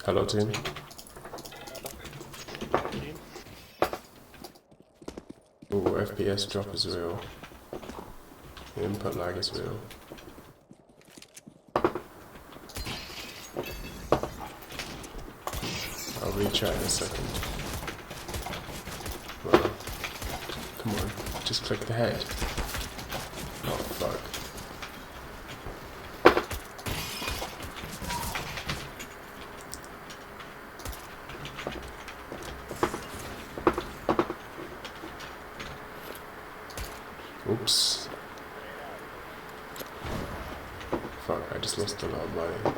Hello, team. Ooh, FPS drop is real. The input lag is real. I'll rechat in a second. Well, come on, just click the head. Oh, fuck. Oops. Fuck, I just lost a lot of money.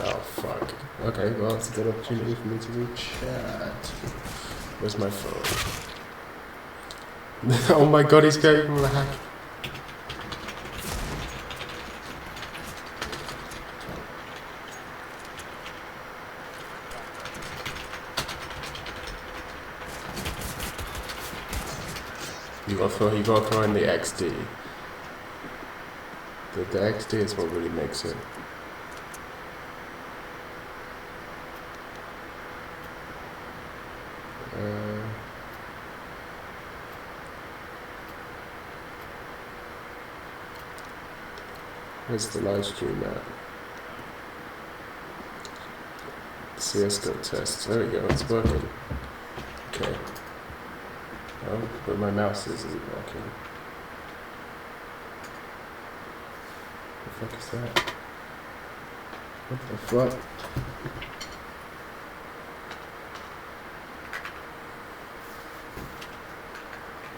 Oh fuck. Okay, well, it's a good opportunity for me to rechat. Where's my phone? Oh my god, he's going lag. You gotta throw in the XD. The XD is what really makes it. Where's the live stream at? CSGO test. There we go, it's working. Okay. Oh, but my mouse isn't working. What the fuck is that? What the fuck?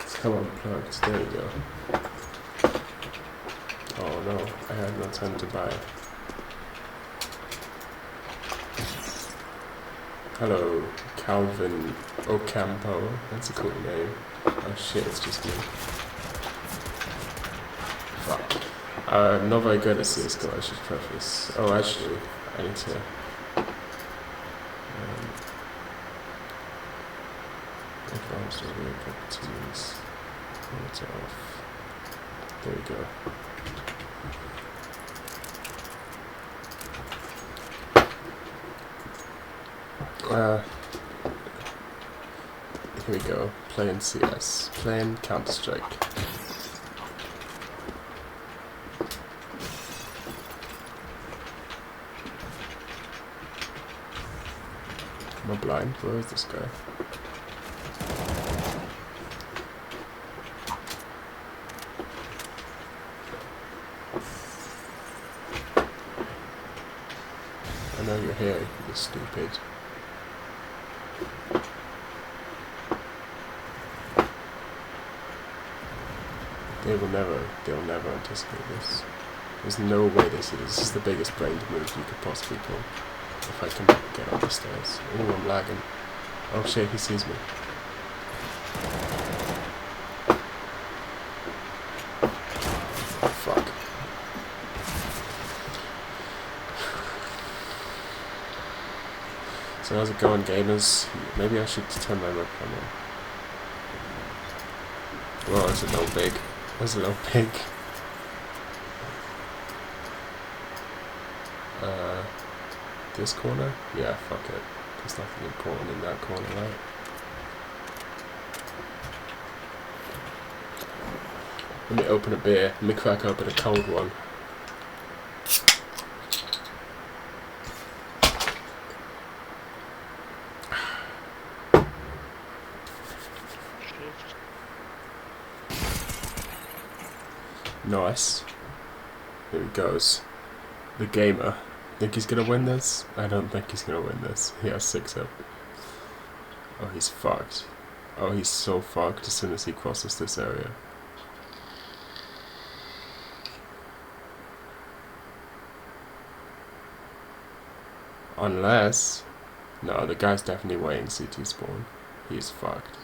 It's come unplugged. There we go. Oh no, I had no time to buy. Hello, Calvin Ocampo. That's a cool name. Oh shit, it's just me. Fuck. I'm not very good at CSGO, I should preface. Oh, actually, I need to... advanced audio properties. Monitor off. There we go. Here we go. Playing CS. Playing Counter-Strike. Am I blind? Where is this guy? I know you're here, you stupid. They'll never anticipate this. There's no way they see this. This is the biggest brain move you could possibly pull. If I can get up the stairs. Oh, I'm lagging. Oh shit, he sees me. Fuck. So how's it going, gamers? Maybe I should turn my webcam on. Whoa, it's a little big. That's a little pig. This corner? Yeah, fuck it. There's nothing important in that corner, right? Let me open a beer. Let me crack open a cold one. Nice. Here he goes. The gamer. Think he's gonna win this? I don't think he's gonna win this. He has 6 up. Oh, he's fucked. Oh, he's so fucked as soon as he crosses this area. Unless... No, the guy's definitely waiting CT spawn. He's fucked.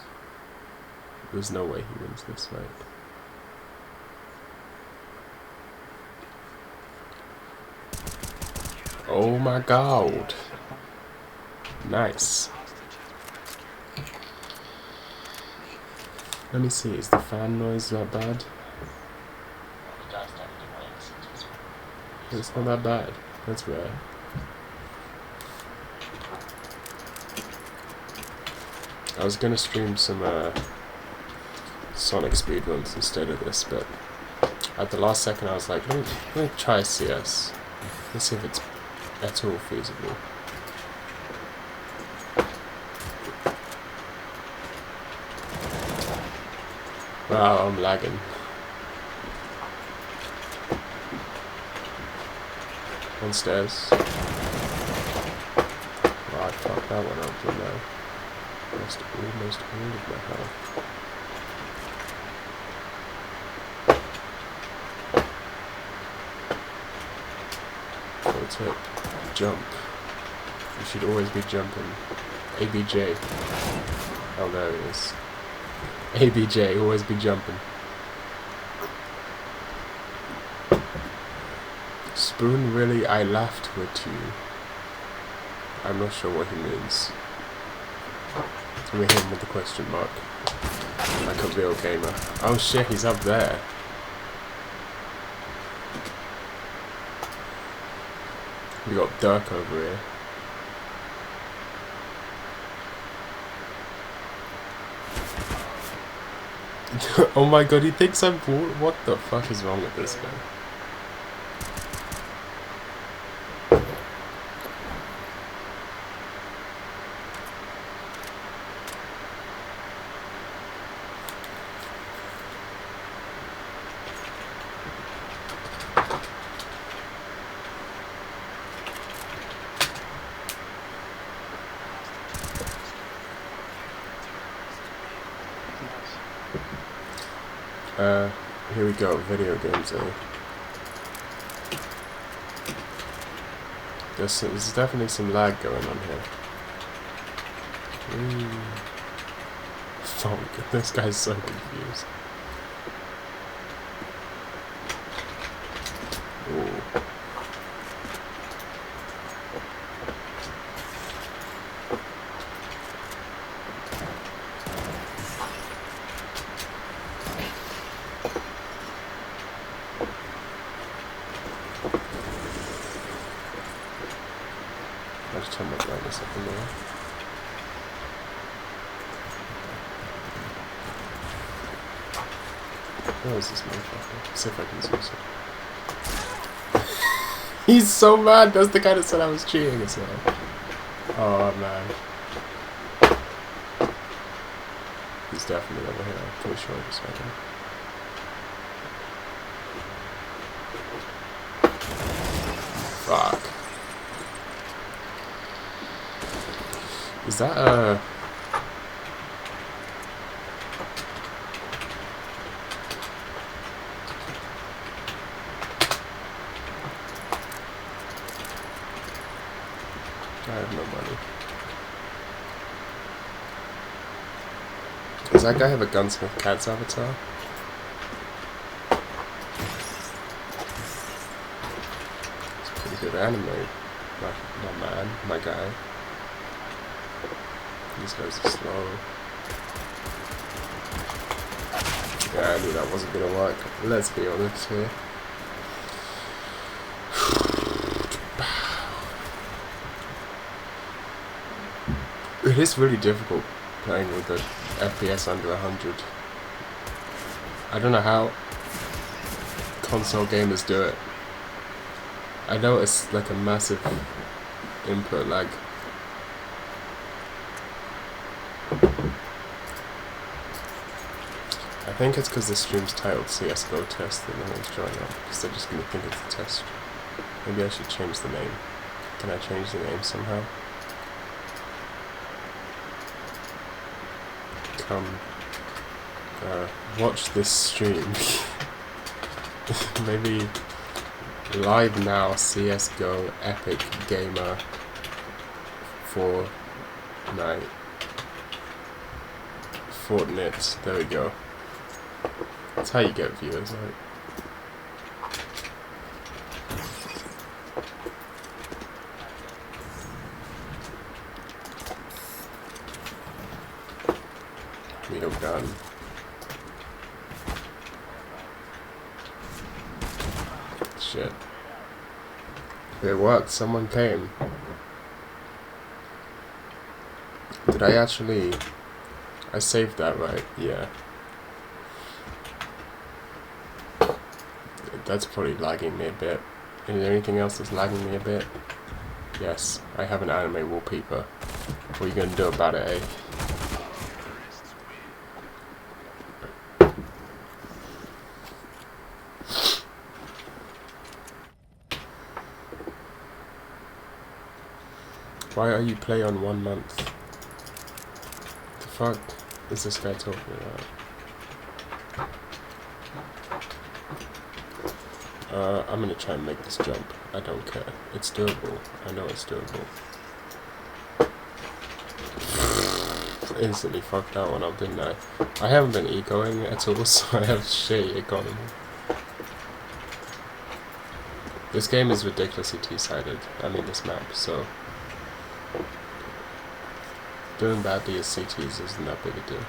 There's no way he wins this, right? Oh my god. Nice. Let me see, is the fan noise that bad? It's not that bad. That's rare. I was gonna stream some Sonic speedruns instead of this, but at the last second I was like, let me try CS. Let's see if it's at all feasible. Wow, I'm lagging. On stairs. Wow, I fucked that one up, didn't I? Lost almost all of my health. Pro tip. Jump. You should always be jumping. ABJ. Oh, there it is. ABJ, always be jumping. Spoon, really? I laughed with you. I'm not sure what he means. We hit him with the question mark. Like a real gamer. Oh shit, he's up there. We got Dirk over here. Oh my god, he thinks I'm bored? What the fuck is wrong with this guy? Here we go, video games, There's definitely some lag going on here. Fuck, this guy's so confused. Ooh. I'll just turn my brightness up a little. Where is this motherfucker? Let's see if I can zoom it. He's so mad! That's the guy that said I was cheating as well. Oh man. He's definitely over here. I'm pretty sure just right now. Fuck. Is that I have no money. Does that guy have a Gunsmith Cat's avatar? It's a pretty good anime. My man, my guy. These guys are slow. Yeah, I knew that wasn't gonna work. Let's be honest here. It is really difficult playing with the FPS under 100. I don't know how console gamers do it. I know it's like a massive input lag. I think it's because the stream's titled CSGO test and no one's joining up because they're just going to think it's a test. Maybe I should change the name. Can I change the name somehow? Come watch this stream. Maybe live now CSGO Epic Gamer Fortnite. There we go. That's how you get viewers, right? Needle gun. Shit. It worked, someone came. Did I actually I saved that, right? Yeah. That's probably lagging me a bit. Is there anything else that's lagging me a bit? Yes, I have an anime wallpaper. What are you gonna do about it, eh? Why are you play on 1 month? The fuck is this guy talking about? I'm gonna try and make this jump. I don't care. It's doable. I know it's doable. Instantly fucked that one up, didn't I? I haven't been ecoing at all, so I have shitty economy. This game is ridiculously two-sided. I mean, this map, so doing badly as CTs isn't that big a deal.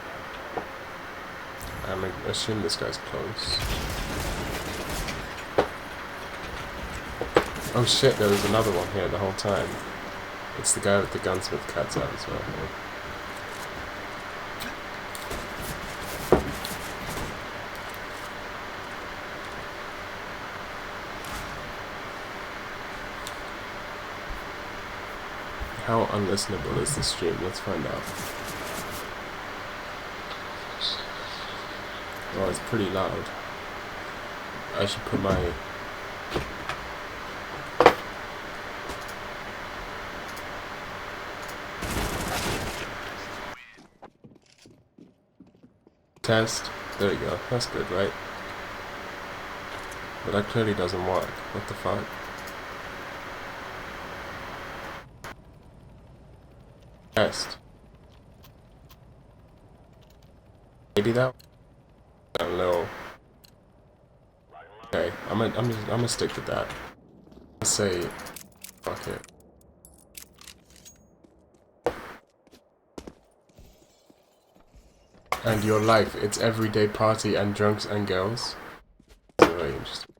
I'm assuming this guy's close. Oh shit, there was another one here the whole time. It's the guy with the gunsmith cuts out as well. How unlistenable is this stream? Let's find out. Oh, it's pretty loud. I should put my... Test. There we go. That's good, right? But that clearly doesn't work. What the fuck? Test. Maybe that. A little. Okay, I'm gonna stick with that. Let's say, fuck it. And your life, it's everyday party and drunks and girls. That's very interesting.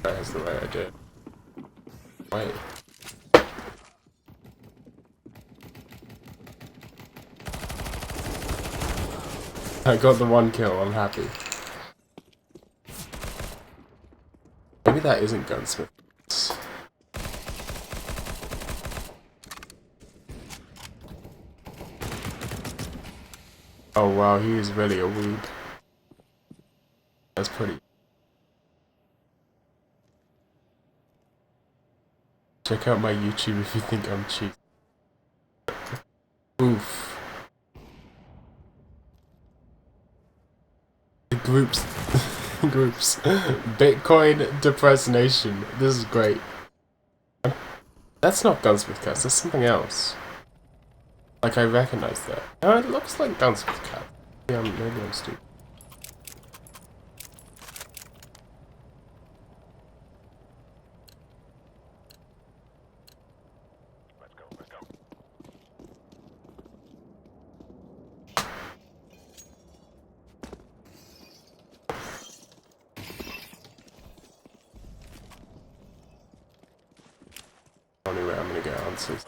That is the right idea. Wait. I got the 1 kill, I'm happy. Maybe that isn't gunsmith. Oh wow, he is really a weeb. That's pretty. Check out my YouTube if you think I'm cheap. Oof. Groups. Groups. Bitcoin Depressed Nation. This is great. That's not Gunsmith Cats, that's something else. Like, I recognize that. Oh, it looks like Gunsmith Cat. Yeah, maybe I'm stupid. Only way I'm gonna get answers.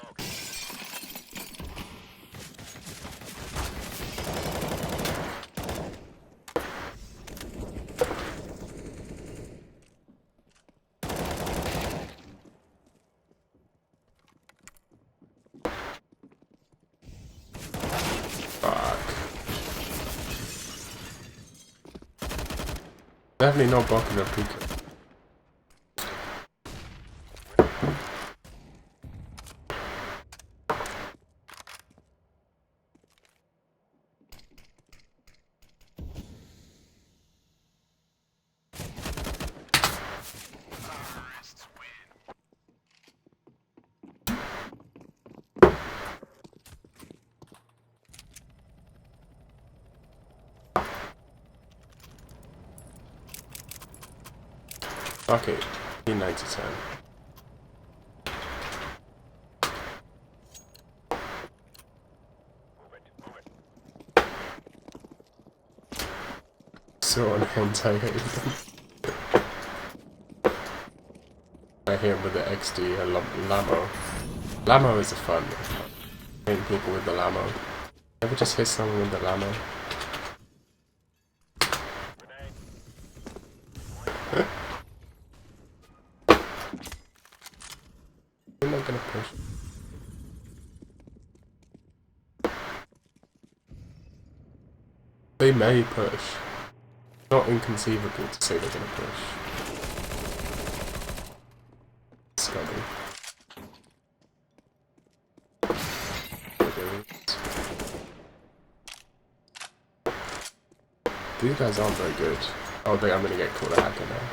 Fuck. Definitely not Boku no Pico. Okay, 9 to 10. so annoying, I hate them. I hit him with the XD, Lamo. Lamo is a fun. Hitting people with the Lamo. Ever just hit someone with the Lamo? You're not gonna push. They may push. Not inconceivable to say they're gonna push. Scummy. These guys aren't very good. Oh, I'm gonna get called a hacker now.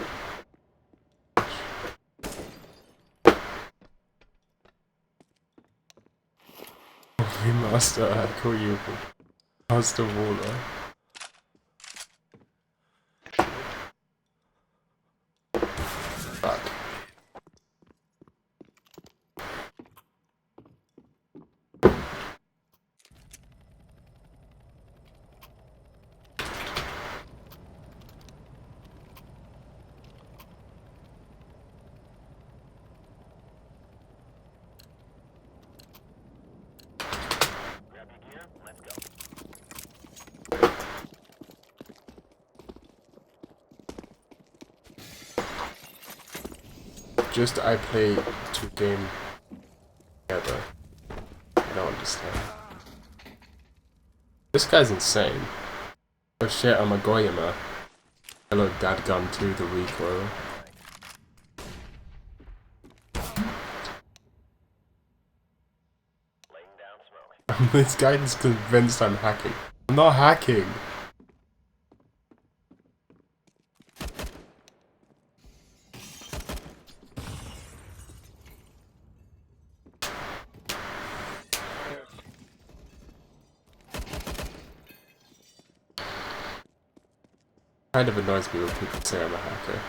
Master hacker, you Master Waller. Fuck. Just I play 2 games together. I don't understand. This guy's insane. Oh shit, I'm a Goyama. Hello dadgum to the recoil. This guy is convinced I'm hacking. I'm not hacking! Kind of annoys me when people say I'm a hacker.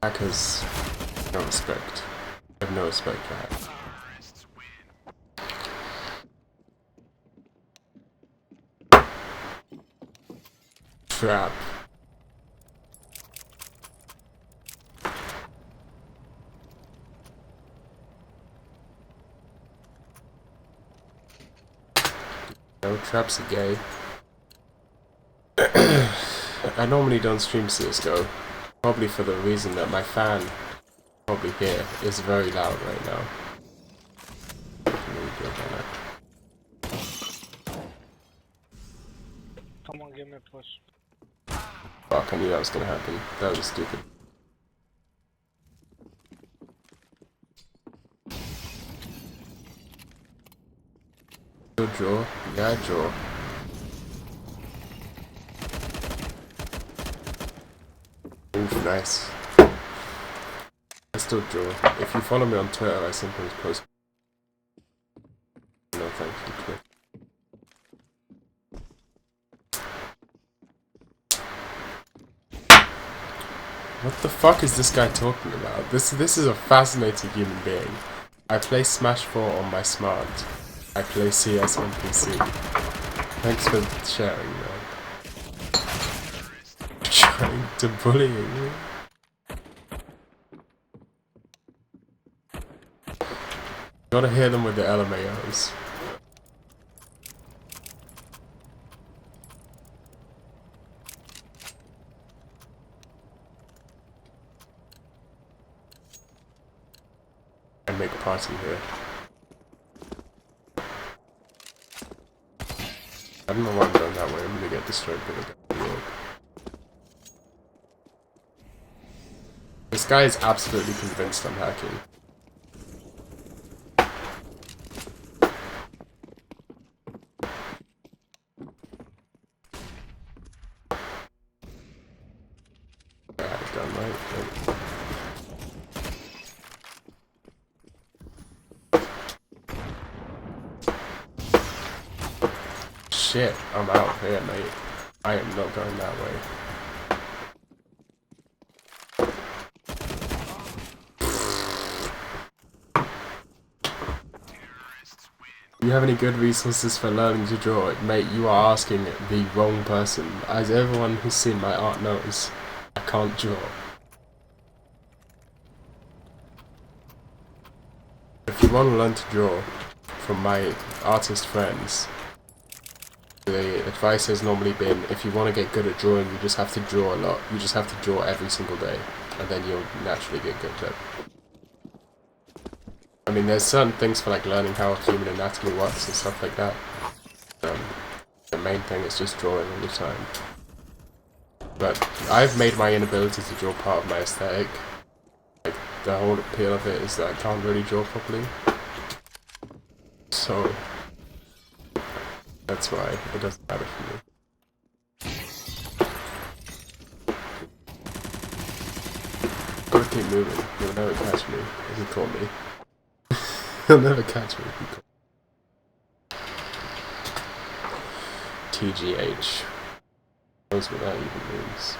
Hackers, no respect. I have no respect for hackers. Trap. No, traps are gay. I normally don't stream CSGO, probably for the reason that my fan, probably here, is very loud right now. Come on, give me a push. Fuck, I knew that was gonna happen. That was stupid. Still draw? Yeah, I draw. Ooh, nice. I still draw. If you follow me on Twitter, I sometimes post. No, thank you, Twitter. What the fuck is this guy talking about? This is a fascinating human being. I play Smash 4 on my smart. I play CS on PC. Thanks for sharing, man. Trying to bully me. Gotta hear them with the LMAOs. And make a party here. I don't know why I'm going that way. I'm gonna get destroyed by the guy. This guy is absolutely convinced I'm hacking. I had a gun, right? Shit, I'm out here, mate. I am not going that way. Do you have any good resources for learning to draw? Mate, you are asking the wrong person. As everyone who's seen my art knows, I can't draw. If you want to learn to draw from my artist friends, the advice has normally been, if you want to get good at drawing, you just have to draw a lot. You just have to draw every single day, and then you'll naturally get good at it. I mean, there's certain things for like learning how human anatomy works and stuff like that. The main thing is just drawing all the time. But I've made my inability to draw part of my aesthetic. Like, the whole appeal of it is that I can't really draw properly. So that's why it doesn't matter for me. Gotta keep moving. You'll never catch me if you caught me. You'll never catch me if you caught me. TGH. Who knows what that even means?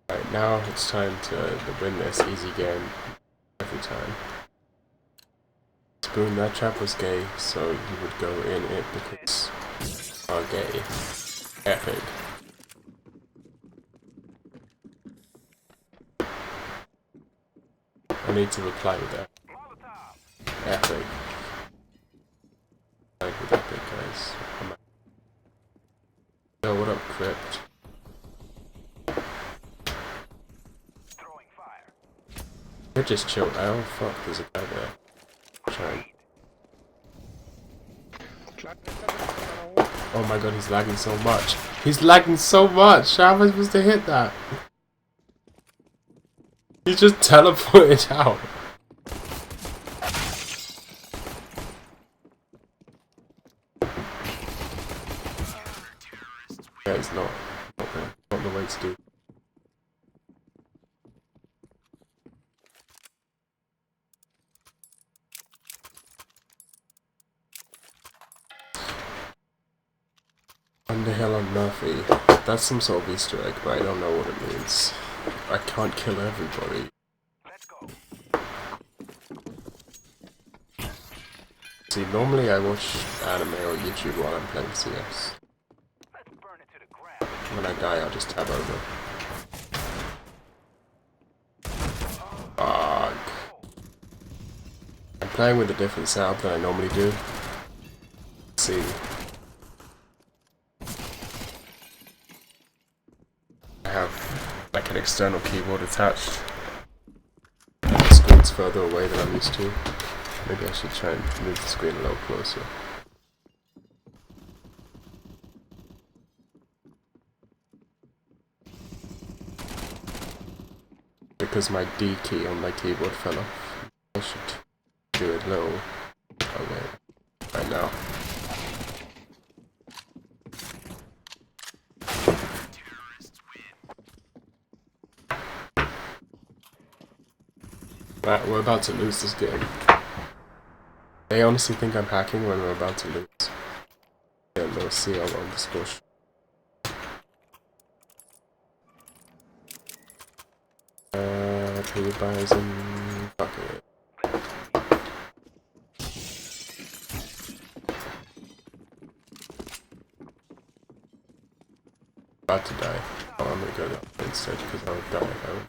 Right, now it's time to win this easy game every time. Spoon, that trap was gay, so you would go in it because you are gay. Epic. I need to reply with that. Epic. Like with epic, guys. Yo, what up, Crypt? I just chilled. Oh fuck, there's a guy there. Trying. Oh my god, he's lagging so much. He's lagging so much! How am I supposed to hit that? He just teleported out. Yeah, it's not the way to do it. Underhill on Murphy. That's some sort of Easter egg, but I don't know what it means. I can't kill everybody. Let's go. See, normally I watch anime or YouTube while I'm playing CS. Let's burn it to the ground. When I die, I'll just tab over. Fuck. I'm playing with a different setup than I normally do. Let's see. I have like an external keyboard attached. The screen's further away than I'm used to. Maybe I should try and move the screen a little closer. Because my D key on my keyboard fell off. I should do it low. Okay. Right now. Right, we're about to lose this game. They honestly think I'm hacking when we're about to lose. Yeah, no CL on this push. Pay buys and fucking it. About to die. Oh, I'm gonna go down instead because I'll die now.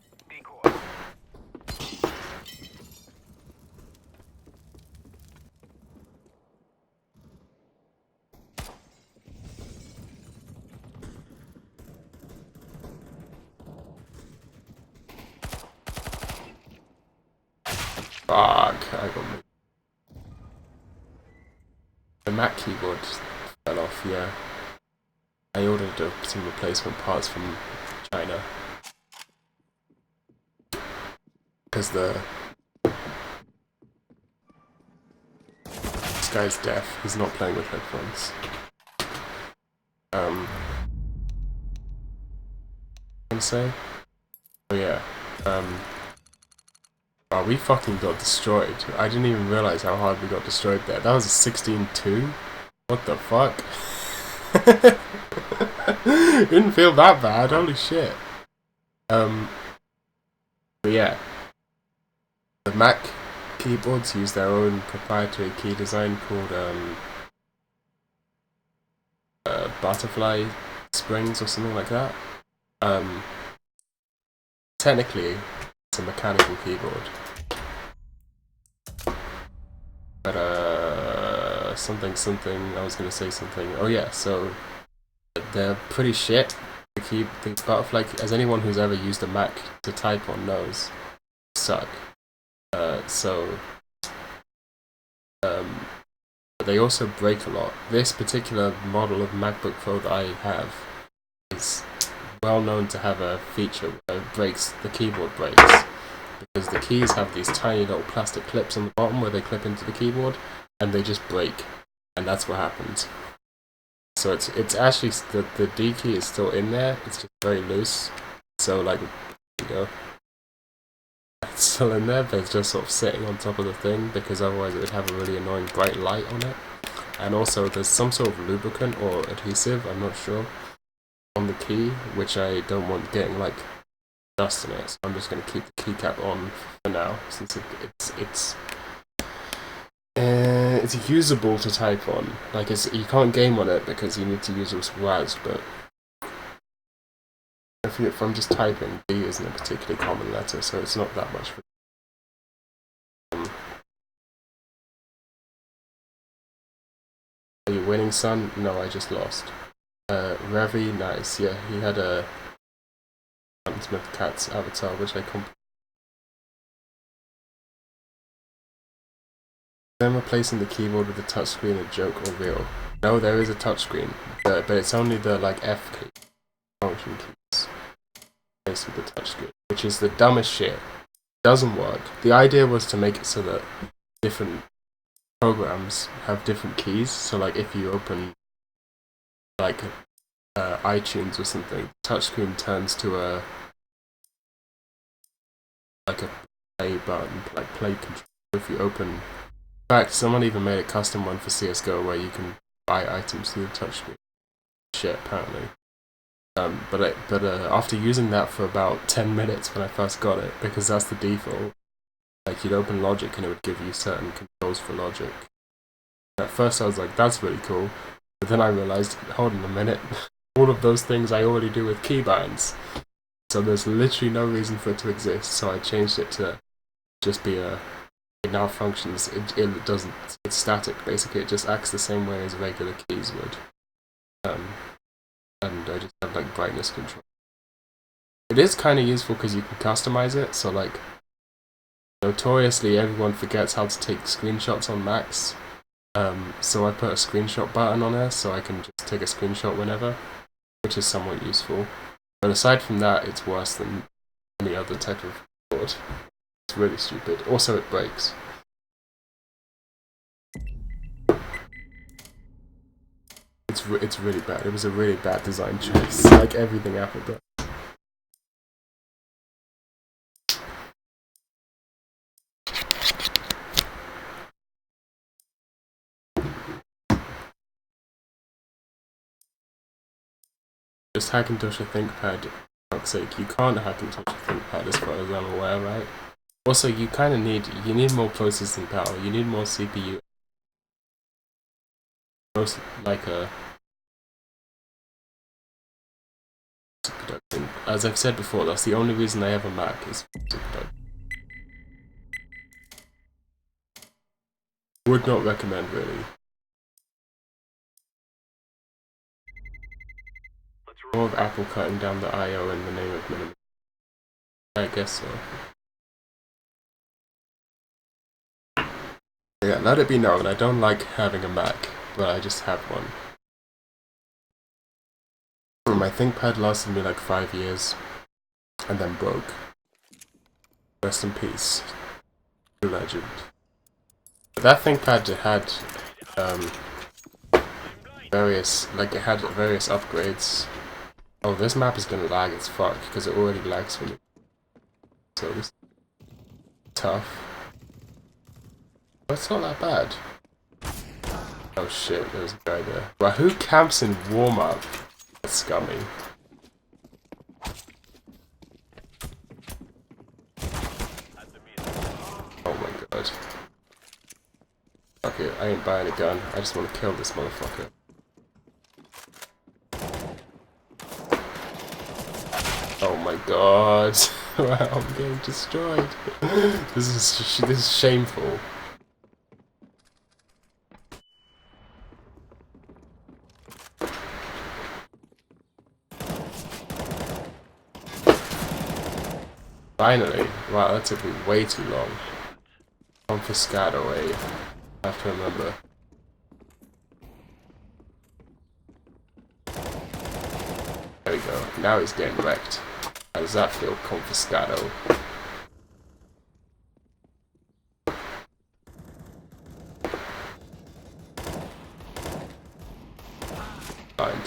Fuck, I got me. The Mac keyboard fell off, yeah. I ordered some replacement parts from China. Because this guy's deaf, he's not playing with headphones. What can I say? Oh yeah, oh, we fucking got destroyed. I didn't even realize how hard we got destroyed there. That was a 16-2? What the fuck? Didn't feel that bad, holy shit. But yeah. The Mac keyboards use their own proprietary key design called butterfly springs or something like that. Technically, it's a mechanical keyboard. But something, I was gonna say something. Oh yeah, so they're pretty shit. The butterfly, as anyone who's ever used a Mac to type on knows, suck. They also break a lot. This particular model of MacBook Pro that I have is well known to have a feature where the keyboard breaks, because the keys have these tiny little plastic clips on the bottom where they clip into the keyboard, and they just break, and that's what happens. So it's actually the D key is still in there. It's just very loose. So like, it's still in there, but it's just sort of sitting on top of the thing, because otherwise it would have a really annoying bright light on it. And also there's some sort of lubricant or adhesive, I'm not sure, on the key, which I don't want getting like dust in it. So I'm just going to keep the keycap on for now, since it's usable to type on. Like you can't game on it because you need to use WAS, but if I'm just typing, D isn't a particularly common letter, so it's not that much. Are you winning, son? No, I just lost. Revi, nice. Yeah, he had a Smith Cat's avatar, which I Then replacing the keyboard with a touchscreen a joke or real? No, there is a touchscreen, but it's only the like F key, function keys, replaced with the touchscreen, which is the dumbest shit. Doesn't work. The idea was to make it so that different programs have different keys. So like if you open like iTunes or something, touchscreen turns to a play button, like play control. If you open, in fact, someone even made a custom one for CSGO where you can buy items through the touchscreen. Shit, apparently. But after using that for about 10 minutes when I first got it, because that's the default, like you'd open Logic and it would give you certain controls for Logic. At first I was like, that's really cool, but then I realized, hold on a minute, all of those things I already do with keybinds, so there's literally no reason for it to exist. So I changed it to just be it now functions. It doesn't. It's static basically. It just acts the same way as regular keys would. And I just have like brightness control. It is kind of useful because you can customize it. So like, notoriously everyone forgets how to take screenshots on Macs. So I put a screenshot button on there, so I can just take a screenshot whenever, which is somewhat useful. But aside from that, it's worse than any other type of keyboard. It's really stupid. Also, it breaks. It's really bad. It was a really bad design choice, like everything Apple does. Just Hackintosh a ThinkPad. For fuck's sake, you can't Hackintosh a ThinkPad as far as I'm aware, right? Also, you kind of need more processing power. You need more CPU. Most like a production. As I've said before, that's the only reason I have a Mac is for production. Would not recommend really. More of Apple cutting down the I/O in the name of minimum. I guess so. Yeah, let it be known, I don't like having a Mac, but I just have one. My ThinkPad lasted me like 5 years, and then broke. Rest in peace. Legend. But that ThinkPad had it had various upgrades. Oh, this map is gonna lag as fuck, because it already lags for me. So this is tough. But it's not that bad. Oh shit, there's a guy there. Well, who camps in warm-up? That's scummy. Fuck it, I ain't buying a gun. I just want to kill this motherfucker. Oh my god. Wow, I'm getting destroyed. This is shameful. Finally. Wow, that took me way too long. Confiscado, eh? I have to remember. There we go. Now he's getting wrecked. How does that feel, Confiscado? Fine.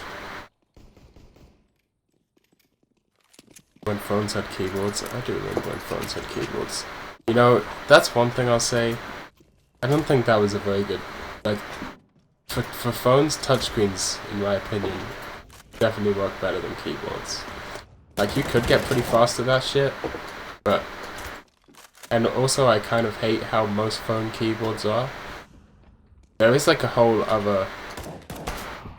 When phones had keyboards, I do remember when phones had keyboards. You know, that's one thing I'll say. I don't think that was a very good, like, for phones, touchscreens, in my opinion, definitely work better than keyboards. Like, you could get pretty fast at that shit, but, and also I kind of hate how most phone keyboards are. There is like a whole other,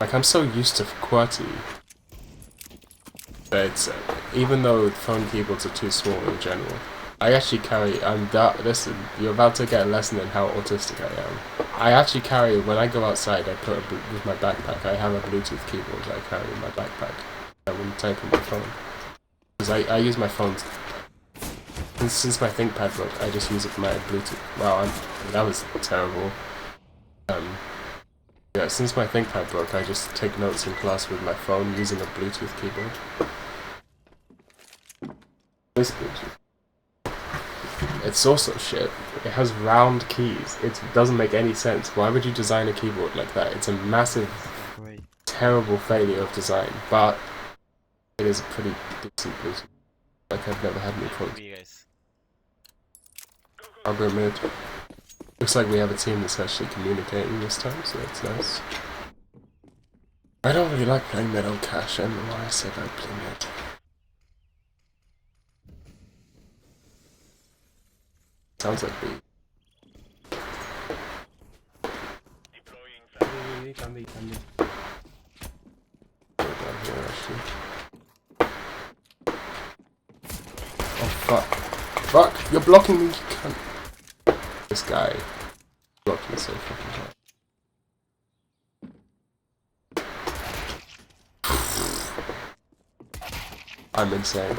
like, I'm so used to QWERTY, that it's, even though phone keyboards are too small in general, I actually carry, listen, you're about to get a lesson in how autistic I am. I actually carry, when I go outside, I put with my backpack, I have a Bluetooth keyboard I carry in my backpack. I wouldn't type on my phone. Because I use my phone, since my ThinkPad broke, I just use it for my Bluetooth. Wow, that was terrible. Yeah, since my ThinkPad broke, I just take notes in class with my phone using a Bluetooth keyboard. This Bluetooth. It's also shit. It has round keys. It doesn't make any sense. Why would you design a keyboard like that? It's a massive, terrible failure of design, but it is a pretty decent Bluetooth. Like, I've never had any problems. I'll go mid. Looks like we have a team that's actually communicating this time, so that's nice. I don't really like playing mid on cash. I don't know why I said I'd play mid. Sounds like B. Can be. Go down here, actually. Oh fuck. Fuck! You're blocking me, you cunt. This guy blocked me so fucking hard. I'm insane.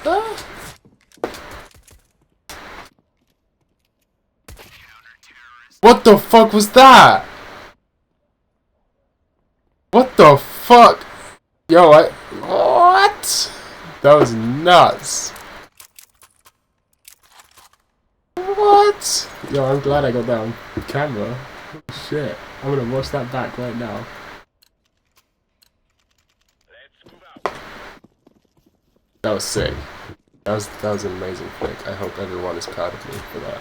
Ah. What the fuck was that? What the fuck? Yo, what? That was nuts. What? Yo, I'm glad I got that on camera. Shit. I'm gonna watch that back right now. That was sick. That was an amazing flick. I hope everyone is proud of me for that.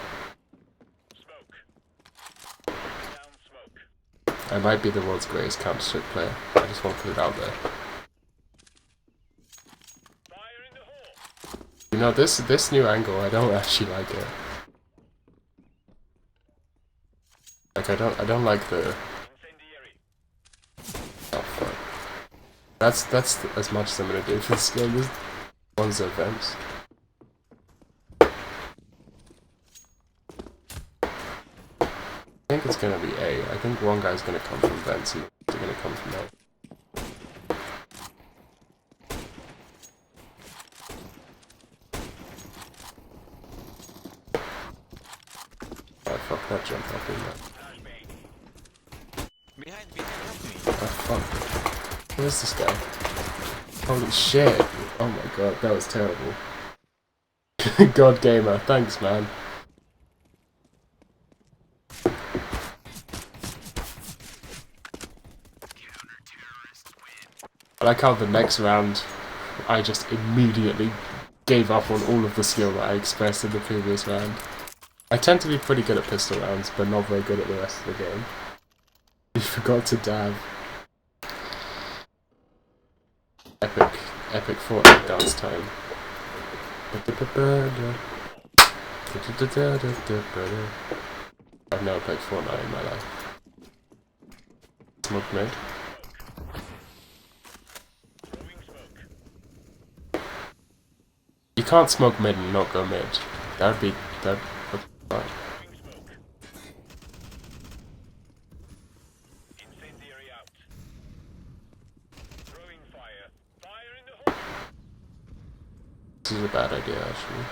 I might be the world's greatest Counter-Strike player. I just want to put it out there. You know, this new angle, I don't actually like it. Like, I don't like the... Oh fuck. That's as much as I'm gonna do for this game. This one's events. I think it's gonna be A. I think one guy's gonna come from vents and they're gonna come from A. Oh fuck, that jump up in there. Behind, help me. Oh fuck. Who is this guy? Holy shit. Oh my god, that was terrible. God Gamer, thanks man. I like how the next round I just immediately gave up on all of the skill that I expressed in the previous round. I tend to be pretty good at pistol rounds, but not very good at the rest of the game. You forgot to dab. Epic Fortnite dance time. I've never played Fortnite in my life. Smoke mid. You can't smoke mid and not go mid. That'd be fine. This is a bad idea, actually.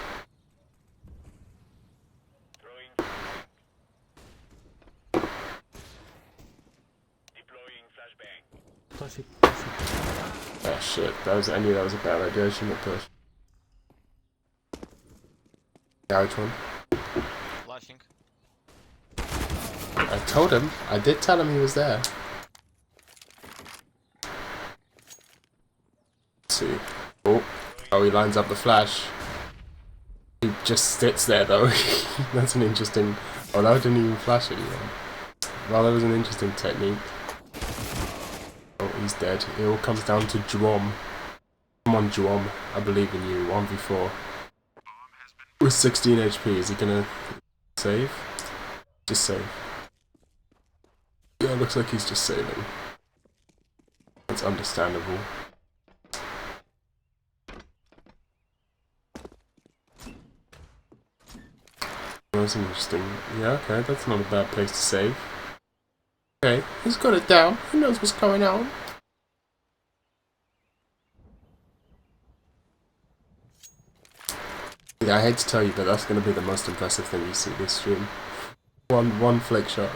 Ah shit, I knew that was a bad idea, I shouldn't have pushed. Yeah, which one? Flashing. I told him, I did tell him he was there. Let's see. Oh, he lines up the flash. He just sits there though. That's an interesting... Oh, that didn't even flash anyone. Well, that was an interesting technique. Oh, he's dead. It all comes down to Drom. Come on, Drom. I believe in you. 1v4. With 16 HP, is he gonna save? Just save. Yeah, looks like he's just saving. That's understandable. That's interesting. Yeah, okay, that's not a bad place to save. Okay, he's got it down. He knows what's going on. Yeah, I hate to tell you, but that's going to be the most impressive thing you see this stream. One flick shot.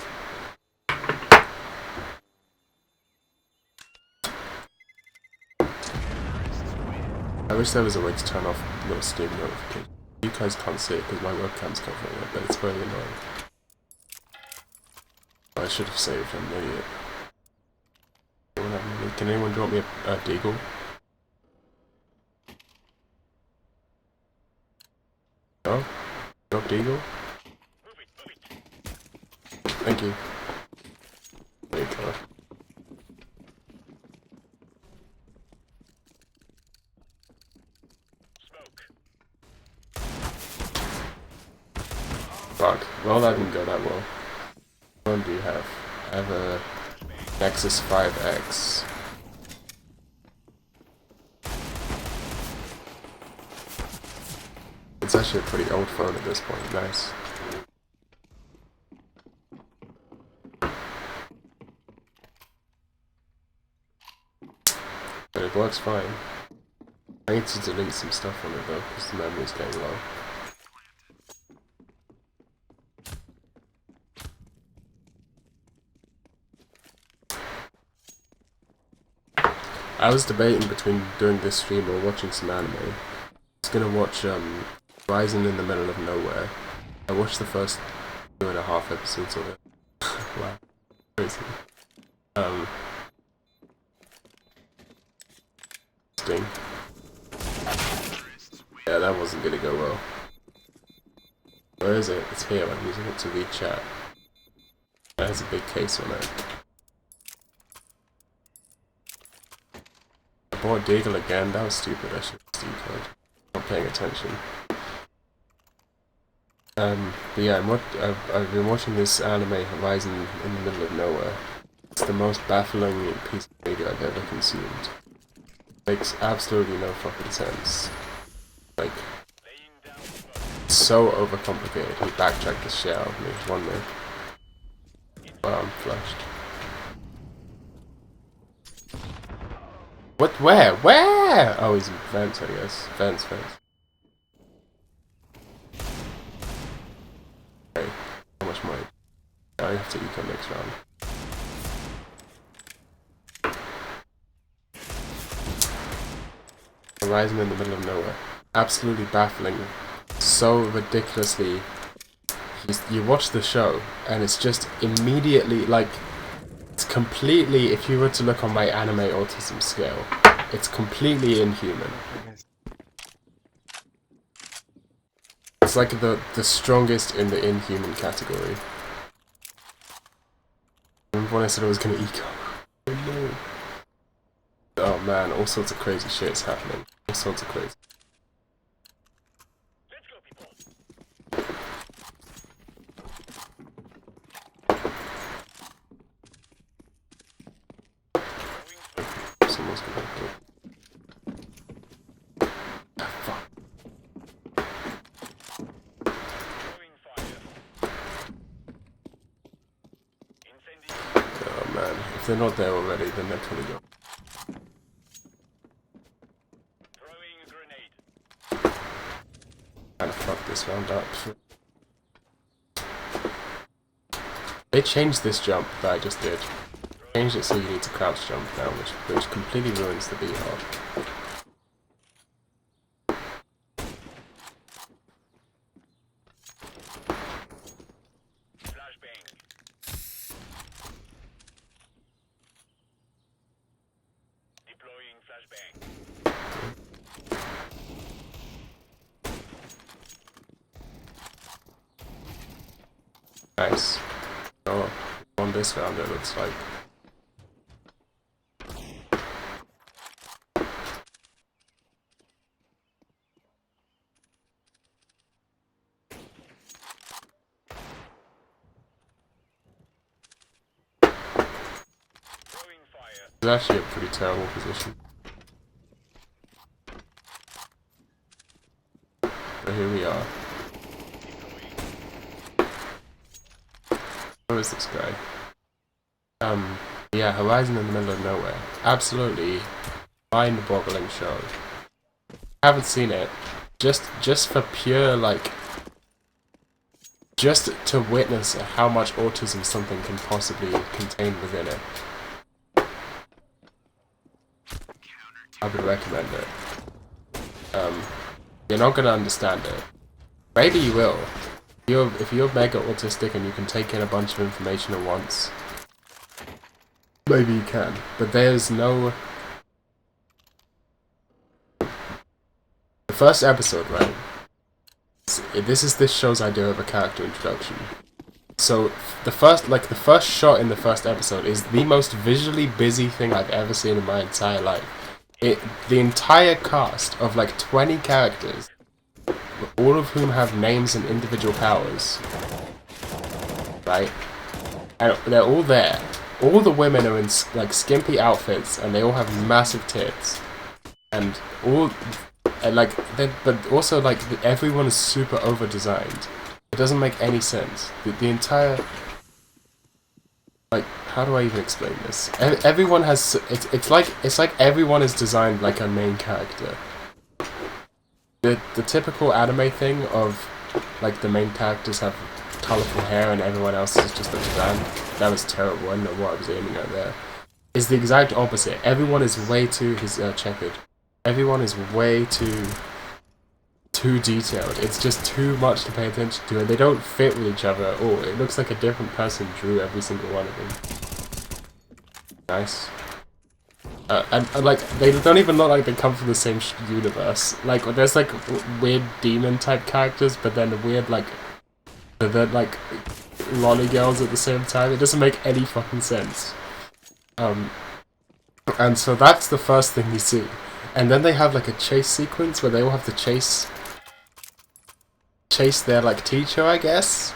I wish there was a way to turn off little Steam notifications. You guys can't see it because my webcam's covering it, but it's very annoying. I should have saved, I'm an idiot. Can anyone drop me a deagle? No? Drop deagle? Thank you. There you go. Fuck. Well, that didn't go that well. What one do you have? I have a Nexus 5X. It's actually a pretty old phone at this point. Nice. But it works fine. I need to delete some stuff on it though, because the memory's getting low. I was debating between doing this stream or watching some anime. I was gonna watch Rising in the Middle of Nowhere. I watched the first 2.5 episodes of it. Wow. Crazy. Sting. Yeah, that wasn't gonna go well. Where is it? It's here, I'm using it to read chat. That has a big case on it. I bought Deagle again, that was stupid, I should have decode. Not paying attention. But yeah, I've been watching this anime, Horizon in the Middle of Nowhere. It's the most baffling piece of media I've ever consumed. Makes absolutely no fucking sense. Like, it's so overcomplicated. He backtracked the shit out of me, one minute. Wow, I'm flushed. What? Where? Where? Oh, he's in vents, I guess. Vents. Okay, how much money? I have to eco next round. Horizon in the Middle of Nowhere. Absolutely baffling. So ridiculously... You watch the show, and it's just immediately, like... It's completely, if you were to look on my anime autism scale, it's completely inhuman. It's like the strongest in the inhuman category. Remember when I said I was gonna eco? Oh no. Oh man, all sorts of crazy shit's happening. All sorts of crazy. if they're not there already, then they're probably go. Throwing a grenade. Kind of fuck this round up. They changed this jump that I just did. Changed it so you need to crouch jump now, which completely ruins the beat-hop. Flashbang. Deploying flashbang. Nice. Oh, on this round it looks like. Throwing fire. It's actually a pretty terrible position. But here we are. Where is this guy? Yeah, Horizon in the middle of nowhere. Absolutely mind-boggling show. Haven't seen it. Just for pure, like, just to witness how much autism something can possibly contain within it. I would recommend it. You're not gonna understand it. Maybe you will. If you're mega autistic and you can take in a bunch of information at once, maybe you can. But there's no... The first episode, right? This is this show's idea of a character introduction. So the first shot in the first episode is the most visually busy thing I've ever seen in my entire life. The entire cast of like 20 characters, all of whom have names and individual powers, right? And they're all there. All the women are in like skimpy outfits, and they all have massive tits, and all, but also like everyone is super over designed. It doesn't make any sense. The entire, like, how do I even explain this? Everyone has it's like everyone is designed like a main character. The typical anime thing of like the main characters have colourful hair and everyone else is just a bland. That was terrible. I don't know what I was aiming at there. Is the exact opposite. Everyone is way too checkered. Everyone is way too detailed. It's just too much to pay attention to, and they don't fit with each other at all. It looks like a different person drew every single one of them. Nice. And like, they don't even look like they come from the same universe. Like, there's like weird demon type characters, but then the weird like, they're like lolly girls at the same time. It doesn't make any fucking sense. And so that's the first thing you see. And then they have like a chase sequence where they all have to chase their like teacher, I guess,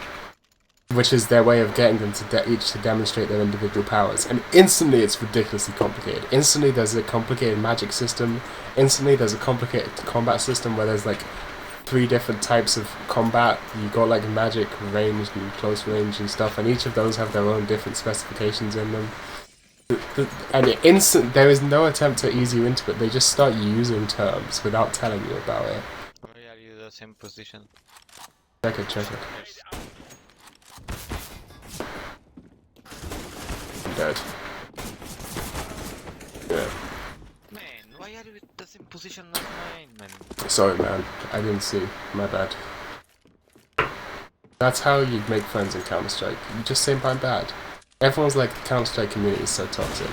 which is their way of getting them to each to demonstrate their individual powers. And instantly it's ridiculously complicated. Instantly there's a complicated magic system. Instantly there's a complicated combat system where there's like 3 different types of combat. You got like magic, ranged, and close range and stuff, and each of those have their own different specifications in them. And there is no attempt to ease you into it. They just start using terms without telling you about it. Why are you in the same position? Check it. I'm dead. Yeah. Man, why are you in the same position as mine, man? Sorry, man. I didn't see. My bad. That's how you make friends in Counter-Strike. You just say I'm bad. Everyone's like, the Counter-Strike community is so toxic.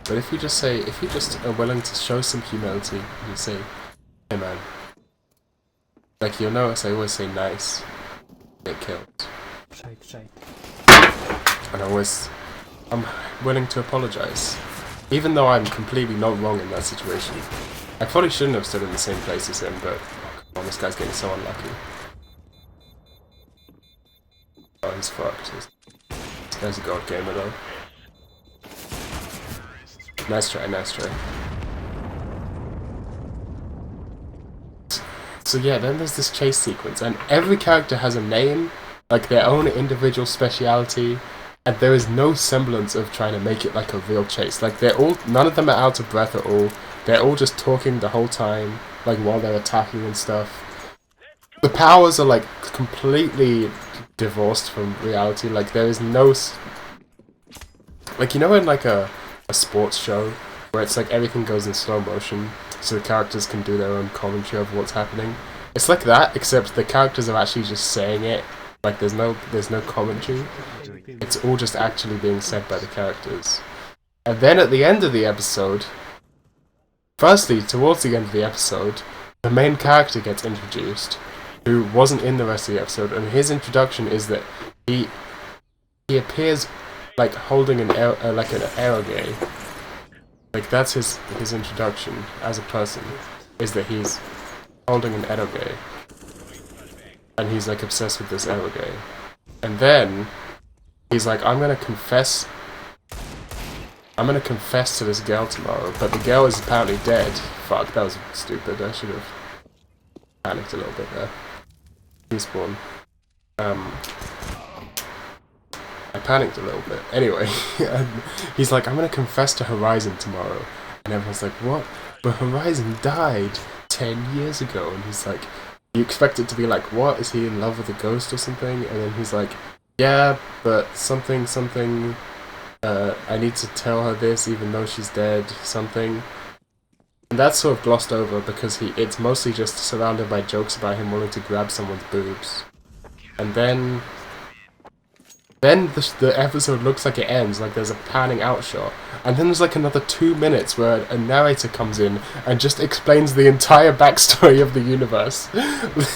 But if you just are willing to show some humility, and you say, hey man. Like, you'll notice I always say nice. Get killed. Shite. And I'm willing to apologize. Even though I'm completely not wrong in that situation. I probably shouldn't have stood in the same place as him, but oh, come on, this guy's getting so unlucky. Oh, he's fucked. This guy's a god gamer though. Nice try. So yeah, then there's this chase sequence, and every character has a name, like their own individual speciality, and there is no semblance of trying to make it like a real chase. Like none of them are out of breath at all. They're all just talking the whole time, like while they're attacking and stuff. The powers are like completely divorced from reality. Like there is no, like, you know, in like a sports show where it's like everything goes in slow motion, so the characters can do their own commentary over what's happening. It's like that, except the characters are actually just saying it. Like there's no commentary. It's all just actually being said by the characters. And then at the end of the episode, firstly, towards the end of the episode, the main character gets introduced, who wasn't in the rest of the episode, and his introduction is that he appears like holding an aerogay. Like that's his introduction as a person, is that he's holding an aerogay, and he's like obsessed with this aerogay. And then he's like, I'm gonna confess to this girl tomorrow, but the girl is apparently dead. Fuck, that was stupid. I should have panicked a little bit there. Respawn. I panicked a little bit. Anyway, he's like, I'm gonna confess to Horizon tomorrow. And everyone's like, what? But Horizon died 10 years ago. And he's like, you expect it to be like, what? Is he in love with a ghost or something? And then he's like, yeah, but something, I need to tell her this even though she's dead, something. And that's sort of glossed over because it's mostly just surrounded by jokes about him wanting to grab someone's boobs. And then the episode looks like it ends, like there's a panning out shot. And then there's like another 2 minutes where a narrator comes in and just explains the entire backstory of the universe.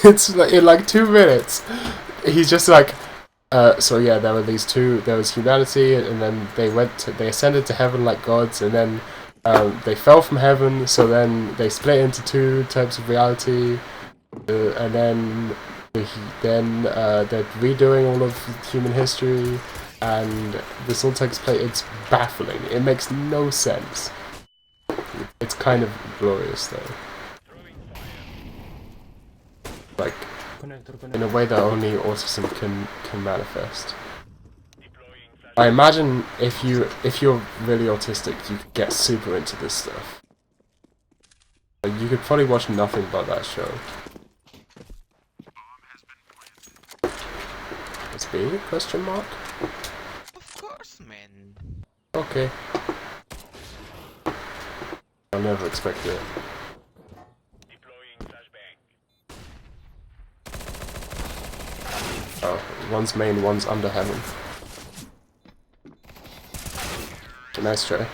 It's like, in like 2 minutes, he's just like, so yeah, there was humanity, and then they ascended to heaven like gods, and then they fell from heaven, so then they split into 2 types of reality, and then they're redoing all of human history, and this all takes place. It's baffling. It makes no sense. It's kind of glorious though, like in a way that only autism can manifest. I imagine if you're really autistic, you could get super into this stuff. You could probably watch nothing but that show. It's B? Question mark? Of course, man. Okay. I'll never expect it. Deploying flashbang. Oh, one's main, one's under heaven. Nice try.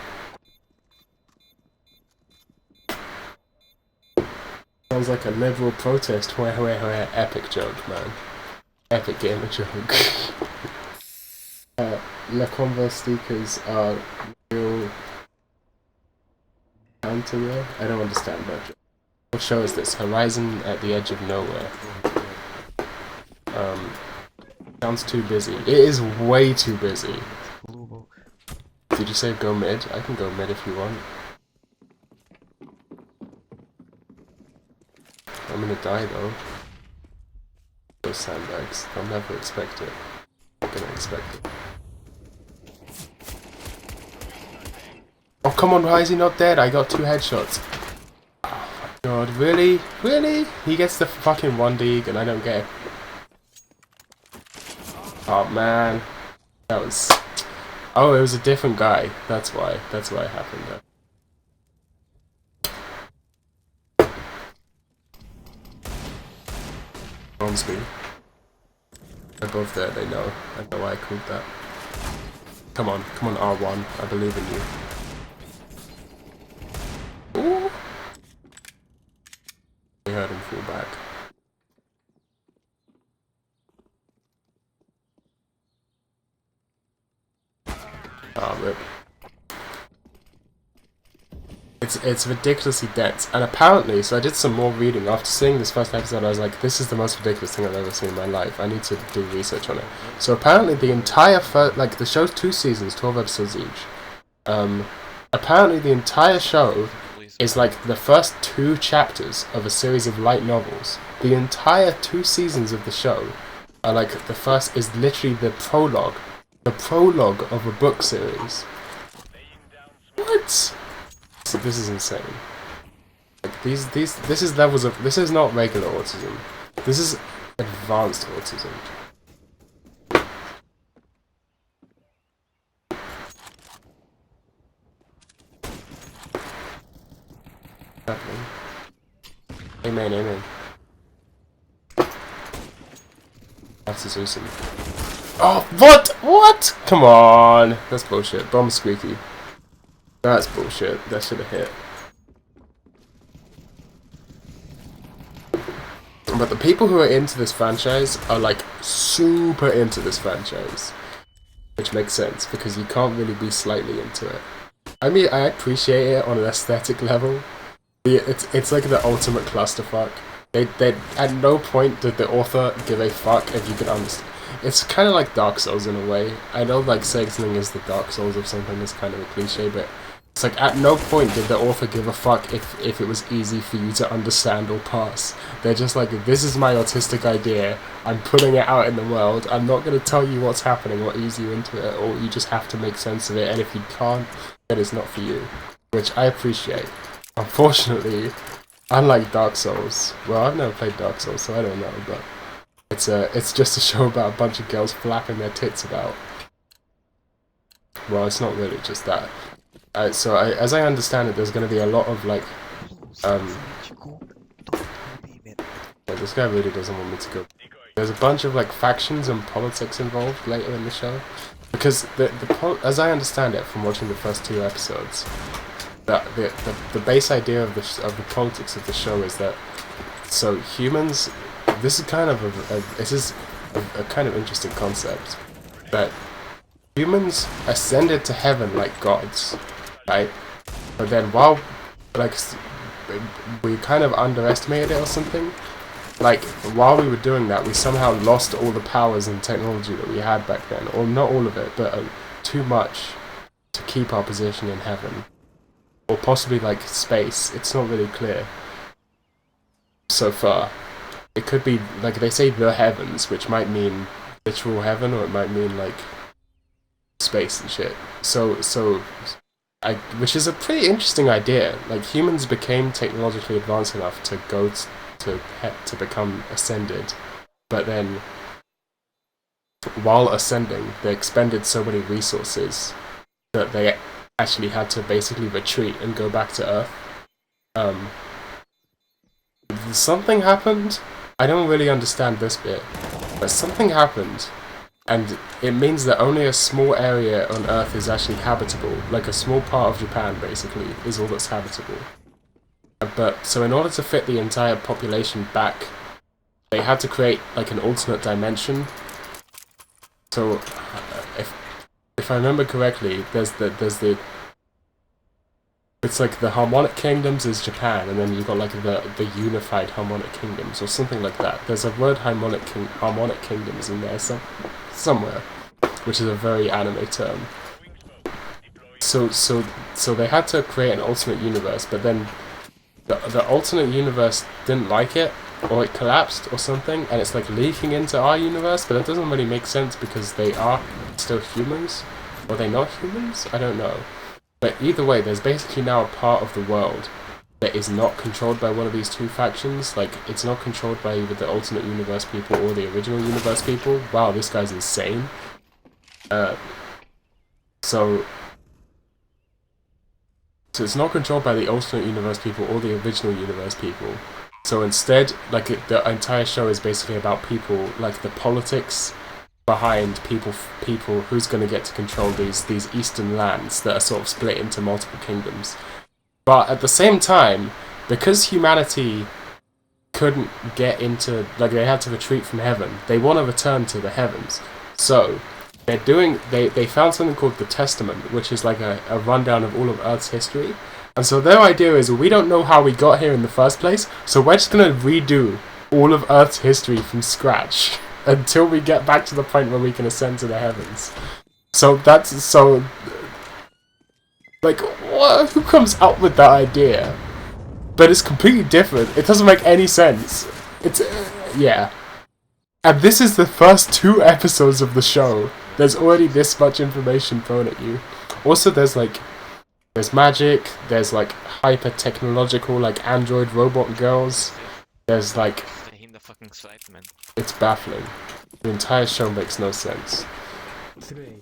Sounds like a liberal protest. Where, epic joke, man. Epic gamer joke. Le Converse stickers are real counter. I don't understand that joke. What show is this? Horizon at the Edge of Nowhere. Sounds too busy. It is way too busy. Did you say go mid? I can go mid if you want. I'm gonna die though. Those sandbags. They'll never expect it. I'm gonna expect it. Oh come on, why is he not dead? I got 2 headshots. Oh my god, really? Really? He gets the fucking 1 dig and I don't get it. Oh man. That was... Oh, it was a different guy. That's why. That's why it happened. Owns me. They're both there, they know. I know why I called that. Come on, R1. I believe in you. Ooh! We heard him fall back. Ah, rip. It's ridiculously dense, and apparently, so I did some more reading after seeing this first episode. I was like, this is the most ridiculous thing I've ever seen in my life. I need to do research on it. So apparently, the entire the show's 2 seasons, 12 episodes each. Apparently, the entire show is like the first 2 chapters of a series of light novels. The entire 2 seasons of the show are like the first is literally the prologue the prologue of a book series. What? So this is insane. Like this is levels of, this is not regular autism. This is advanced autism. Happening. Amen, amen. That's awesome. Oh, what? What? Come on. That's bullshit. Bomb squeaky. That's bullshit. That should have hit. But the people who are into this franchise are like super into this franchise. Which makes sense because you can't really be slightly into it. I mean, I appreciate it on an aesthetic level. It's like the ultimate clusterfuck. They at no point did the author give a fuck if you could understand. It's kind of like Dark Souls in a way. I know like Sexling is the Dark Souls of something is kind of a cliche, but it's like at no point did the author give a fuck if it was easy for you to understand or pass. They're just like, this is my autistic idea, I'm putting it out in the world, I'm not going to tell you what's happening or ease you into it, or you just have to make sense of it, and if you can't, then it's not for you. Which I appreciate. Unfortunately, unlike Dark Souls, well, I've never played Dark Souls, so I don't know, but it's just a show about a bunch of girls flapping their tits about. Well, it's not really just that. So as I understand it, there's going to be a lot of like, yeah, this guy really doesn't want me to go. There's a bunch of like factions and politics involved later in the show, because as I understand it from watching the first 2 episodes, the base idea of the politics of the show is that so humans, this is kind of a kind of interesting concept, that humans ascended to heaven like gods, right? But then while like we kind of underestimated it or something, like while we were doing that, we somehow lost all the powers and technology that we had back then, or not all of it, but too much to keep our position in heaven. Or possibly like space, it's not really clear so far. It could be, like they say, the heavens, which might mean literal heaven, or it might mean like space and shit. Which is a pretty interesting idea. Like humans became technologically advanced enough to go to become ascended, but then while ascending, they expended so many resources that they actually had to basically retreat and go back to Earth. Something happened. I don't really understand this bit, but something happened, and it means that only a small area on Earth is actually habitable. Like a small part of Japan, basically, is all that's habitable. But so in order to fit the entire population back, they had to create like an alternate dimension. So if I remember correctly, it's like the Harmonic Kingdoms is Japan, and then you've got like the Unified Harmonic Kingdoms, or something like that. There's a word Harmonic Kingdoms in there somewhere, which is a very anime term. So they had to create an alternate universe, but then the alternate universe didn't like it, or it collapsed or something, and it's like leaking into our universe, but it doesn't really make sense because they are still humans. Or are they not humans? I don't know. But either way, there's basically now a part of the world that is not controlled by one of these 2 factions. Like, it's not controlled by either the alternate universe people or the original universe people. Wow, this guy's insane. So it's not controlled by the alternate universe people or the original universe people. So instead, like the entire show is basically about people, like the politics behind people who's going to get to control these eastern lands that are sort of split into multiple kingdoms. But at the same time, because humanity couldn't get into, like they had to retreat from heaven, they want to return to the heavens. So they found something called the Testament, which is like a rundown of all of Earth's history. And so their idea is, we don't know how we got here in the first place, so we're just going to redo all of Earth's history from scratch until we get back to the point where we can ascend to the heavens. So like, what? Who comes up with that idea? But it's completely different. It doesn't make any sense. It's yeah. And this is the first 2 episodes of the show. There's already this much information thrown at you. Also, there's magic, there's like hyper technological like android robot girls. There's like the fucking excitement. it's baffling. The entire show makes no sense. 3.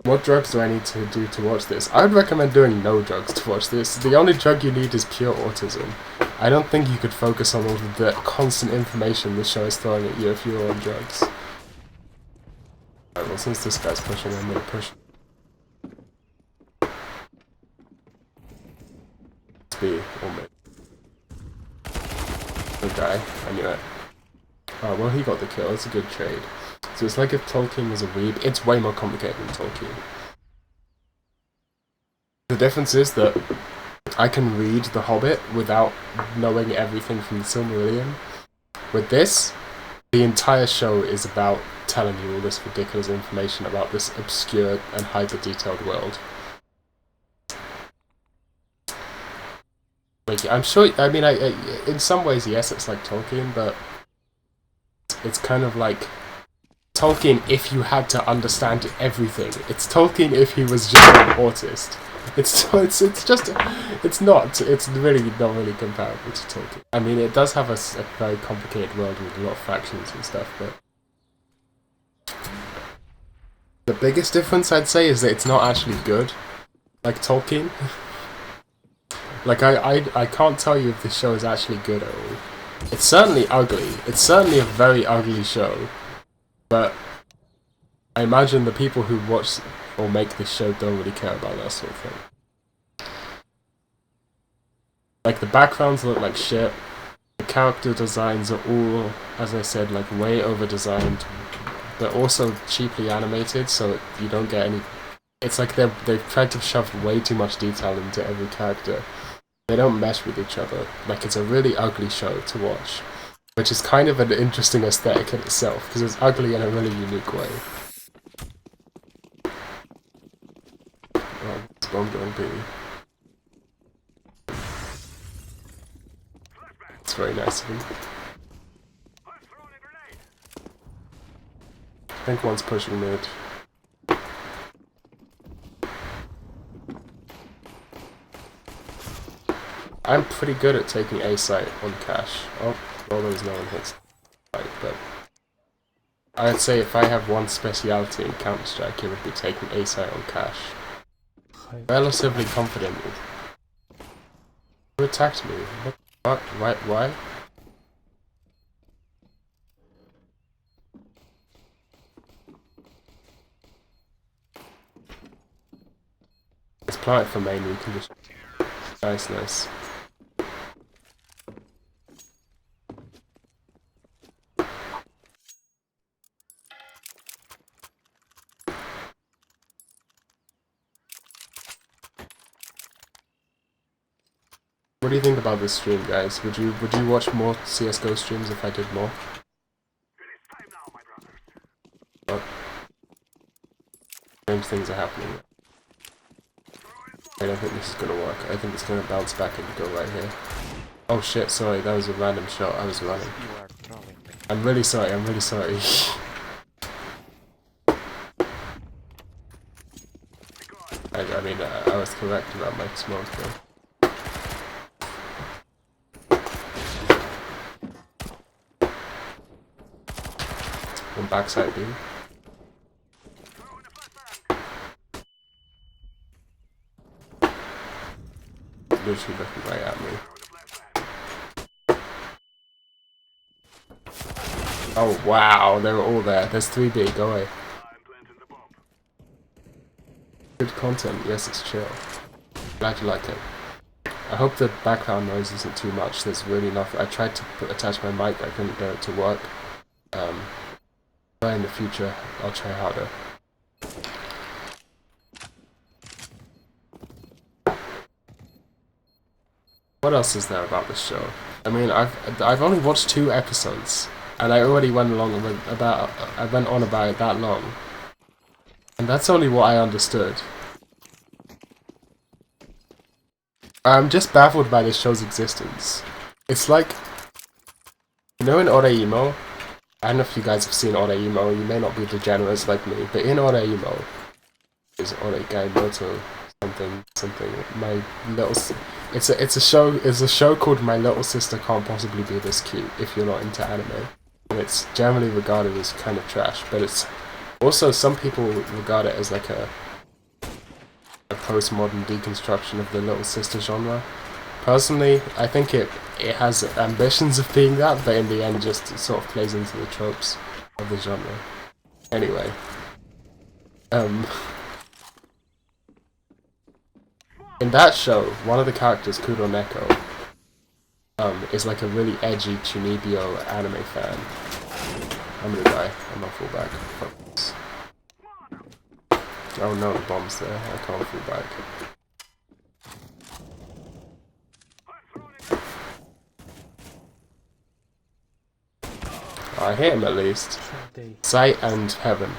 What drugs do I need to do to watch this? I would recommend doing no drugs to watch this. The only drug you need is pure autism. I don't think you could focus on all of the constant information the show is throwing at you if you were on drugs. Alright, well, since this guy's pushing, I'm gonna push. B, or mid. Good guy, I knew it. Oh, well, he got the kill. It's a good trade. So it's like if Tolkien was a weeb. It's way more complicated than Tolkien. The difference is that I can read The Hobbit without knowing everything from the Silmarillion. With this, the entire show is about telling you all this ridiculous information about this obscure and hyper-detailed world. Like, I'm sure, I mean, in some ways, yes, it's like Tolkien, but it's kind of like Tolkien if you had to understand everything. It's Tolkien if he was just an autist. It's really not really comparable to Tolkien. I mean, it does have a very complicated world with a lot of factions and stuff, but the biggest difference I'd say is that it's not actually good, like Tolkien. Like, I can't tell you if this show is actually good at all. It's certainly ugly. It's certainly a very ugly show. But I imagine the people who watch or make this show don't really care about that sort of thing. Like, the backgrounds look like shit. The character designs are all, as I said, like, way over-designed. They're also cheaply animated, so you don't get any... It's like they've tried to shove way too much detail into every character. They don't mesh with each other. Like, it's a really ugly show to watch, which is kind of an interesting aesthetic in itself, because it's ugly in a really unique way. Oh, it's bomb going B. It's very nice of him. I think one's pushing mid. I'm pretty good at taking A site on cash. Oh, well, there's no one hits site, but I'd say if I have one speciality in Counter-Strike, it would be taking A site on cash. Relatively confident. Who attacked me? What the fuck? Why? Let's plant it for main, we can just... Nice. What do you think about this stream, guys? Would you watch more CSGO streams if I did more? Oh. Strange things are happening. I don't think this is gonna work. I think it's gonna bounce back and go right here. Oh shit, sorry, that was a random shot. I was running. I'm really sorry, I mean, I was correct about my smoke though. One backside B. Literally looking right at me. Oh wow, they were all there. There's 3B, go away. Good content, yes, it's chill. Glad you like it. I hope the background noise isn't too much. There's really nothing. I tried to attach my mic, I couldn't get it to work. But in the future, I'll try harder. What else is there about this show? I mean, I've only watched 2 episodes, and I already went on about it that long, and that's only what I understood. I'm just baffled by this show's existence. It's like, you know, in Oreimo, I don't know if you guys have seen Oreimo, you may not be degenerates like me, but in Oreimo is Oregai Moto something. My little it's a show called My Little Sister Can't Possibly Be This Cute if you're not into anime. And it's generally regarded as kind of trash, but it's also some people regard it as like a postmodern deconstruction of the Little Sister genre. Personally, I think it has ambitions of being that, but in the end just sort of plays into the tropes of the genre. Anyway. In that show, one of the characters, Kuroneko, is like a really edgy Chunibyo anime fan. I'm gonna die. I'm not full back. Focus. Oh no, the bomb's there. I can't fall back. I hit him at least. Sight and heaven.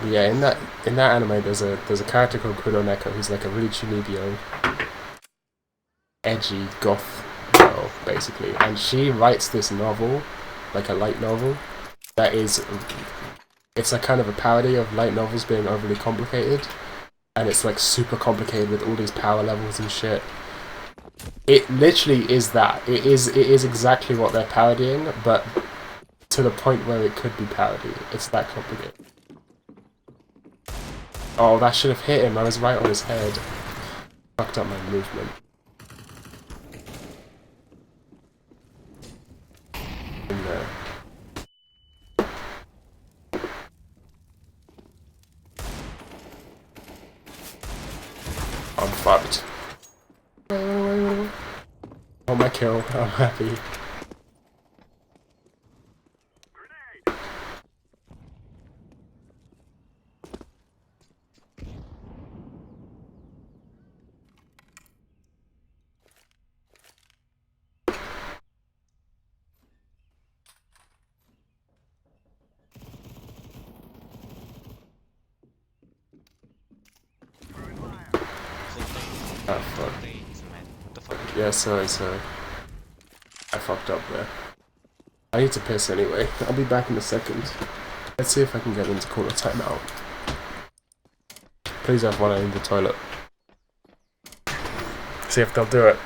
Yeah, in that anime, there's a character called Kuroneko who's like a really Chunibyo, edgy goth girl, basically, and she writes this novel, like a light novel, that is, it's a kind of a parody of light novels being overly complicated, and it's like super complicated with all these power levels and shit. It literally is that. It is exactly what they're parodying, but to the point where it could be parody. It's that complicated. Oh, that should have hit him. I was right on his head. Fucked up my movement. In there. I'm fucked. Oh, my kill. I'm happy. Oh, fuck. Yeah, sorry. I fucked up there. I need to piss anyway. I'll be back in a second. Let's see if I can get them to call a timeout. Please have one in the toilet. See if they'll do it.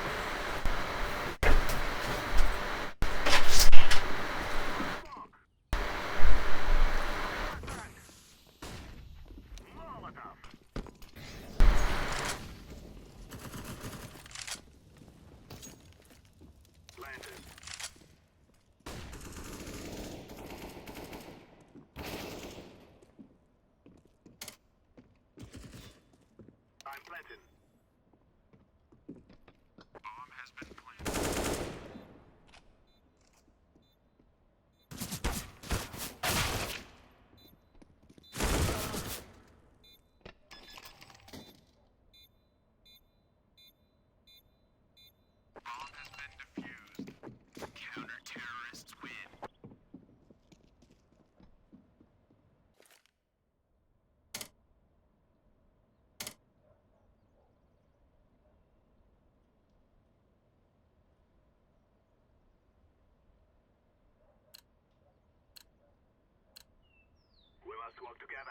Let's work together.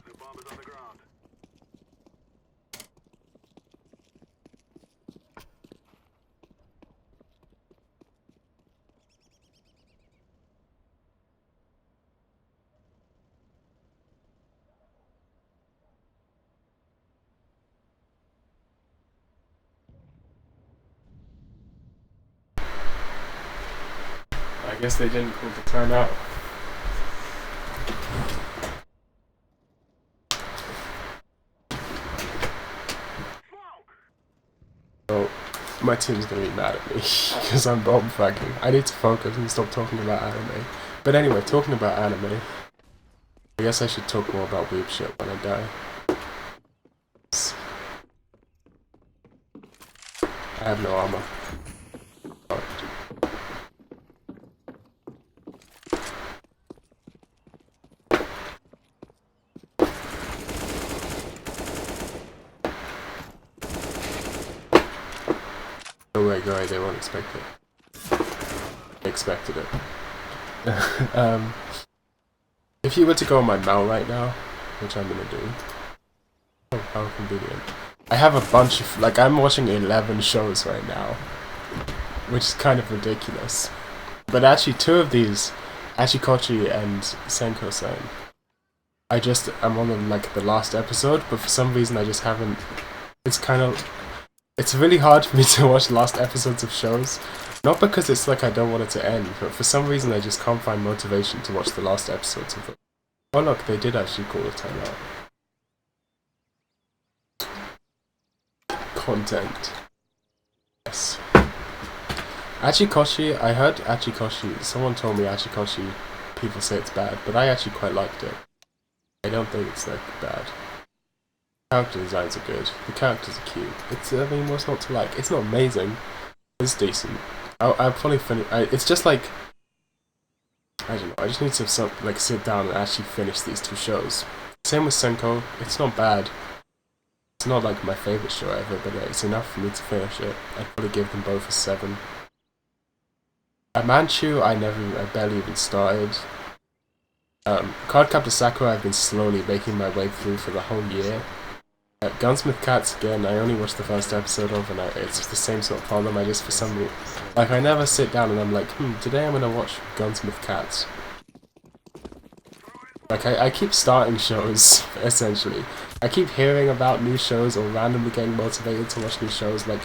The bomb is on the ground. I guess they didn't call the timeout. Oh, my team's gonna be mad at me because I'm bomb fragging. I need to focus and stop talking about anime. But anyway, talking about anime, I guess I should talk more about weeb shit when I die. I have no armor. Fucked. go away, they won't expect it. They expected it. If you were to go on my mail right now, which I'm gonna do. Oh, how convenient. I have a bunch of, like, I'm watching 11 shows right now, which is kind of ridiculous. But actually, 2 of these, Achikochi and Senko-san, I'm on the last episode, but for some reason I just haven't, it's really hard for me to watch last episodes of shows. Not because it's like I don't want it to end, but for some reason I just can't find motivation to watch the last episodes of it. Oh look, they did actually call a timeout. Content. Yes. Achikoshi, I heard Achikoshi, someone told me Achikoshi, people say it's bad, but I actually quite liked it. I don't think it's that bad. Character designs are good, the characters are cute. I mean, what's not to like? It's not amazing, it's decent. I'll probably finish, it's just like, I don't know, I just need to sit down and actually finish these 2 shows. Same with Senko, it's not bad. It's not like my favourite show ever, but it's enough for me to finish it. I'd probably give them both a 7. At Manchu, I barely even started. Cardcaptor Sakura, I've been slowly making my way through for the whole year. Gunsmith Cats, again, I only watched the first episode of, and it's the same sort of problem. I just, for some reason, like, I never sit down and I'm like, today I'm gonna watch Gunsmith Cats. Like, I keep starting shows, essentially. I keep hearing about new shows or randomly getting motivated to watch new shows. Like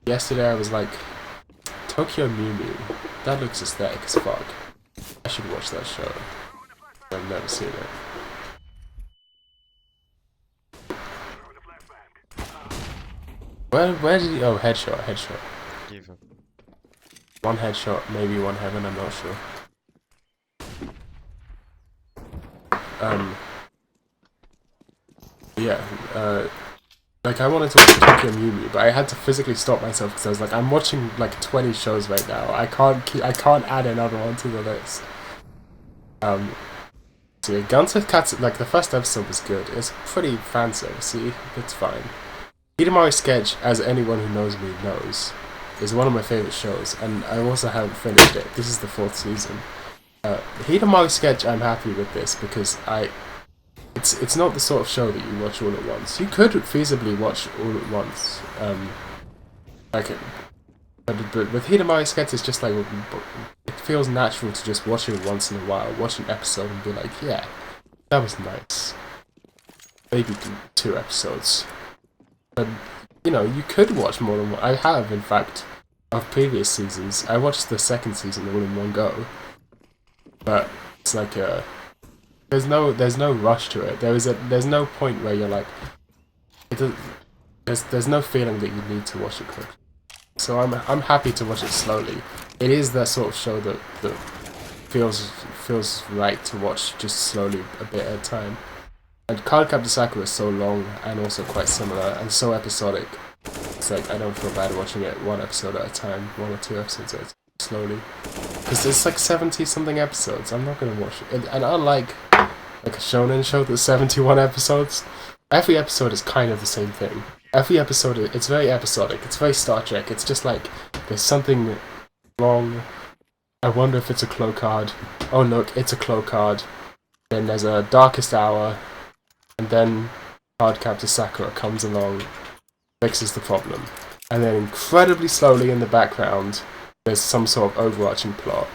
yesterday I was like, Tokyo Mew Mew, that looks aesthetic as fuck. I should watch that show. I've never seen it. Where did he? Oh, headshot. Give him. 1 headshot, maybe 1 heaven, I'm not sure. Yeah, like I wanted to watch Tokyo Mew Mew, but I had to physically stop myself because I was like, I'm watching like 20 shows right now. I can't add another one to the list. So yeah, Gunsmith Cats, like the first episode was good. It's pretty fan servicey. It's fine. Hidamari Sketch, as anyone who knows me knows, is one of my favourite shows, and I also haven't finished it. This is the 4th season. Hidamari Sketch, I'm happy with this because it's not the sort of show that you watch all at once. You could feasibly watch all at once, but with Hidamari Sketch, it's just like, it feels natural to just watch it once in a while, watch an episode and be like, yeah, that was nice. Maybe 2 episodes. But, you know, you could watch more than one. I have, in fact, of previous seasons. I watched the 2nd season all in one go. But it's like there's no rush to it. There's no point where you're like, there's no feeling that you need to watch it quickly. So I'm happy to watch it slowly. It is that sort of show that feels right to watch just slowly a bit at a time. And Cardcaptor Sakura is so long and also quite similar and so episodic. It's like I don't feel bad watching it 1 episode at a time, 1 or 2 episodes at a time, slowly. Because there's like 70 something episodes. I'm not gonna watch it. And unlike like a shonen show that's 71 episodes, every episode is kind of the same thing. Every episode, it's very episodic. It's very Star Trek. It's just like there's something wrong. I wonder if it's a Clo card. Oh look, it's a Clo card. Then there's a Darkest Hour. And then Cardcaptor Sakura comes along, fixes the problem. And then incredibly slowly in the background, there's some sort of overarching plot.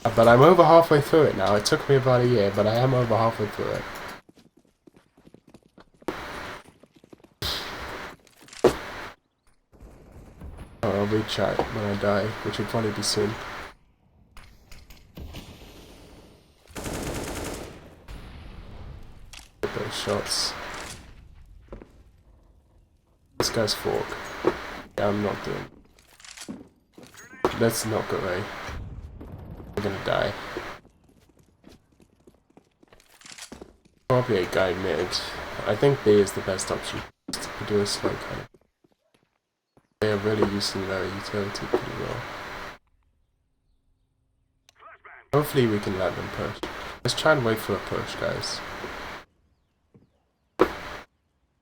But I'm over halfway through it now. It took me about a year, but I am over halfway through it. Oh, I'll read chat when I die, which will probably be soon. Get those shots. This guy's fork. Yeah, I'm not doing. Let's not go away. We're gonna die. Probably a guy mid. I think B is the best option to do a slow kind. They are really using their utility pretty well. Hopefully we can let them push. Let's try and wait for a push, guys.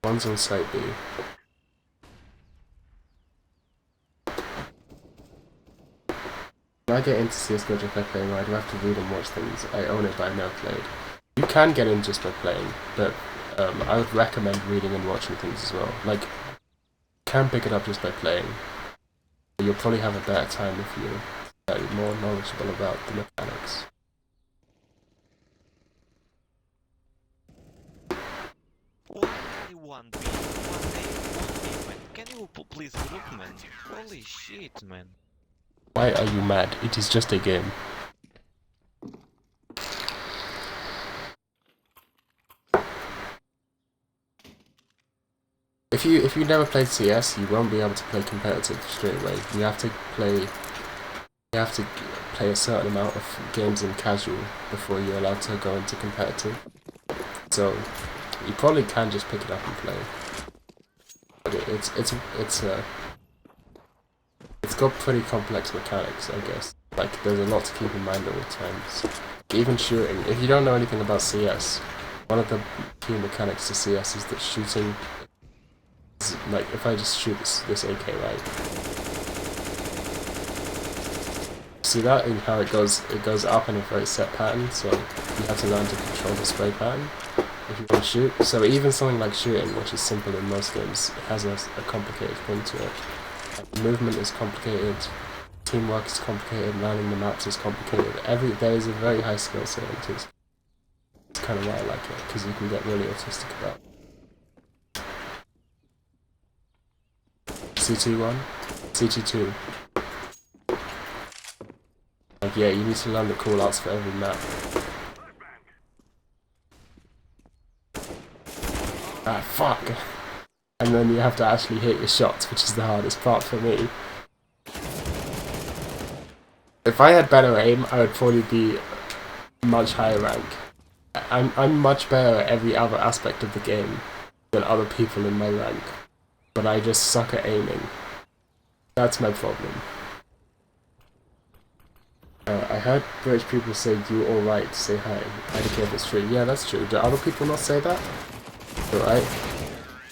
One's on site B. I get into CSGO just by playing, I do have to read and watch things. I own it, but I've never played. You can get in just by playing, but I would recommend reading and watching things as well. Like, you can pick it up just by playing. But you'll probably have a better time if you're more knowledgeable about the mechanics. Why I want me? One day, man. Can you please group, man? Holy shit, man. Why are you mad? It is just a game. If you never played CS, you won't be able to play competitive straight away. You have to play a certain amount of games in casual before you're allowed to go into competitive. So you probably can just pick it up and play. But it's got pretty complex mechanics, I guess. Like, there's a lot to keep in mind at all times. Even shooting. If you don't know anything about CS, one of the key mechanics to CS is that shooting is, like, if I just shoot this AK, right? See that in how it goes up in a very set pattern, so you have to learn to control the spray pattern if you want to shoot. So even something like shooting, which is simple in most games, it has a complicated thing to it. Movement is complicated, teamwork is complicated, learning the maps is complicated. There is a very high skill set into it. It's kind of why I like it, because you can get really autistic about it. CT1? CT2. Like, yeah, you need to learn the callouts for every map. Ah, fuck! And then you have to actually hit your shots, which is the hardest part for me. If I had better aim, I would probably be much higher rank. I'm much better at every other aspect of the game than other people in my rank, but I just suck at aiming. That's my problem. I heard British people say "you alright" to say hi. I don't care if it's true. Yeah, that's true. Do other people not say that? Alright.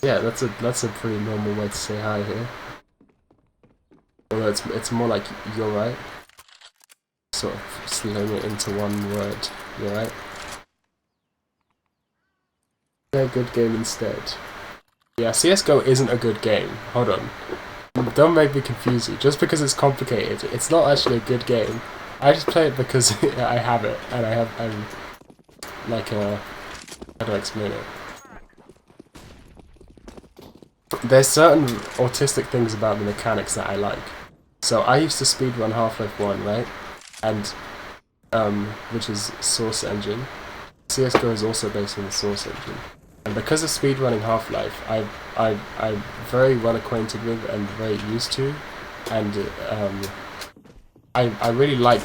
Yeah, that's a pretty normal way to say hi here. Although it's more like "you're right." Sort of sling it into one word. You're right. Yeah, good game instead. Yeah, CSGO isn't a good game. Hold on. Don't make me confuse you. Just because it's complicated, it's not actually a good game. I just play it because I have it, and I'm like how do I explain it? There's certain autistic things about the mechanics that I like. So I used to speedrun Half-Life 1, right? And which is Source Engine. CSGO is also based on the Source Engine. And because of speedrunning Half-Life, I'm very well acquainted with and very used to, and I really like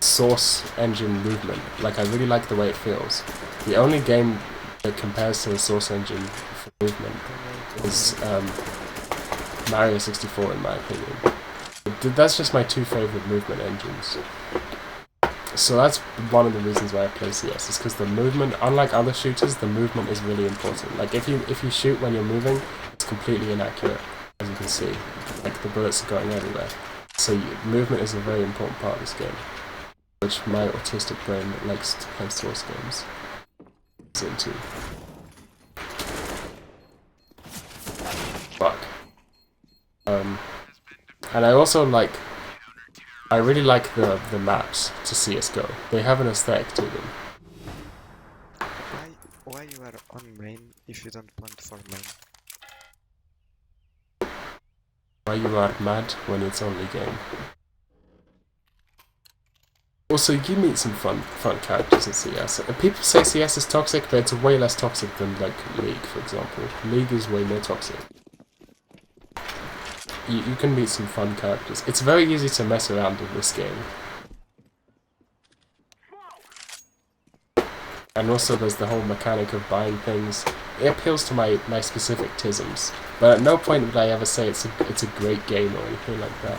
Source Engine movement. Like, I really like the way it feels. The only game that compares to the Source Engine for movement is Mario 64, in my opinion. That's just my two favorite movement engines. So that's one of the reasons why I play CS, is because the movement, unlike other shooters, the movement is really important. Like, if you shoot when you're moving, it's completely inaccurate, as you can see. Like, the bullets are going everywhere. So movement is a very important part of this game, which my autistic brain that likes to play Source games is into. Fuck. And I also like, I really like the maps to CSGO. They have an aesthetic to them. Why you are on main if you don't plant for main? Why you are mad when it's only game. Also, you meet some fun characters in CS. And people say CS is toxic, but it's way less toxic than, like, League, for example. League is way more toxic. You can meet some fun characters. It's very easy to mess around in this game. And also there's the whole mechanic of buying things. It appeals to my specific tisms. But at no point would I ever say it's a great game or anything like that.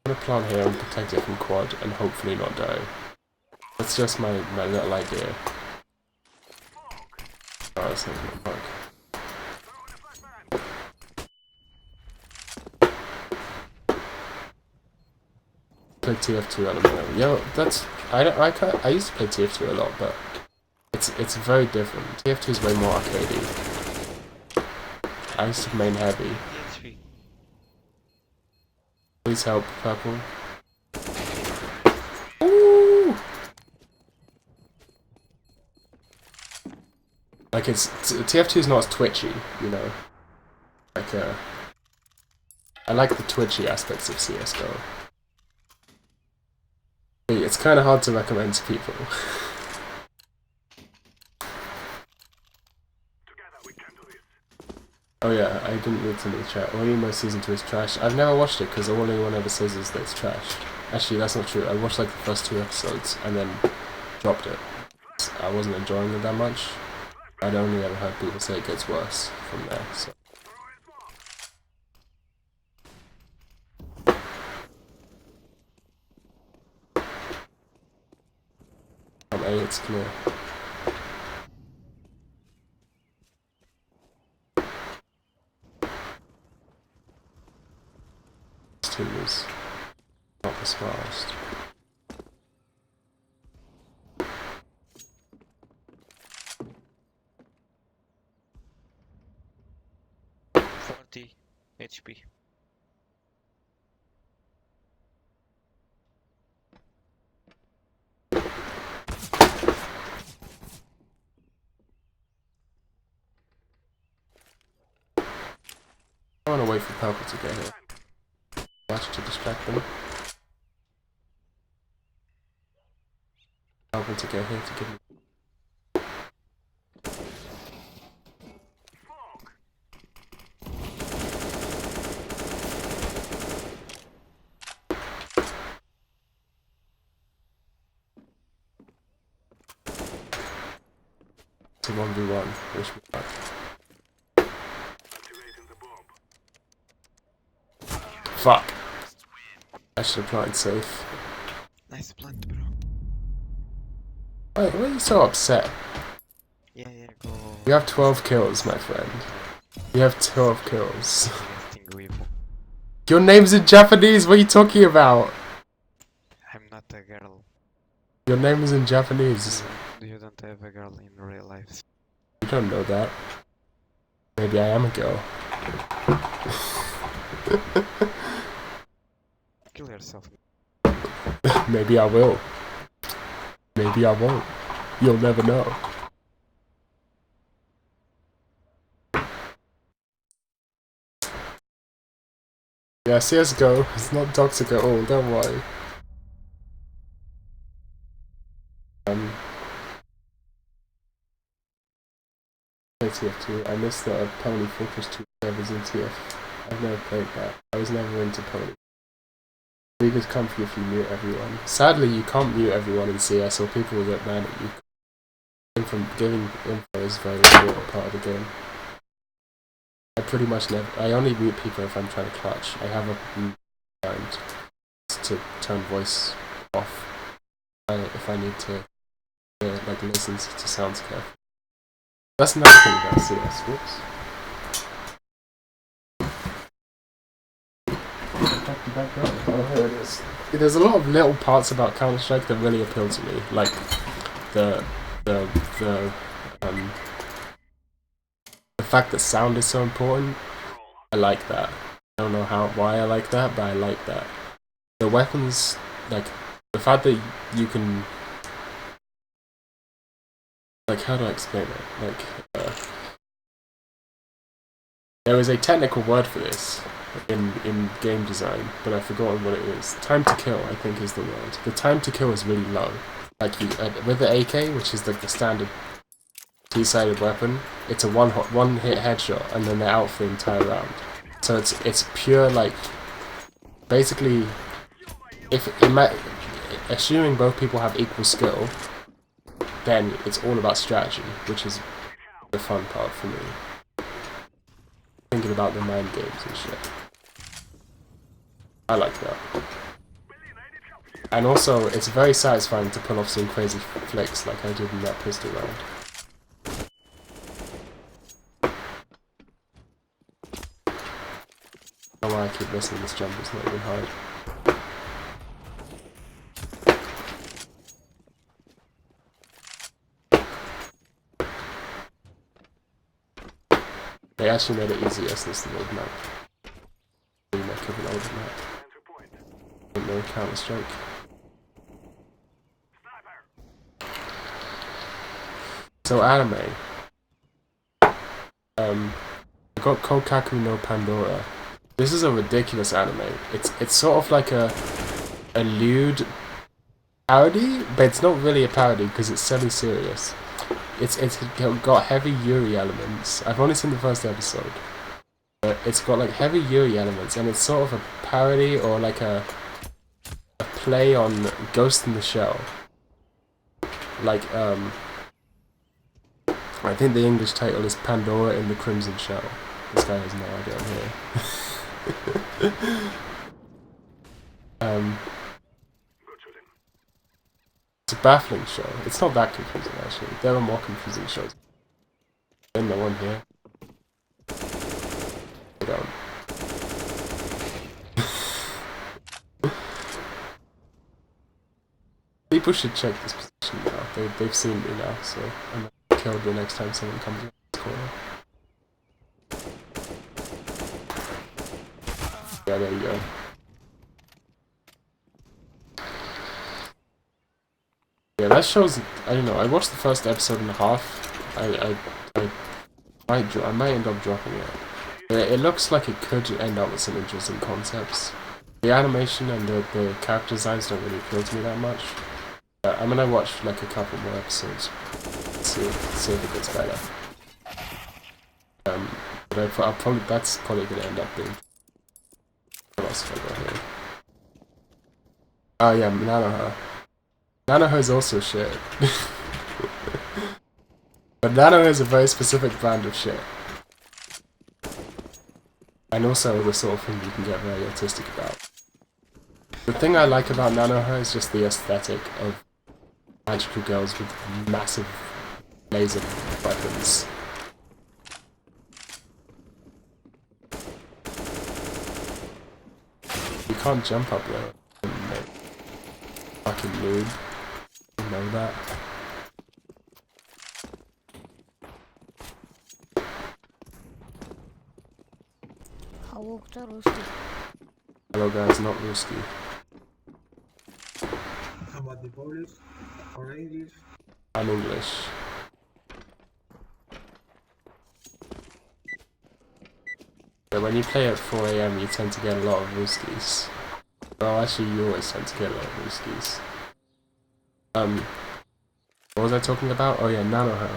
I'm gonna plant here and protect it from quad and hopefully not die. That's just my little idea. Oh, this thing's not bug. Play TF2 at the moment. Yo, that's I used to play TF2 a lot, but it's very different. TF2 is way more arcadey. I used to main heavy. PHP. Please help, purple. Ooh! Like TF2 is not as twitchy, you know. Like I like the twitchy aspects of CS:GO. It's kind of hard to recommend to people. Oh yeah, I didn't read some of the chat. All Emo Season 2 is trash. I've never watched it because all anyone ever says is that it's trash. Actually, that's not true. I watched like the first 2 episodes and then dropped it. I wasn't enjoying it that much. I'd only ever heard people say it gets worse from there, so. From A, it's clear. This team is not the smartest. HP. I want to wait for purple to get here. Watch to distract them. Purple to get here to give me. It's a 1v1. Wish me luck. Fuck! I should have planted safe. Nice plant, bro. Wait, why are you so upset? Yeah, go. You have 12 kills, my friend. You have 12 kills. Your name's in Japanese, what are you talking about? I'm not a girl. Your name is in Japanese. You don't have a girl in real life. You don't know that. Maybe I am a girl. Kill yourself. Maybe I will. Maybe I won't. You'll never know. Yeah, CSGO is not toxic at all, don't worry. TF2. I missed the Pony Fortress 2 servers in TF. I've never played that. I was never into Pony. League is comfy if you mute everyone. Sadly, you can't mute everyone in CS or people will get mad at you. Giving info is a very important part of the game. I pretty much never. I only mute people if I'm trying to clutch. I have a mind to turn voice off if I need to like listen to sounds carefully. That's another thing about CS. Whoops. Oh, here it is. There's a lot of little parts about Counter-Strike that really appeal to me, like the fact that sound is so important. I like that. I don't know why I like that, but I like that. The weapons, like the fact that you can, like, how do I explain it? Like, there is a technical word for this in game design, but I've forgotten what it is. Time to kill, I think, is the word. The time to kill is really low. Like with the AK, which is like the standard T-sided weapon, it's a one hit headshot, and then they're out for the entire round. So it's pure, like, basically, assuming both people have equal skill, then it's all about strategy, which is the fun part for me. Thinking about the mind games and shit. I like that. And also, it's very satisfying to pull off some crazy flicks like I did in that pistol round. I don't know why I keep missing this jump, it's not even hard. They actually made it easier since the old map. Remake of an older map. Didn't know Counter-Strike. So anime. I got Kokaku no Pandora. This is a ridiculous anime. It's sort of like a lewd parody, but it's not really a parody because it's semi-serious. It's got heavy Yuri elements. I've only seen the first episode. But it's got like heavy Yuri elements, and it's sort of a parody or like a play on Ghost in the Shell. Like, I think the English title is Pandora in the Crimson Shell. This guy has no idea I'm here. It's a baffling show. It's not that confusing actually. There are more confusing shows. Then the one here. I don't. People should check this position now. They've seen me now, so I'm gonna kill the next time someone comes in this corner. Yeah, there you go. Yeah, that shows. I don't know. I watched the first episode and a half. I might end up dropping it. It looks like it could end up with some interesting concepts. The animation and the character designs don't really appeal to me that much. I'm gonna watch like a couple more episodes. See if it gets better. But that's probably gonna end up being. What else have I got here? Oh yeah, Nanoha. Nanoha is also shit. But Nanoha is a very specific brand of shit. And also the sort of thing you can get very autistic about. The thing I like about Nanoha is just the aesthetic of magical girls with massive laser weapons. You can't jump up there. Fucking noob. You know that. Hello guys, not Ruski. How about the Polish or English? I'm English. Yeah, when you play at 4 AM you tend to get a lot of Ruskis. Well, actually you always tend to get a lot of Ruskis. What was I talking about? Oh yeah, Nanoha.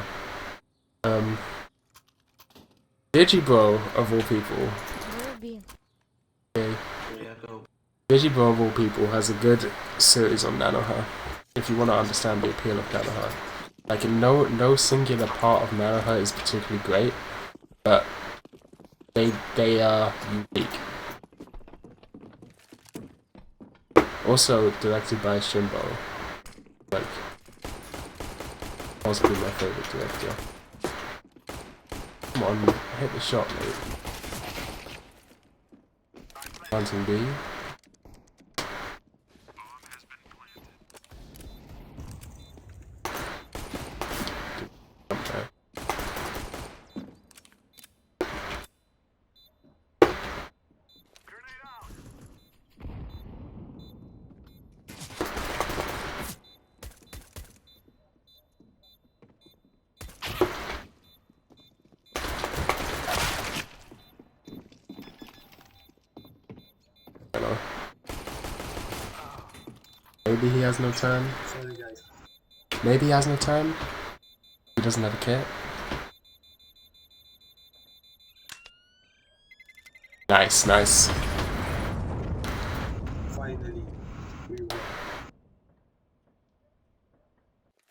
Digibro, of all people. Okay. Digibro, of all people, has a good series on Nanoha. If you want to understand the appeal of Nanoha. Like, no singular part of Nanoha is particularly great, but they are unique. Also directed by Shimbo. Like, possibly my favorite director. Come on, hit the shot, mate. Planting B. Maybe he has no time. Sorry guys. Maybe he has no time. He doesn't have a kit. Nice, nice. Finally, we won.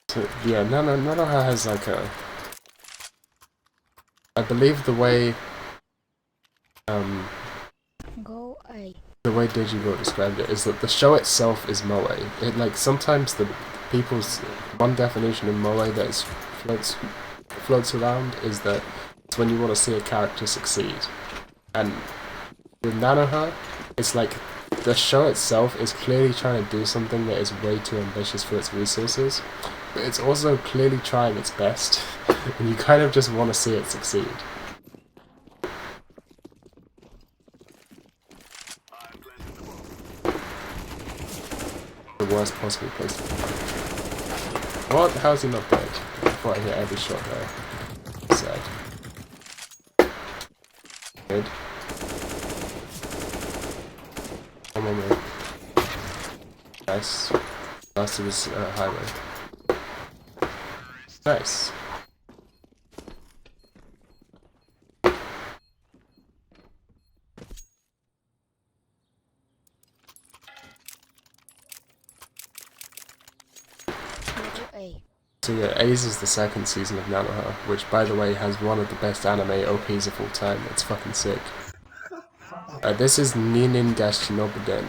So, yeah, Nanoha has like a. I believe the way. Go A. The way Digimon described it is that the show itself is moe. It like sometimes the people's one definition of moe that is floats around is that it's when you want to see a character succeed. And with Nanoha, it's like the show itself is clearly trying to do something that is way too ambitious for its resources, but it's also clearly trying its best, and you kind of just want to see it succeed. The worst possible place to be. What? How is he not dead? I thought I hit every shot there. Sad. Good. One more move. Nice. Last of his highway. Nice. So yeah, A's is the second season of Nanoha, which by the way has one of the best anime OPs of all time. It's fucking sick. This is Ninin-Shinobuden.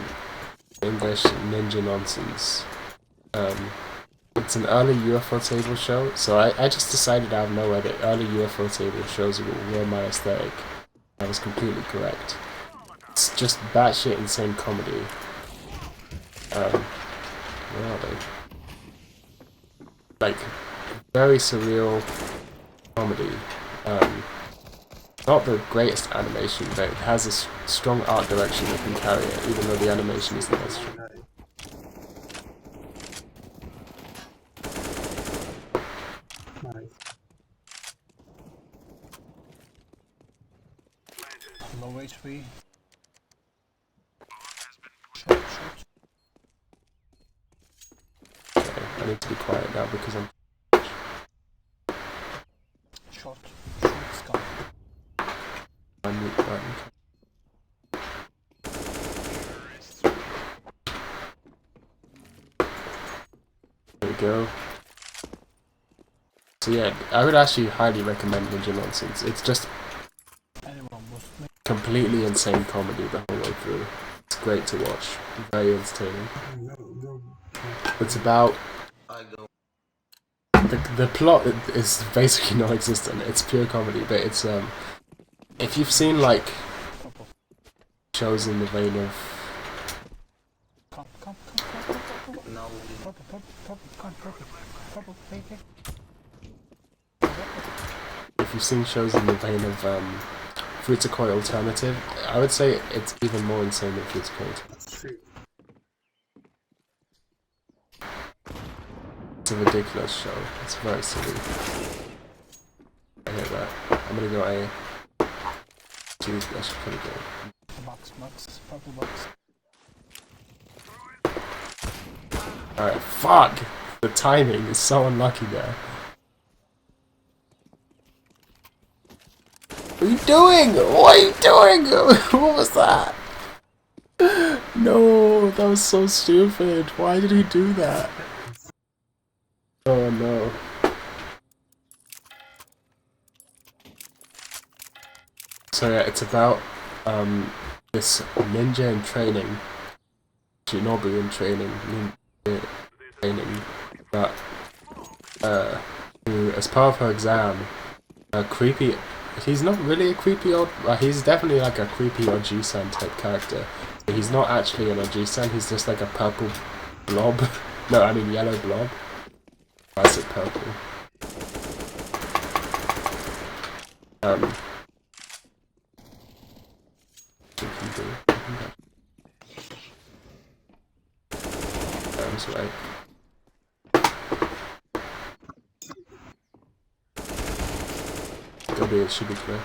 English Ninja Nonsense. It's an early UFO table show, so I just decided out of nowhere that early UFO table shows were my aesthetic. I was completely correct. It's just batshit insane comedy. Where are they? Like, very surreal comedy. Not the greatest animation, but it has a strong art direction that can carry it, even though the animation isn't as strong. Low HP. Okay, I need to be quiet now because I'm... Short. Short sky. Mute button. There we go. So yeah, I would actually highly recommend Ninja Nonsense. It's just completely insane comedy the whole way through. It's great to watch. Very entertaining. It's about... The plot is basically non-existent. It's pure comedy, but it's if you've seen like shows in the vein of if you've seen shows in the vein of Fruitsakoi Alternative, I would say it's even more insane than Fruitsakoi. It's a ridiculous show. It's very silly. I hate that. I'm gonna go A. Jeez, that's pretty good. Box, purple box. Alright, fuck! The timing is so unlucky there. What are you doing? What are you doing? What was that? No, that was so stupid. Why did he do that? Oh no. So yeah, it's about this ninja in training, Shinobu in training, ninja training, but who, as part of her exam, he's not really a creepy odd, he's definitely like a creepy Oji-san type character. But he's not actually an Oji-san, he's just like a purple blob. No, I mean yellow blob. I said purple. That's right. It should be clear.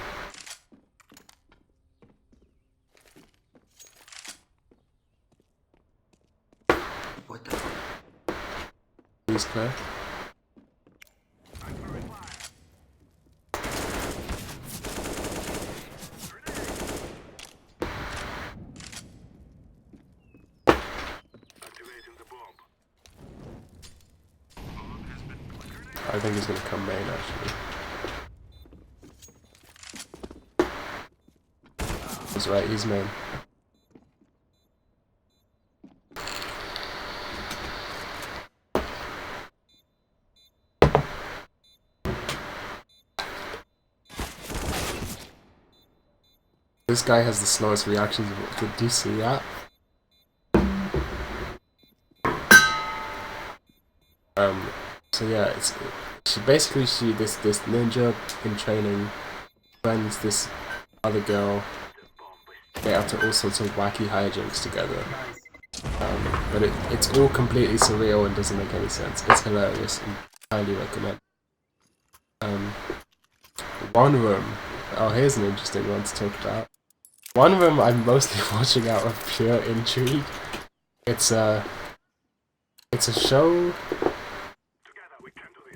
What the fuck? Please clear. I think he's gonna come main actually. He's right, he's main. This guy has the slowest reactions. Did you see that? So yeah, this ninja in training friends this other girl. They up to all sorts of wacky hijinks together. But it's all completely surreal and doesn't make any sense. It's hilarious and highly recommend. One Room. Oh, here's an interesting one to talk about. One Room I'm mostly watching out of pure intrigue. It's a show.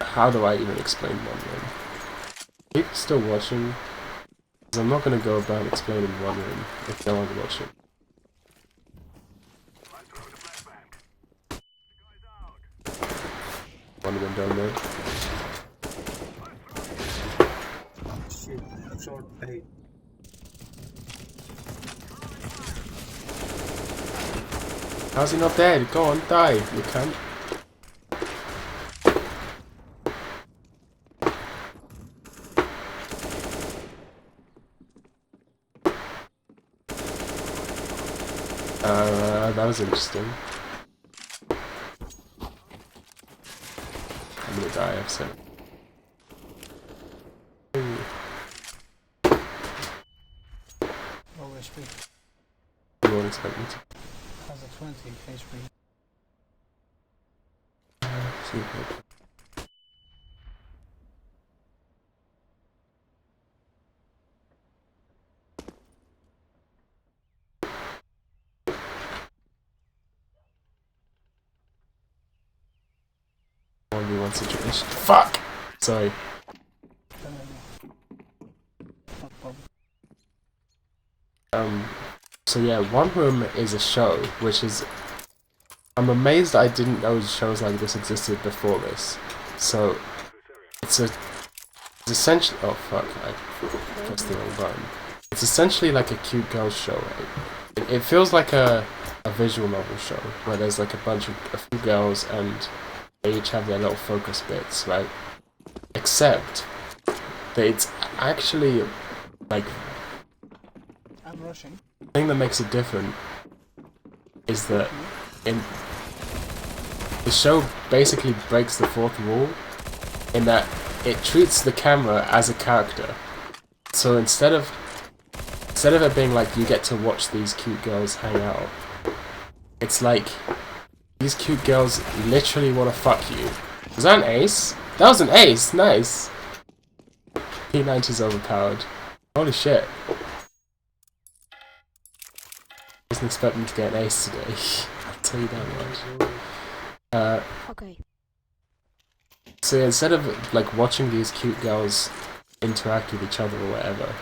How do I even explain One Room? People still watching? Because I'm not going to go about explaining One Room if no one's watching. One window mid. Shit, short A. How's he not dead? Go on, die, you cunt. That was interesting. I'm gonna die, I've said. Low HP. You won't expect me to. Has a 20 HP. Super. One v one situation. Fuck! Sorry. Not problem. So yeah, One Room is a show, which is... I'm amazed I didn't know shows like this existed before this. So, it's essentially... Oh fuck, I pressed the wrong button. It's essentially like a cute girls show. It feels like a visual novel show, where there's like a few girls and they each have their little focus bits, right? Except that it's actually like... I'm rushing. The thing that makes it different is that the show basically breaks the fourth wall in that it treats the camera as a character. So instead of it being like you get to watch these cute girls hang out, it's like these cute girls literally want to fuck you. Was that an ace? That was an ace! Nice! P90's overpowered. Holy shit. Wasn't expecting to get an ace today. I'll tell you that much. Okay. So yeah, instead of like watching these cute girls interact with each other or whatever,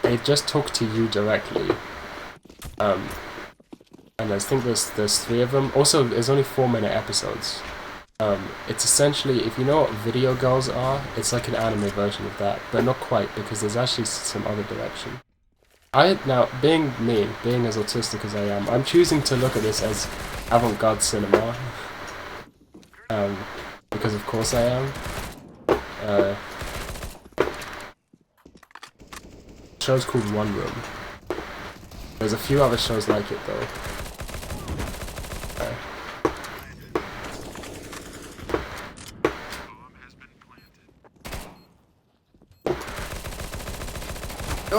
they just talk to you directly. And I think there's 3 of them. Also, there's only 4-minute episodes. It's essentially, if you know what video girls are, it's like an anime version of that, but not quite, because there's actually some other direction. Now, being as autistic as I am, I'm choosing to look at this as avant-garde cinema. Because of course I am. The show's called One Room. There's a few other shows like it though.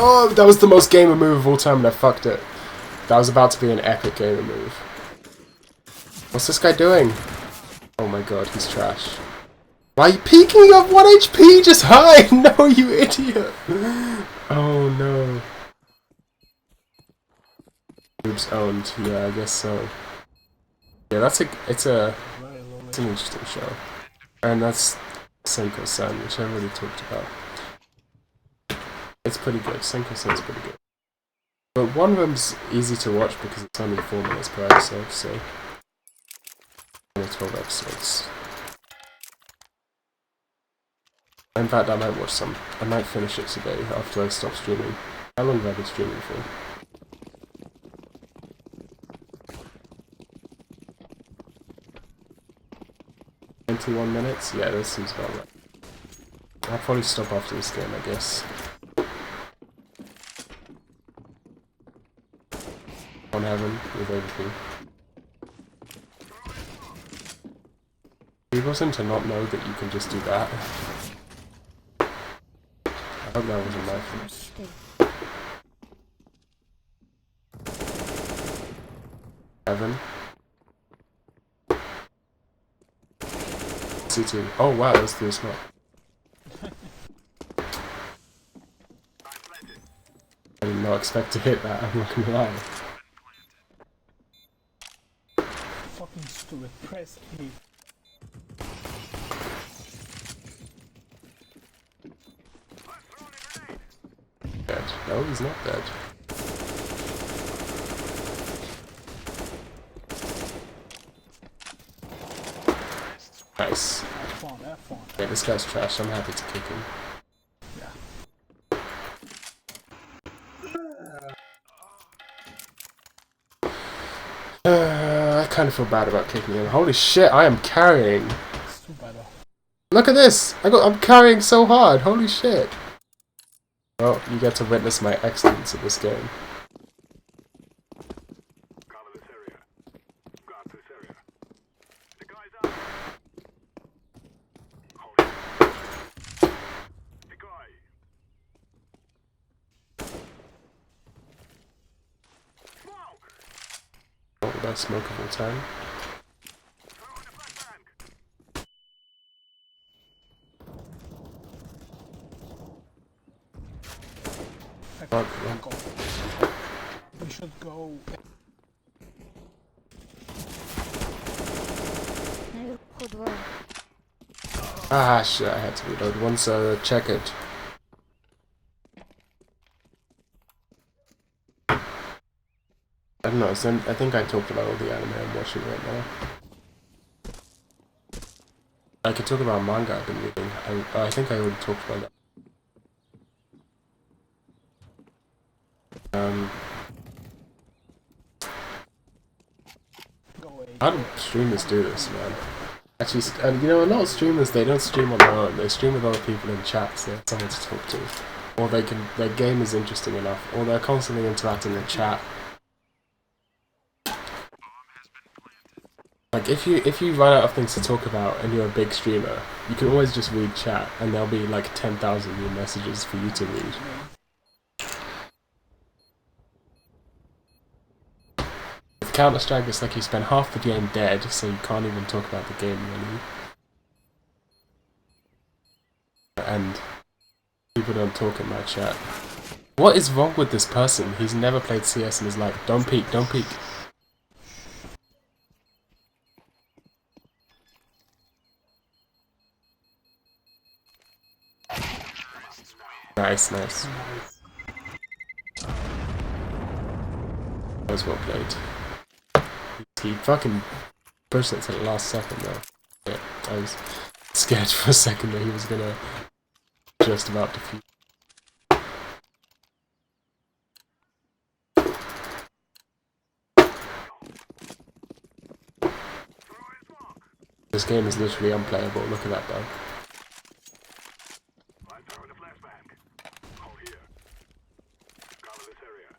Oh, that was the most gamer move of all time and I fucked it. That was about to be an epic gamer move. What's this guy doing? Oh my god, he's trash. Why are you peeking? You have 1 HP! Just hide! No, you idiot! Oh no. Oops, owned. Yeah, I guess so. Yeah, it's an interesting show. And that's Senko-san, which I already talked about. It's pretty good. Senko-san's pretty good. But One Room's easy to watch because it's only 4 minutes per episode, so... Only 12 episodes. In fact, I might watch some. I might finish it today after I stop streaming. How long have I been streaming for? ...21 minutes? Yeah, that seems about right. I'll probably stop after this game, I guess. on heaven with everything. People seem to not know that you can just do that. I hope that wasn't my fault. Heaven. CT. Oh wow, that's through smoke. I did not expect to hit that, I'm not gonna lie. Fucking stupid. Press A. Dead. No, he's not dead. Nice. F1, F1. Yeah, this guy's trash. I'm happy to kick him. I kind of feel bad about kicking him. Holy shit, I am carrying. It's too bad. Look at this! I'm carrying so hard. Holy shit. Well, you get to witness my excellence at this game. Cover this area. Guard this area. The guy's up. Hold it. The guy. Smoke! What the best smoke of all time? Throw in the flashbang. Fuck, man. Go. We should go. Ah, shit, I had to reload. Once check it. I don't know, I think I talked about all the anime I'm watching right now. I could talk about manga I've been reading. I think I already talked about that. Go away. How do streamers do this, man? Actually, and you know, a lot of streamers, they don't stream on their own. They stream with other people in chats. They have someone to talk to, or their game is interesting enough, or they're constantly interacting in chat. Like if you run out of things to talk about and you're a big streamer, you can always just read chat, and there'll be like 10,000 new messages for you to read. With Counter-Strike, it's like you spend half the game dead, so you can't even talk about the game really. And people don't talk in my chat. What is wrong with this person? He's never played CS in his life. Don't peek, don't peek. Nice, nice. That was well played. He fucking pushed it to the last second though. Yeah, I was scared for a second that he was gonna just about defeat. This game is literally unplayable. Look at that bug. I'm throwing a flashbang. Hold here. Cover this area.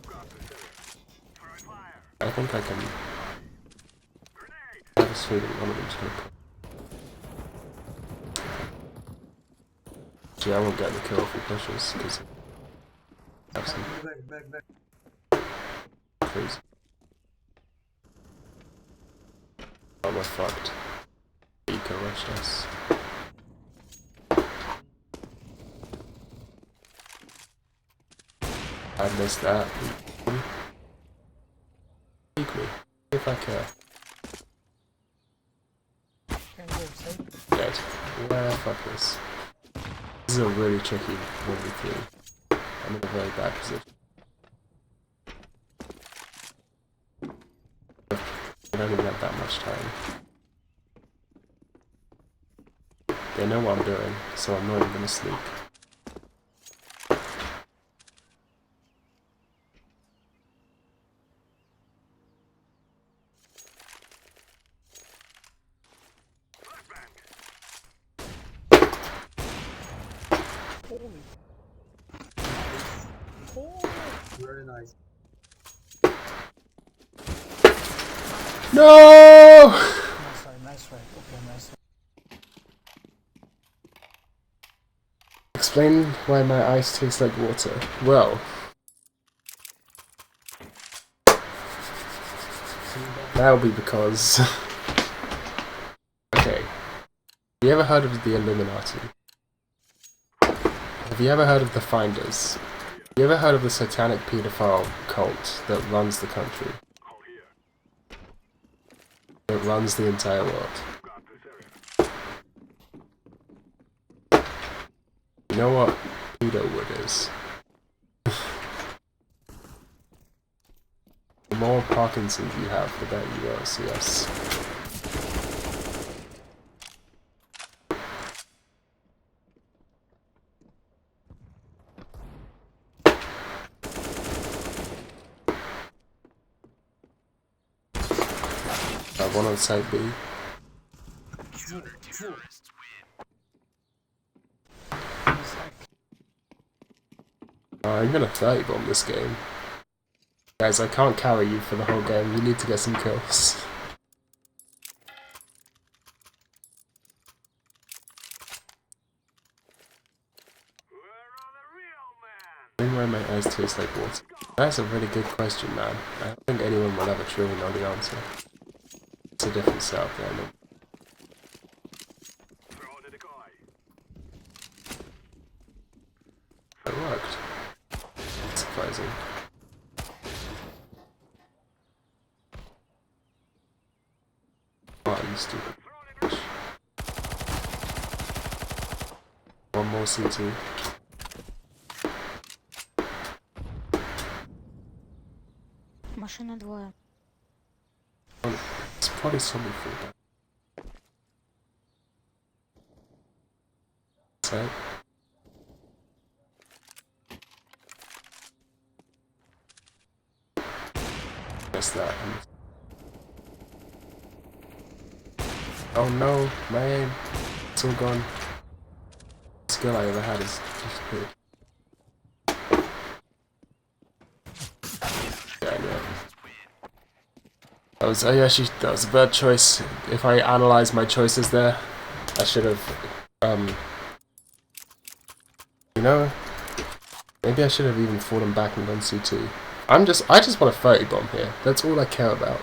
Guard this area. Throwing fire. I think I can. Grenade! I have a feeling one of them's gonna come. Actually, I won't get the kill if he pushes because I have some Back. crazy. Oh, we're fucked. Eco rushed us. I missed that. Peek me. If I care. Can go side. Dead. Yeah, fuck this. This is a really tricky 1v3. I'm in a very bad position. I don't even have that much time. They know what I'm doing, so I'm not even gonna sneak. Holy. Very nice. No! Nice try. Okay, nice try. Explain why my ice tastes like water. Well, that'll be because... Okay. Have you ever heard of the Illuminati? Have you ever heard of the Finders? Have you ever heard of the satanic pedophile cult that runs the country? That runs the entire world? You know what pedowood is? The more Parkinson's you have, the better you are, so yes. One on site B. I'm gonna 30 bomb this game. Guys, I can't carry you for the whole game. You need to get some kills. Why my eyes taste like water? That's a really good question, man. I don't think anyone will ever truly know the answer. It's a different setup there, no? It worked. Surprising. Oh, you stupid bitch. One more CT. Машина двое. It's probably something for that. Set. Guess that. Oh no, my aim. It's all gone. The skill I ever had is disappeared. Yeah, yeah. That was a bad choice. If I analyze my choices there, I should have, you know, maybe I should have even fallen back and done C2. I just want a 30 bomb here. That's all I care about.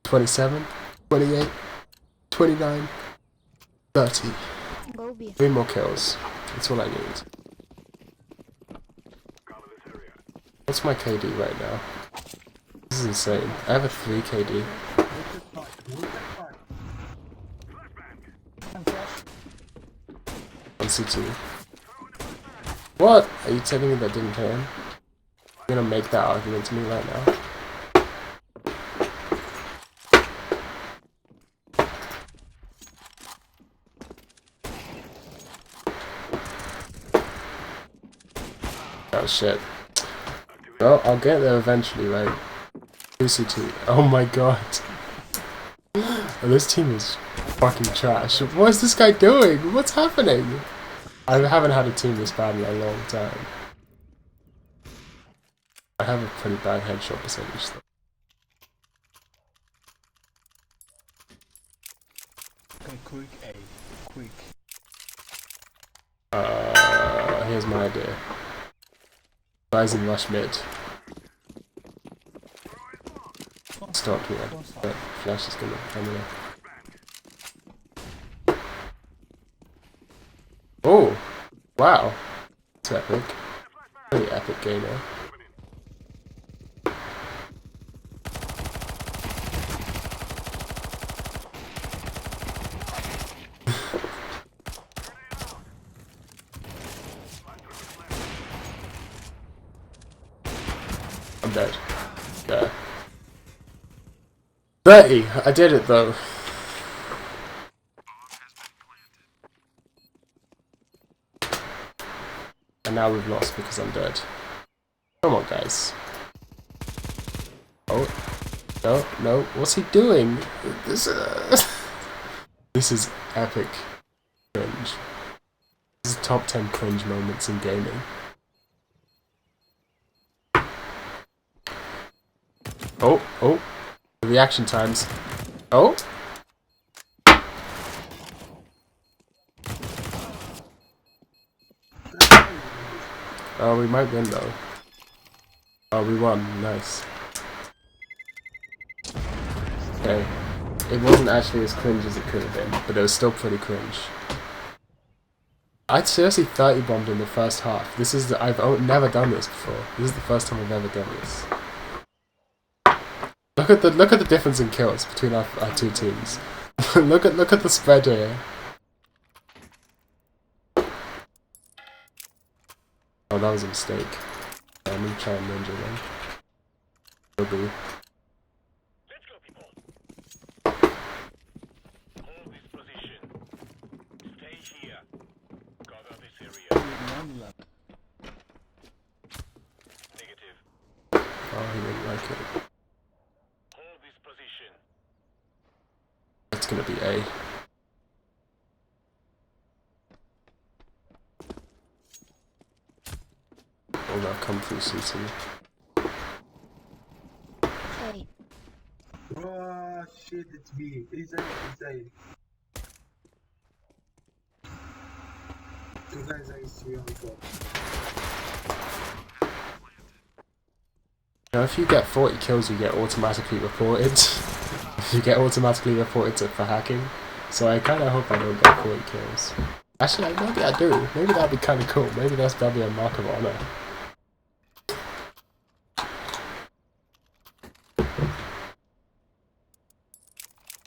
27, 28, 29, 30. Go B. 3 more kills. That's all I need. What's my KD right now? This is insane. I have a 3 KD. On C2. What? Are you telling me that didn't hit him? You're gonna make that argument to me right now? Oh shit. Well, I'll get there eventually, right? 2C2. Oh my god. Oh, this team is fucking trash. What is this guy doing? What's happening? I haven't had a team this bad in a long time. I have a pretty bad headshot percentage though. Okay, quick A. Quick. Here's my idea. Guys in rush mid. Stop me. But Flash is gonna come in. Oh! Wow! It's epic. Pretty epic gamer. I'm dead. Yeah. 30! I did it though. And now we've lost because I'm dead. Come on, guys. Oh. No, no. What's he doing? This is epic cringe. This is top 10 cringe moments in gaming. Oh, oh. The reaction times. Oh! Oh, we might win though. Oh, we won. Nice. Okay. It wasn't actually as cringe as it could have been, but it was still pretty cringe. I'd seriously 30 bombed in the first half. This is I've never done this before. This is the first time I've ever done this. Look at the difference in kills between our two teams. look at the spread here. Oh, that was a mistake. Yeah, I'm gonna try and ninja then. Will be. Let's go, people. Hold this position. Stay here. Cover this area. Negative. Oh, he didn't like it. Hold this position. That's gonna be A. Oh, they'll come through CT. Hey, Oh shit, it's B. It's A. Two guys are three on top. You know, if you get 40 kills, you get automatically reported. You get automatically reported for hacking. So I kind of hope I don't get 40 kills. Actually, maybe I do. Maybe that'd be kind of cool. Maybe that'd be a mark of honor.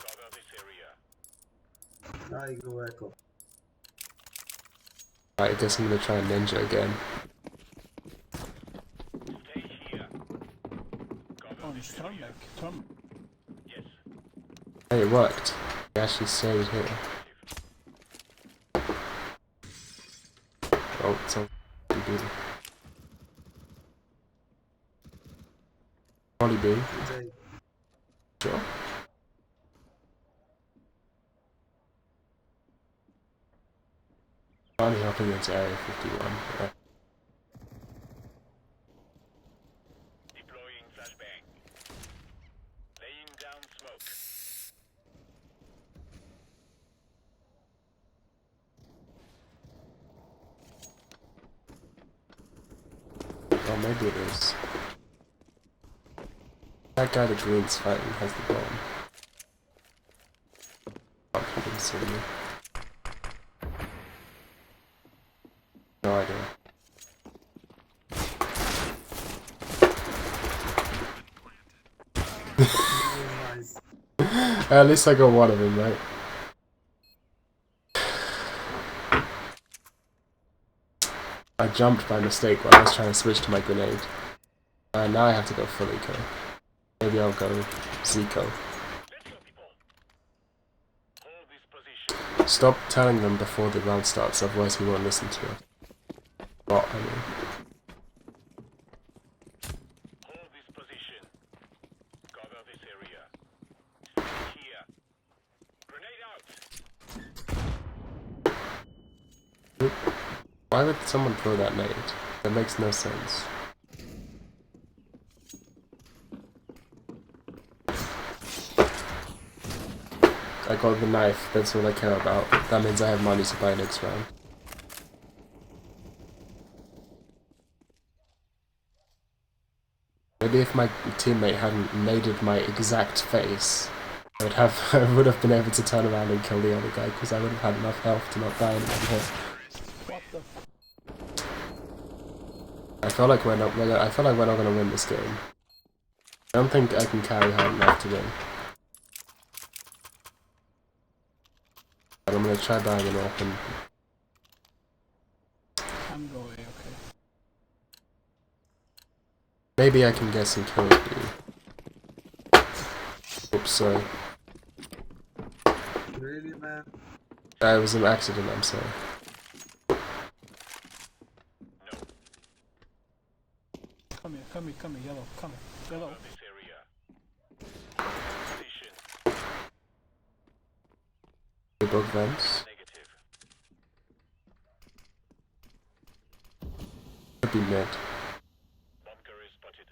Cover this area. I go echo. Right, I guess I'm gonna try and ninja again. Stay here. Cover On this turn area. back. Turn. Yes. Hey, it worked. He actually stayed here. Oh, it's on B. Probably B. It's A. Sure. Finally up against Area 51. Yeah. Deploying flashbang. Laying down smoke. Oh, maybe it is. That guy the green's fighting has the bomb. Oh, he didn't see me. No idea. Nice. At least I got one of them, right? I jumped by mistake when I was trying to switch to my grenade. Now I have to go full eco. Maybe I'll go Zico. Let's go, people. Hold this position. Stop telling them before the round starts, otherwise he won't listen to it. Bot, I mean. Hold this position. Cover this area. Stay here. Grenade out. Why would someone throw that nade? That makes no sense. I got the knife, that's all I care about. That means I have money to buy next round. Maybe if my teammate hadn't naded my exact face, I would have been able to turn around and kill the other guy, because I would have had enough health to not die in one hit. What the? I feel like we're not gonna win this game. I don't think I can carry hard enough to win. But I'm gonna try buying an open. I'm going. Okay. Maybe I can get some kills, dude. Oops, sorry. Really, man? It was an accident, I'm sorry. Come here, yellow, come here, yellow. Cover this area. Position. The bug vents. Negative. Could be mid. Bomb carrier spotted.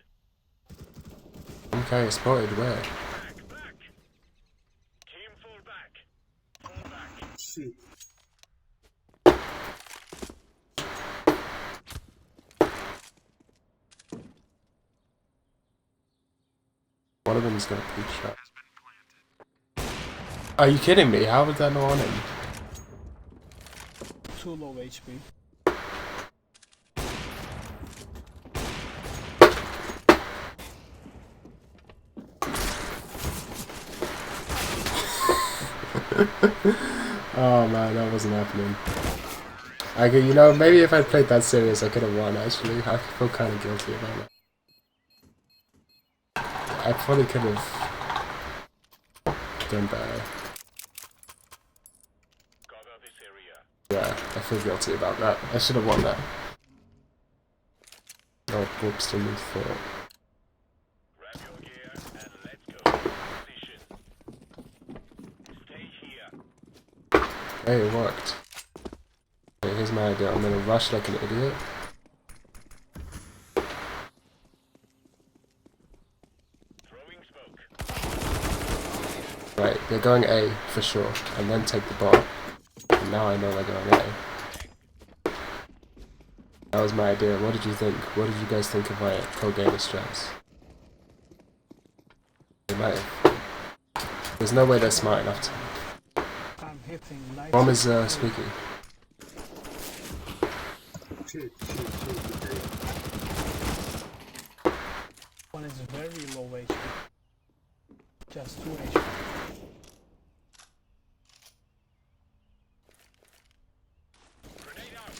Okay, spotted where? Back, back. shit. One of them is gonna peek shot. Are you kidding me? How was that not on him? Too low HP. Oh man, that wasn't happening. You know, maybe if I played that serious, I could have won. Actually, I feel kind of guilty about it. I probably could have done better. Cover this area. Yeah, I feel guilty about that. I should have won that. Oh, whoops, didn't mean to thought. Grab your gear and let's go. Position. Stay here. Hey, it worked. Okay, here's my idea. I'm gonna rush like an idiot. Throwing smoke. Right, they're going A for sure, and then take the ball. And now I know they're going A. That was my idea. What did you think? What did you guys think of my pro-gamer strats? They might have. There's no way they're smart enough to. I'm hitting light. Bomb is squeaky. Shit. One is very low HP. Just 2 HP. Grenade out.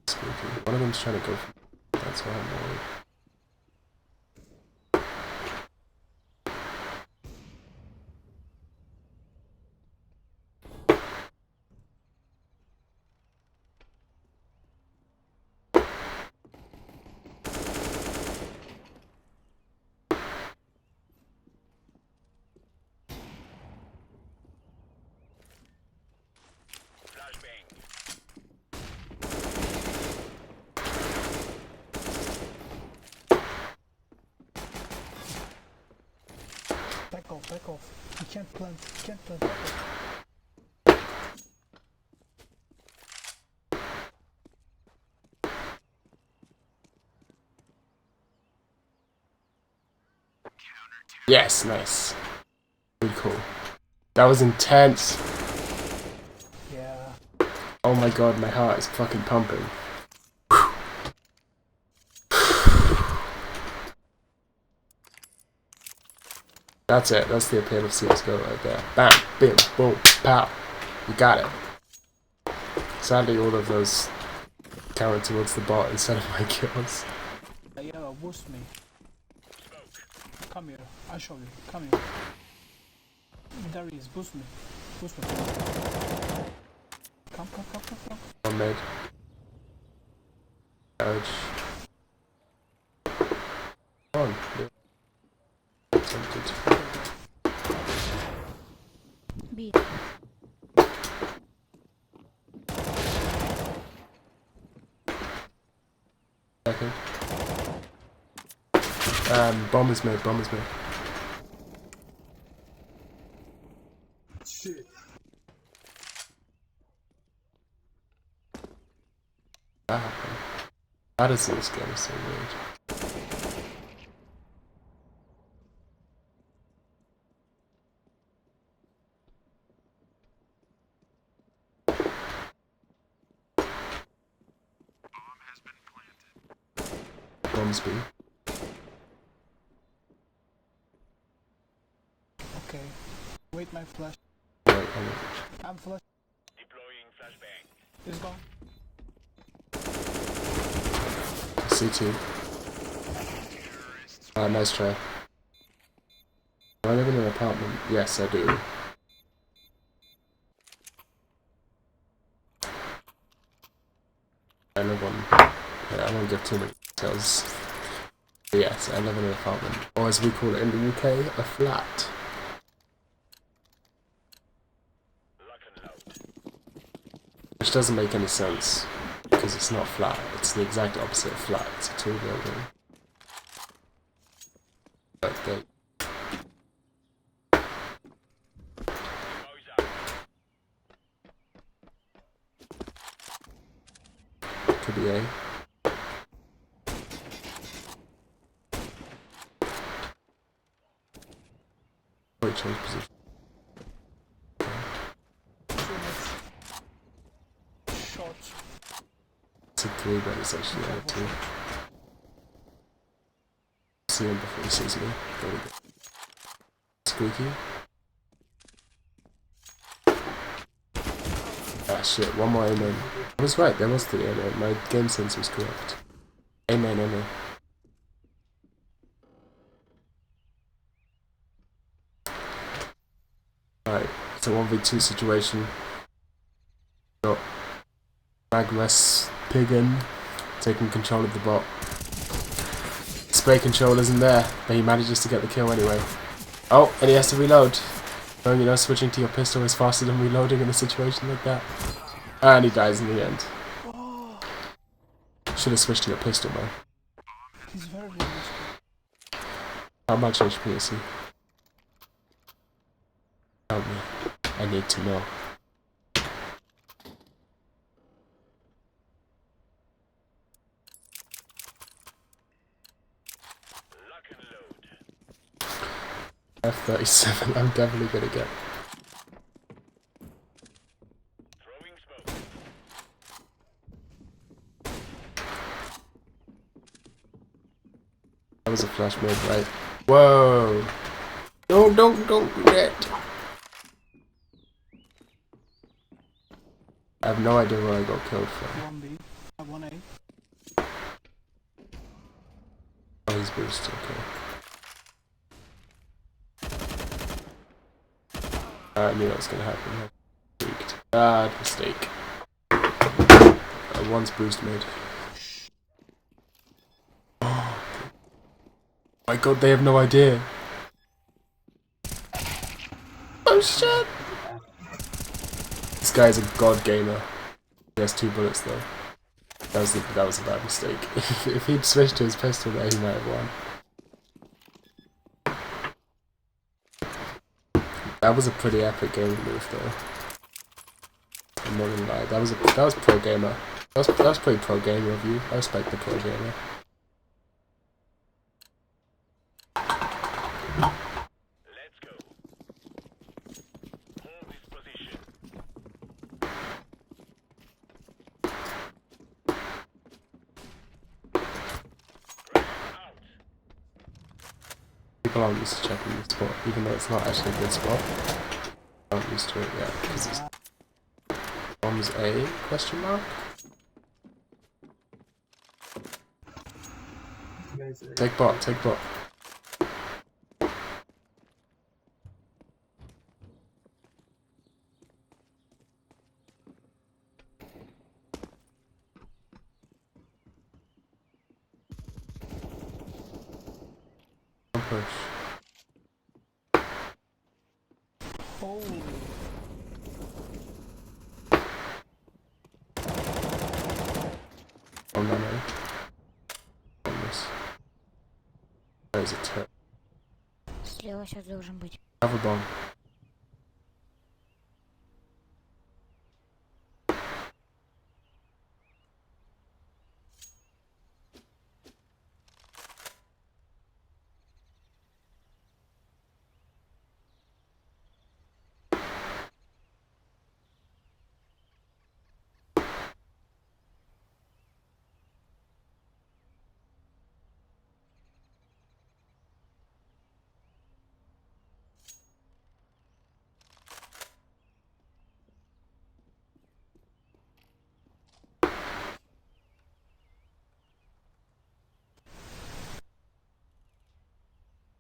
Squeaky. One of them's trying to go for. That's why I'm worried. Flashbang. Back off. You can't plant. Back off. Yes, nice. Pretty cool. That was intense. Yeah. Oh my god, my heart is fucking pumping. That's it. That's the appeal of CSGO right there. Bam, bim, boom, pow. You got it. Sadly, all of those counted towards the bot instead of my kills. Yellow, boost me. Come here. I'll show you. Come here. There he is. Boost me. Boost me. Come. One mid. Ouch. Come on. Yeah. Tempted. B. Second. Bomb is mid. Shit. That happened. That is in this game is so weird. Bombs B. Okay. Wait my flash. Right, I'm flash. Deploying flashbang. He's gone. CT. Nice try. Do I live in an apartment? Yes, I do. I live on. Yeah, I won't give too many details. But yes, I live in an apartment. Or as we call it in the UK, a flat. Lock and load. Which doesn't make any sense. Because because it's not flat. It's the exact opposite of flat. It's a tall building. But they... Could be A. Probably change position. Short. It's a 3, but it's actually a 2. See him before he sees me. There we go. Squeaky. Ah shit, one more A-main. I was right, there was 3 A-main. My game sense was correct. A-main, A-main. Right, it's a 1v2 situation. Got Magnus Piggin taking control of the bot. Spray control isn't there, but he manages to get the kill anyway. Oh, and he has to reload. Oh, you know, switching to your pistol is faster than reloading in a situation like that. And he dies in the end. Should have switched to your pistol, man. He's very risky. How much HP is he? Tell me. I need to know. F-37, I'm definitely gonna get. That was a flash mode, right? Whoa! No, don't do that! I have no idea where I got killed from. 1B, 1A. Oh, he's boosted, okay. I knew that was gonna happen. Freaked. Bad mistake. One's boost made. Oh my god, they have no idea. Oh shit! This guy's a god gamer. He has 2 bullets though. That was a bad mistake. If he'd switched to his pistol there, he might have won. That was a pretty epic game move though. I'm not gonna lie. That was pro gamer. That was pretty pro gamer of you. I respect the pro gamer. Let's go. Hold this position. People aren't used to checking the spot, even though it's not actually a good spot. Aren't used to it yet because it's bombs A question mark. Guys, Take bot, take bot. Don't push. Holy. Oh no no. On this. There's a turret. Слева сейчас должен быть. Have a bomb.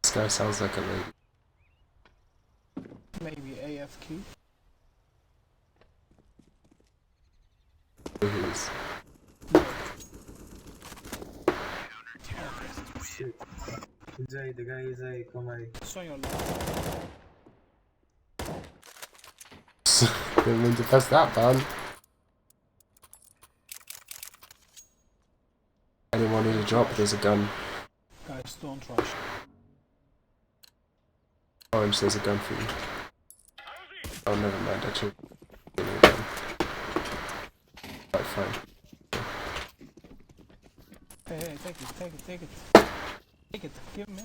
This guy sounds like a lady. Maybe AFK. Who he is. shit. He's A, the guy is A, come A. So your left. Didn't mean to press that button. want you to drop, there's a gun. Guys, don't rush. Orange, there's a gun for you. Oh, never mind, actually. Give me a gun. Right, fine. Hey, take it. Take it, give me.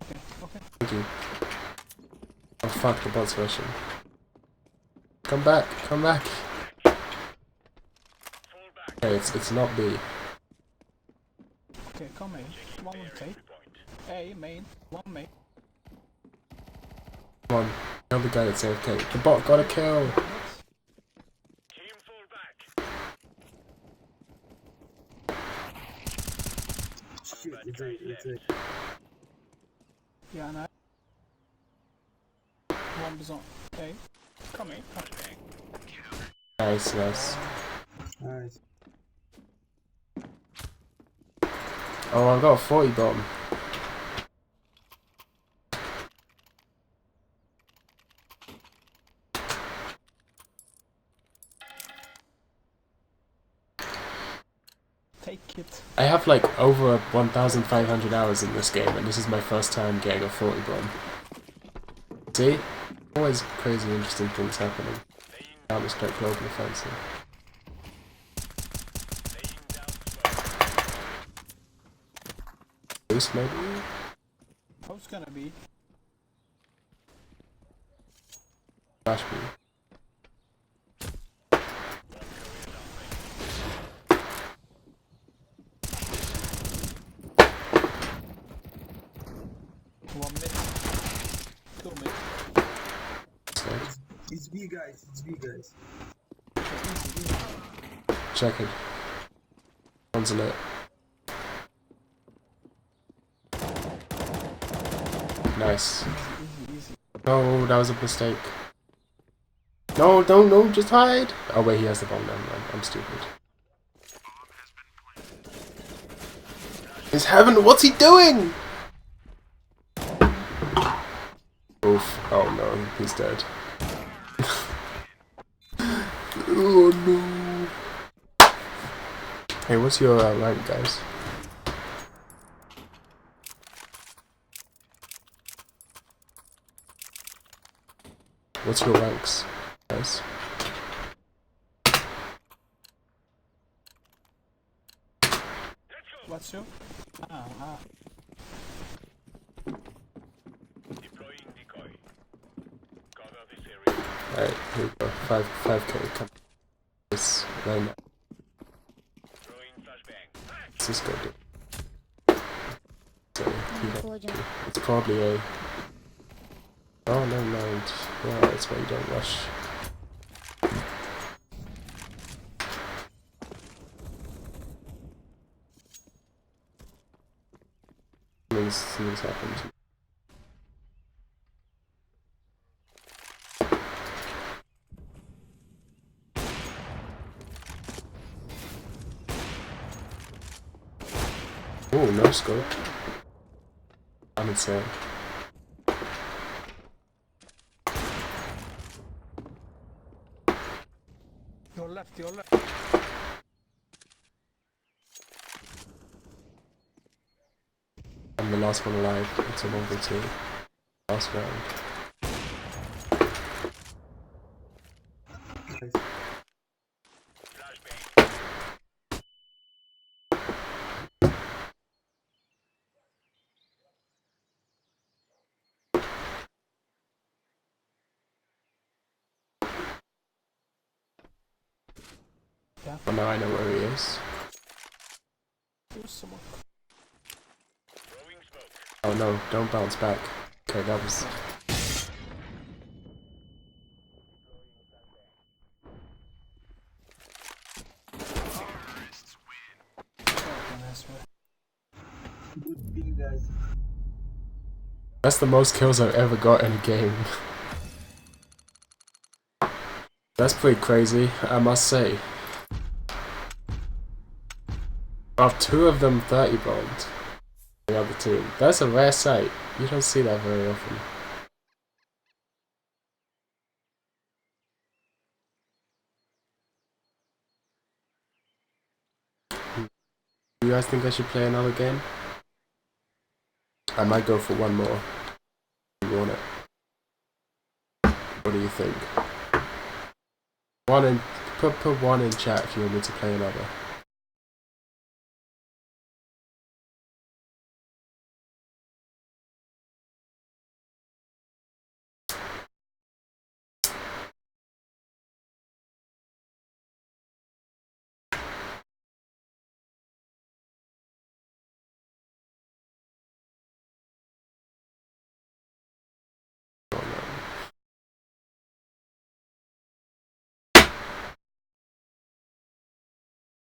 Okay. Thank you. Oh fuck, the bot's rushing. Come back. Okay, it's not B. Okay, come in. One will take. A, main. One main. Come on, kill the guy that's AFK. The bot got a kill! Shit, it's a. Yeah, no. One is on. A. Come in. Nice. Nice. Oh, I've got a 40 bomb. Take it. I have like over 1,500 hours in this game, and this is my first time getting a 40 bomb. See? Always crazy interesting things happening. Can't respect global offensive. Boost maybe? How's gonna be? Flash B. One mid. Two mid. It's B, guys. Easy. Check it. One's alert. Nice. Easy. No, that was a mistake. No, don't, just hide! Oh wait, he has the bomb now. I'm stupid. He's heaven, what's he doing? Oof. Oh no, he's dead. Oh no. Hey, what's your rank, guys? What's your ranks, guys? What's your? Ah. Deploying decoy. Cover this area. Alright, here we go. 5k. Come. This right now. Throwing flashbang. Let's just go do. So, Выходим. it's probably a. Oh, never mind. Yeah, that's why you don't rush. Things happen to. Oh, no scope. I'm insane. Your left. I'm the last one alive. It's a 1v2. Last round. Yeah. Well, now I know where he is. Here's someone. Throwing smoke. Oh no, don't bounce back. Okay, that was. Fucking ass, man. Good thing, guys. That's the most kills I've ever got in a game. That's pretty crazy, I must say. Well, 2 of them 30 bombed. The other team. That's a rare sight. You don't see that very often. You guys think I should play another game? I might go for one more. You want it? What do you think? Put one in chat if you want me to play another.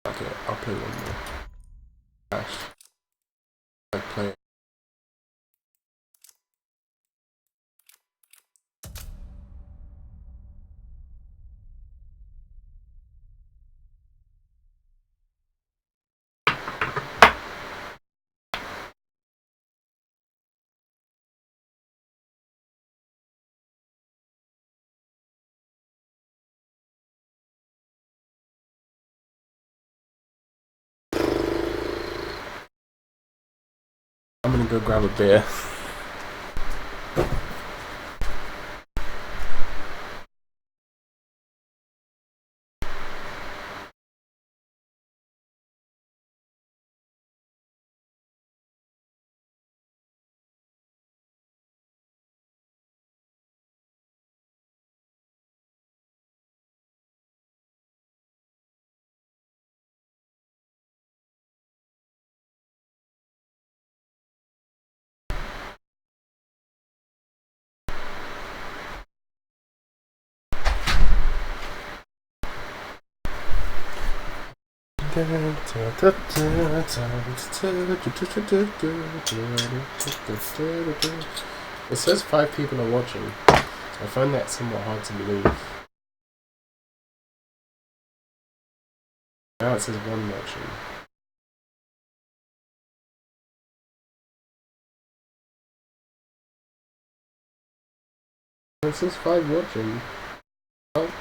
Okay, I'll play one more. Gosh. I play. I'm gonna go grab a beer. It says 5 people are watching. I find that somewhat hard to believe. Now it says 1 watching. It says 5 watching. Oh,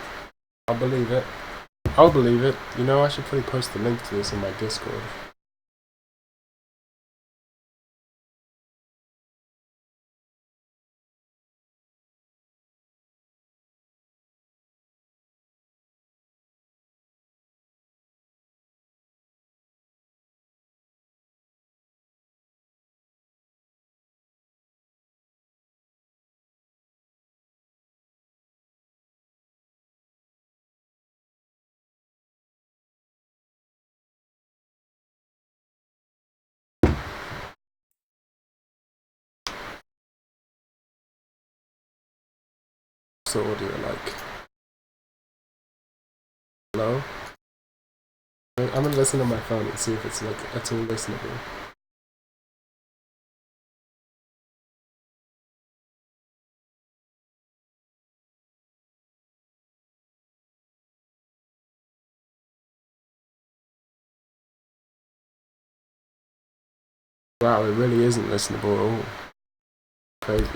I'll believe it. I'll believe it. You know, I should probably post the link to this in my Discord. What's the audio like? Hello? I'm gonna listen on my phone and see if it's like at all listenable. Wow, it really isn't listenable at all. Crazy.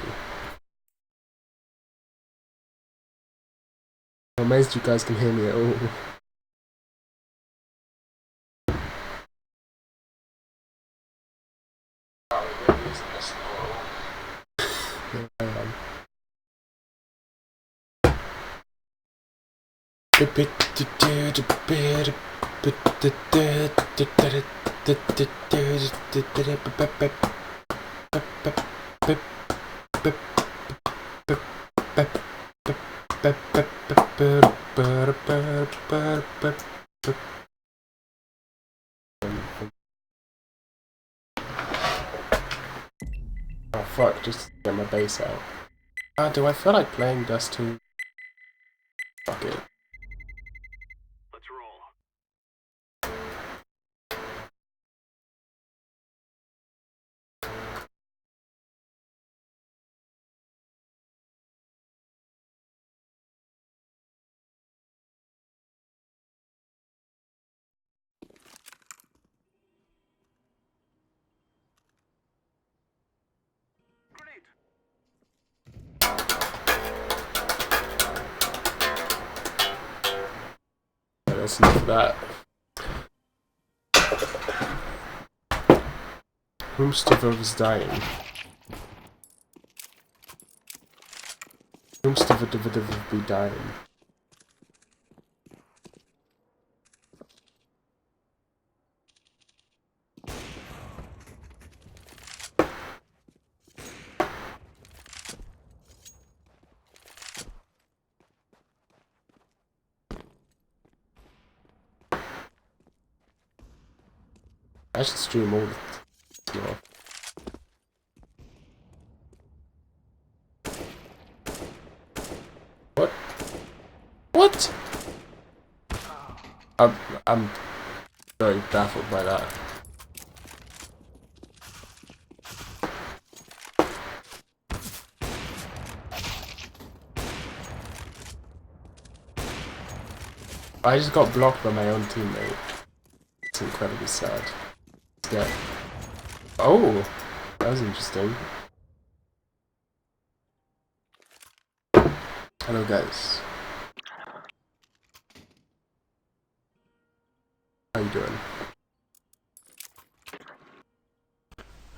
I'm amazed you guys can hear me at all. Wow, it really isn't listenable at all. Here I am. Oh fuck, just get my bass out. Do I feel like playing Dust 2? Fuck it. Let's roll. Grenade. That's enough of that. Mustafa was dying. Mustafa would be dying. I should stream all the more. What? What? I'm very baffled by that. I just got blocked by my own teammate. It's incredibly sad. Yeah. Oh, that was interesting. Hello, guys. How you doing?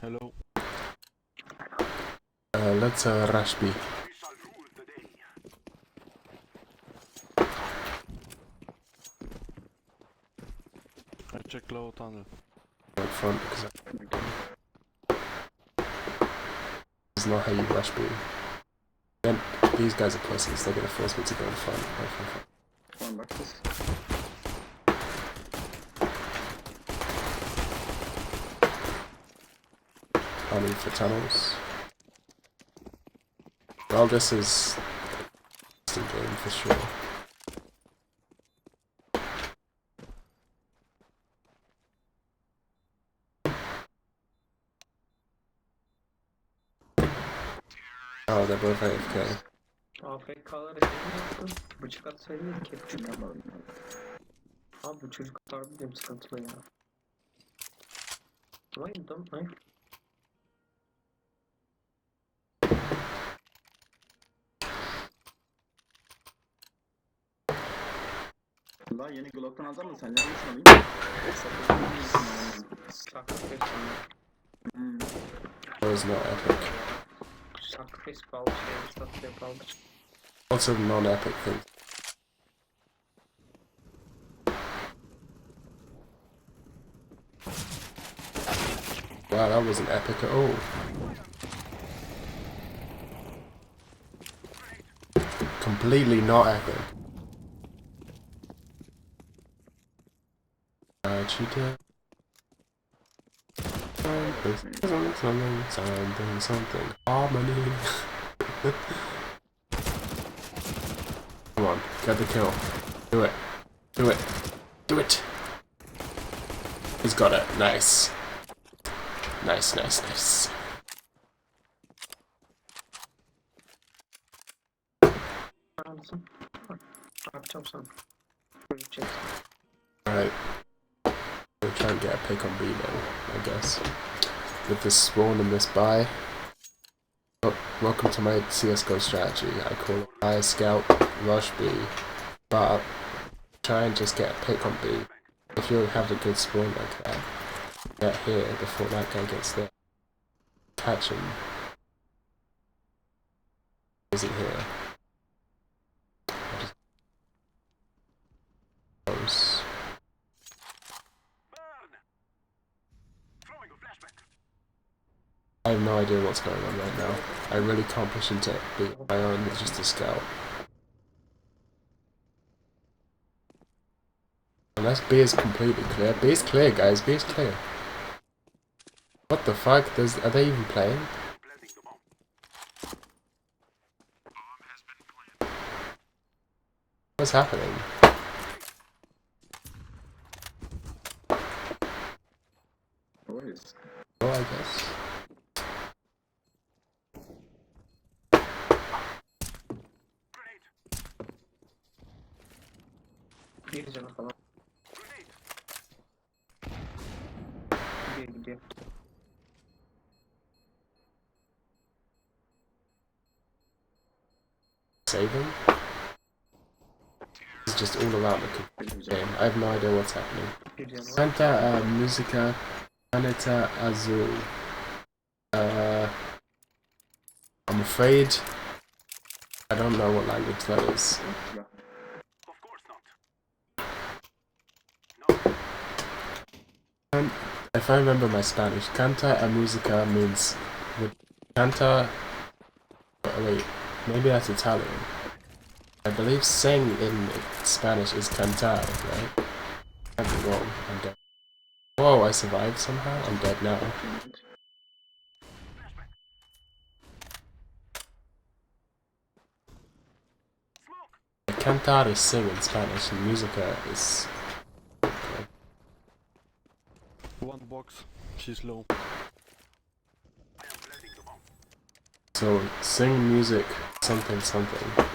Hello. Let's rush B. We shall rule the day. I check low tunnel. Up front because it's not how you rush B. Then these guys are pussies. They're gonna force me to go in front. One back this. Planning for tunnels. Well, this is a game for sure. Oh, they're both AFK. AFK'ları sevmiyorsun. Bıçak atsaydın ki bıçak atmadın. Abi bu çocuklar benim sıkıntılı ya. Why don't I? La yeni Glock'tan alacağım da sen yanlış alayım. Sacrifice mi? That was not epic. Sacrifice pahalı şey, satıyor pahalı. Lots of non-epic things. Wow, that wasn't epic at all. Completely not epic. Cheetah. Something. Harmony. Come on, get the kill. Do it. Do it. Do it. He's got it. Nice. Nice, nice, nice. Yapacağım sana. Alright. We'll try and get a pick on B then, I guess. With this spawn and this buy. Oh, welcome to my CSGO strategy. I call it buy scout, rush B, but try and just get a pick on B. If you have a good spawn like that, get here before that guy gets there. Catch him. Isn't here. Close. I have no idea what's going on right now. I really can't push into B. My own is just a scout. Unless B is completely clear. B is clear, guys. B is clear. What the fuck? Are they even playing? What's happening? Boys. Oh, I guess. Bir canı falan. Gidiyor. Save him? It's just all around the game. I have no idea what's happening. Bir canı var. Santa Musica Planeta Azul. I'm afraid I don't know what language that is. Of course not. And if I remember my Spanish, canta a música means with canta. Oh, wait, maybe that's Italian. I believe sing in Spanish is cantar, right? I'm wrong. I'm dead. Whoa, I survived somehow. I'm dead now. Cantar is sing in Spanish, and musica is. One box. She's low. So sing music something something.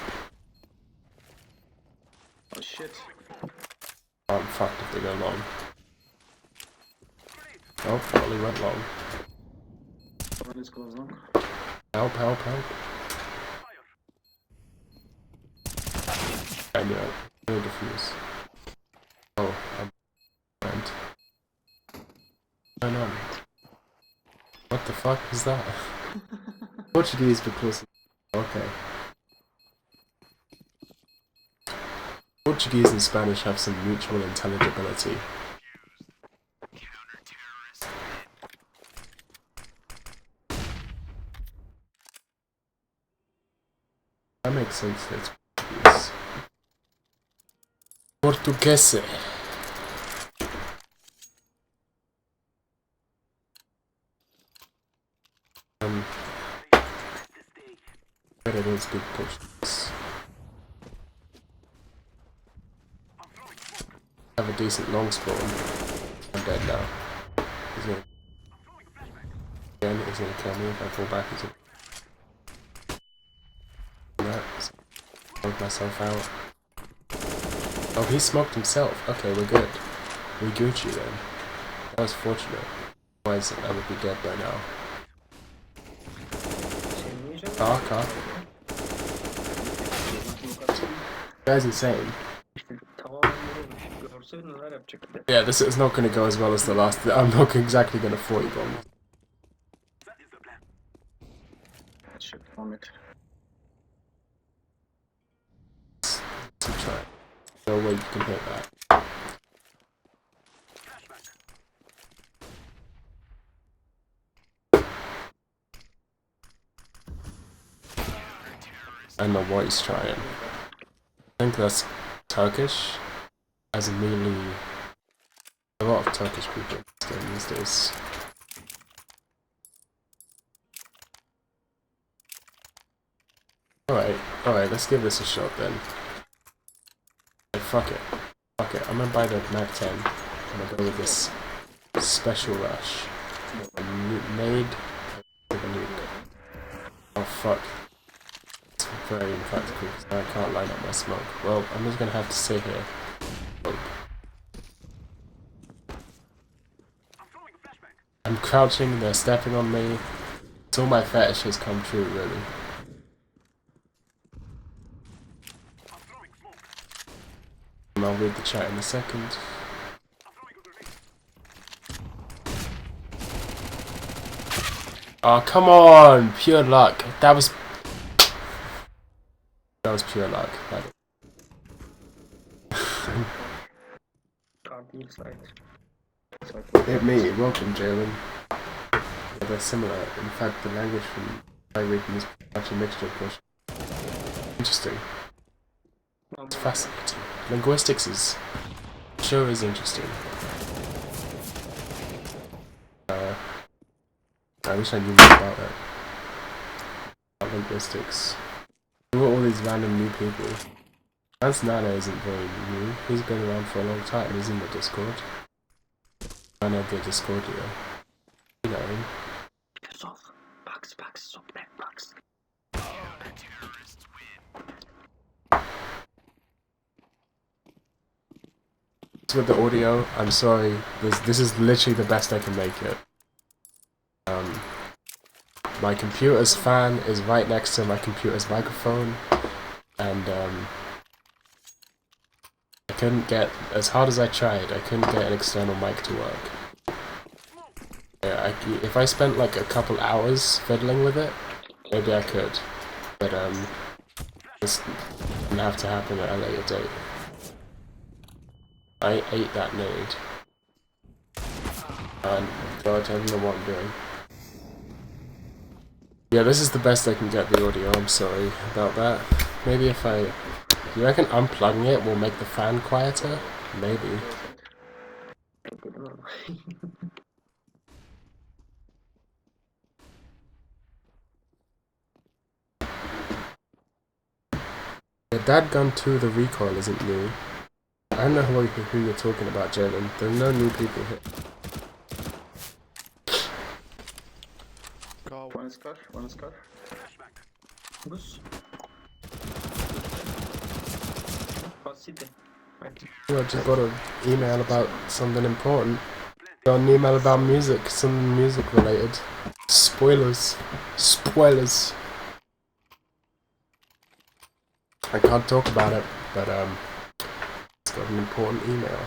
Oh shit. Oh, I'm fucked if they go long. Oh, probably went long. Let's go long. Help, help, help. I knew it. No defuse. Oh, I'm went. What's going on? What the fuck is that? Portuguese because okay. Portuguese and Spanish have some mutual intelligibility. That makes sense that it's Portuguese. Portuguese. But I don't speak Portuguese. I have a decent long spawn. I'm dead now. He's gonna again, he's gonna kill me if I fall back. He's gonna smoke myself out. Oh, he smoked himself. Okay, we're good. We Gucci then. That was fortunate. Otherwise, I would be dead by now. Car. Guy's insane. Yeah, this is not going to go as well as the last. I'm not exactly going to 40 bomb. Shit, vomit. To try. No way you can hit that. I know what he's trying. I think that's Turkish, as in really a lot of Turkish people in this game these days. Alright, let's give this a shot then. Hey, fuck it, I'm gonna buy the Mac 10. I'm gonna go with this special rush. Made with a nuke. Oh fuck. It's very impractical because I can't line up my smoke. Well, I'm just gonna have to sit here. Oh. I'm crouching, they're stepping on me. It's all my fetishes come true, really. And I'll read the chat in a second. Oh, come on! Pure luck. That was pure luck. Hit me. Welcome, Jalen. Yeah, they're similar. In fact, the language from my region is much a mixture of Portuguese. Interesting. It's fascinating. Linguistics is sure is interesting. I wish I knew more about it. About linguistics. Who are all these random new people? Hans Nana isn't very new. He's been around for a long time. He's in the Discord. I know the Discord here. You know him. With the audio, I'm sorry. This is literally the best I can make it. My computer's fan is right next to my computer's microphone, and I couldn't get, as hard as I tried, I couldn't get an external mic to work. Yeah, if I spent like a couple hours fiddling with it, maybe I could. But this didn't have to happen at a later date. I ate that nade. And God, I don't know what I'm doing. Yeah, this is the best I can get the audio, I'm sorry about that. Maybe if I... You reckon unplugging it will make the fan quieter? Maybe. The Dadgun 2, the recoil isn't new. I don't know who you're talking about, Jalen. There are no new people here. Go. One scar, one scar. Bus. Pass city. Right. I just got an email about something important. Got an email about music, something music related. Spoilers. Spoilers. I can't talk about it, but it's got an important email.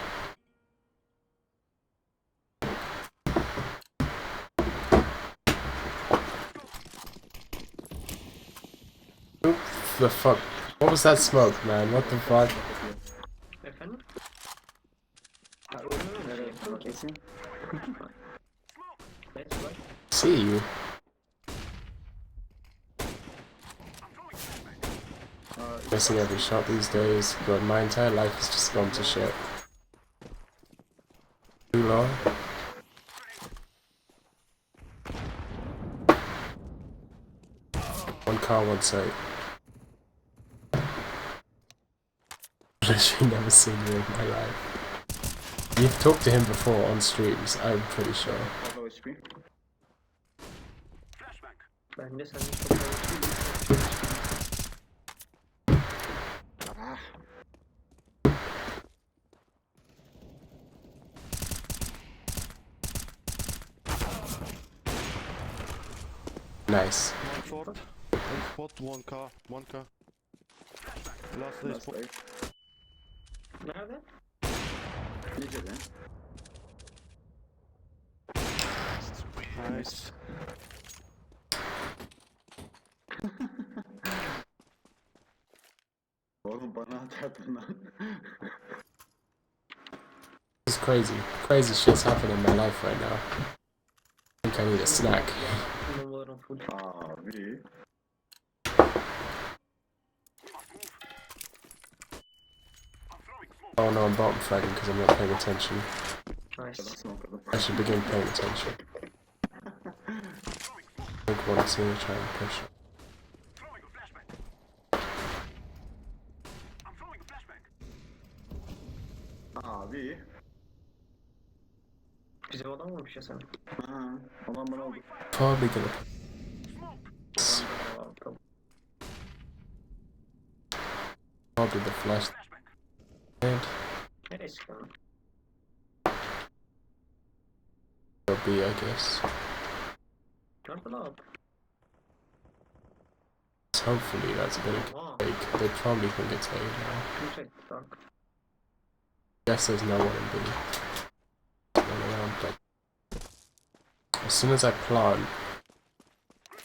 Who the fuck? What was that smoke, man? What the fuck? Efendim? Nereye? Kesin. Let's go. See you. Missing every shot these days, but my entire life has just gone to shit. Too long. One car, one site. Literally never seen you in my life. You've talked to him before on streams, I'm pretty sure. Hello HP. Bence senin çok Nice. One short. One spot, one car, one car. Last day Last spot. life. Nerede? Lice'de. Nice. Oğlum bana atardın lan. It's crazy. Crazy shit's happening in my life right now. I think I need a snack. Numaralarım full. Abi. Oh no, I'm bottom fragging because I'm not paying attention. Nice. Smoke'ladım. I should begin paying attention. Think one, two, try and push. Abi. Bize adam olmuş ya sen. Ha. Olan bana oldu. Probably gonna. Tamam. Probably the flash. And Neresi lan? it'll be, I guess. Nerede lan? Hopefully that's a bit of Aa. fake. They probably think it's A now. Kimse etti tak. Guess there's no one in B. Run around, but as soon as I plant,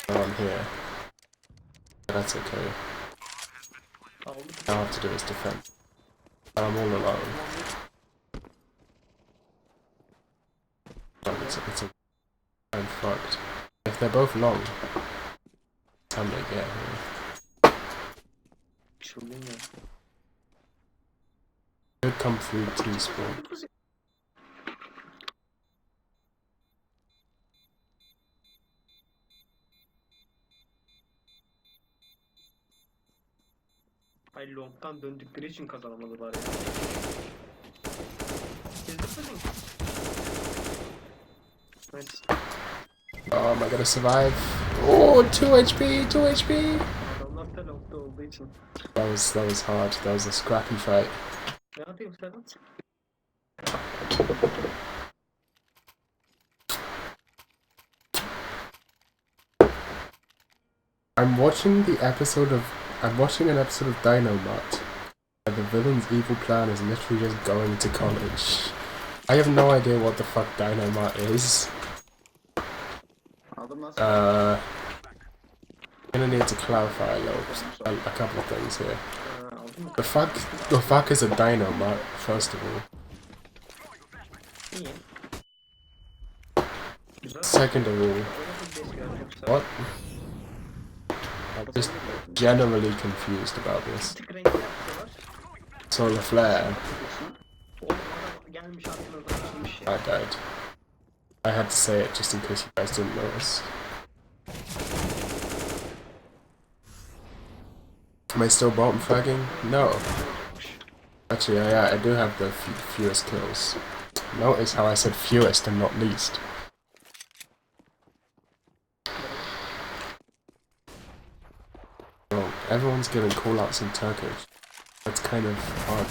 I'm here. That's okay. Aldık. All I have to do is defend. And I'm all alone. But I'm fucked. If they're both long, time they get here. Çılgın ya. Could come through T-spawn. Ay long'dan döndükleri için kazanamadılar ya. Gezdirmedin. Nice. Oh, am I gonna survive? Oh, 2 HP, 2 HP! Adamlar da long'da olduğu için. That was hard. That was a scrappy fight. Ne yapayım Serhat? I'm watching an episode of Dynamite, where the villain's evil plan is literally just going to college. I have no idea what the fuck Dynamite is. Gonna need to clarify a couple of things here. The fuck is a dynamite, first of all. İyi. Güzel. Second of all, Oynadık biz ya, çok sağ ol. what? I'm just generally confused about this. Tık rengi yaptılar. Solar flare, Oğlum adam gelmiş aklına açılmış ya. I died. I had to say it just in case you guys didn't notice. Am I still bottom fragging? No. Actually, yeah, I do have the fewest kills. Notice how I said fewest and not least. Well, everyone's giving callouts in Turkish. That's kind of hard.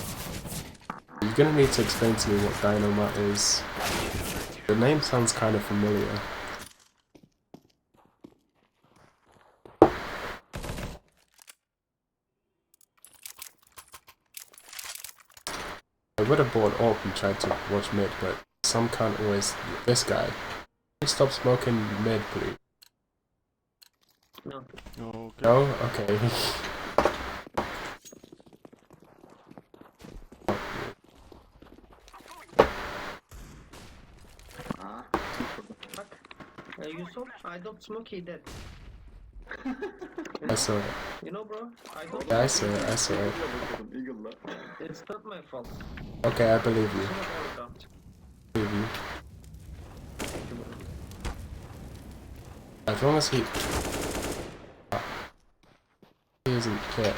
You're gonna need to explain to me what Dynamite is. The name sounds kind of familiar. I would have bought AWP and tried to watch mid, but some can't always. This guy. Can you stop smoking mid, please? No. Okay. No? Okay. Bak. Yusuf, I don't smoke he dead. I saw it. You know bro, I don't Yeah, I saw it. I saw it. It's not my fault. Okay, I believe you. Smoke all around. Believe you. As long as he isn't hit,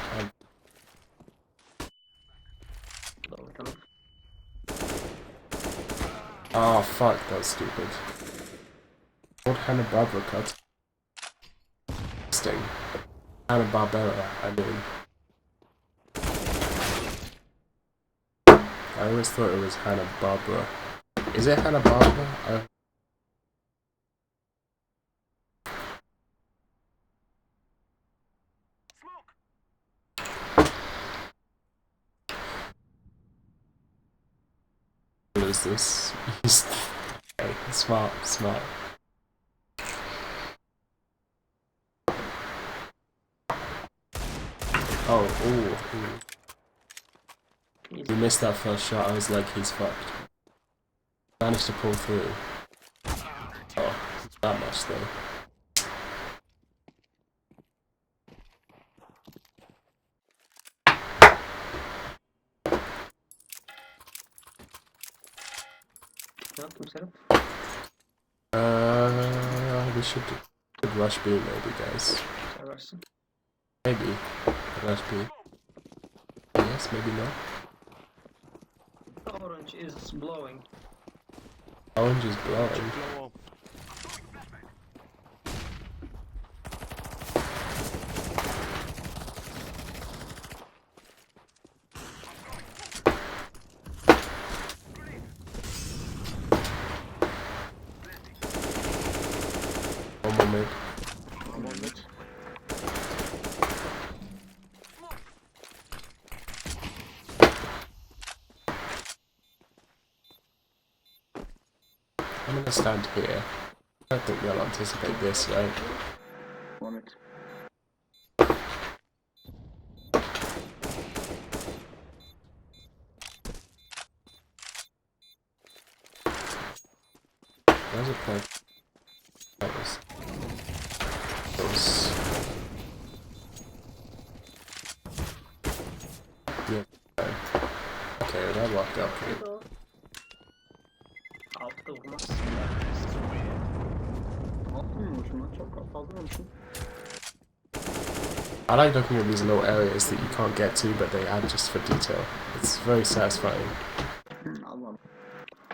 Doğru tamam. oh fuck, that's stupid. What Hanna-Barbera cut? Sting. Hanna-Barbera, I mean. I always thought it was Hanna-Barbera. Is it Hanna-Barbera? What is this? He's okay, smart. Oh, ooh. He missed that first shot, I was like, he's fucked. Managed to pull through. Oh, that much though. Ne yaptım Serap? We should rush B maybe, guys. Seversin. Maybe. Rush B. Yes, maybe no. Orange is blowing. Orange is blowing. Blow up. One more mid. I'm on it. I'm gonna stand here. I don't think they'll anticipate this, right? On it. There's a point. That was close. Yeah. Okay, that walked up here. Altta vurmaz. Atmıyormuşum lan, çok fazla olmuşum. I like looking at these little areas that you can't get to, but they add just for detail. It's very satisfying. Allah'ım.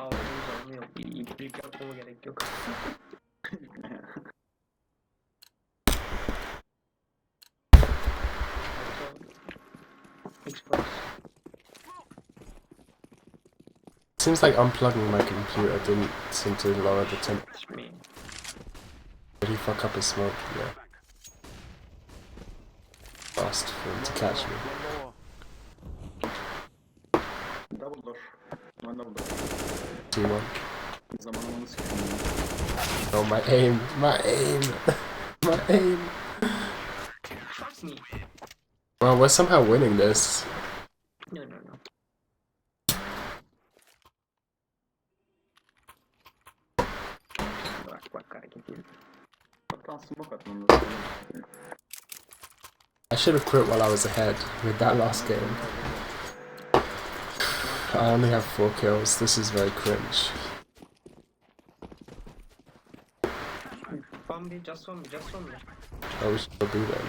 Aldığımız anlıyor. İlk yapmama gerek yok. Xbox. Seems like unplugging my computer didn't seem to lower the temp. It's me. Did he fuck up his smoke? Yeah. Fast for him to catch me. Double door. One double door. T1. Zamanımı sıkıyorum. Oh, my aim. My aim. My aim. Trust me. Well, we're somehow winning this. No, no, no. Bak hareket edin. Hatta smoke atmam lazım. I should have quit while I was ahead with that last game. I only have 4 kills. This is very cringe. One B, just one B, just one B. Oh, we should go B then.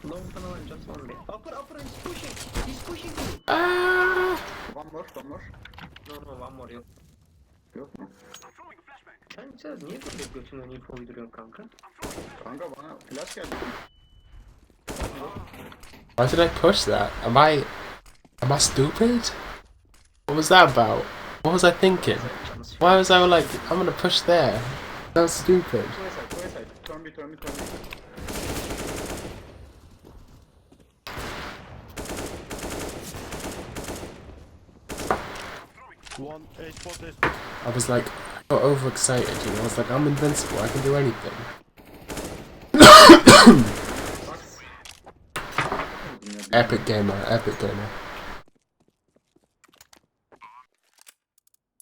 Low tunnel and just one B. Upper, he's pushing. He's pushing you. Ah! One more. No, one more yok. Yok mu? Sen niye böyle götünü info uyduruyorsun kanka? Kanka bana flash geldi. Why did I push that? Am I stupid? What was that about? What was I thinking? Why was I like, I'm gonna push there? That was stupid. Two side. Turn B. One spot. I was like, I got overexcited, you know? I was like, I'm invincible, I can do anything. Epic gamer.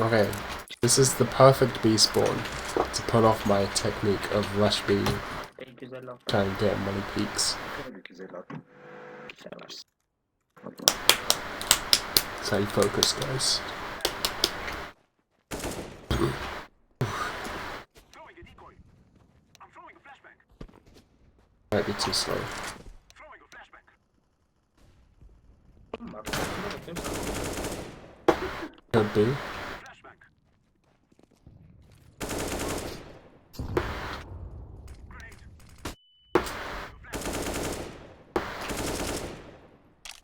Okay, this is the perfect B spawn to pull off my technique of rush B, Güzel laf. try and get money peaks. Seversin. That's how you focus, guys. Throwing a decoy. I'm throwing a flashbang. Might be too slow. Throwing a flashbang. Bak, şuna bakayım sana. Could be. Flashbang.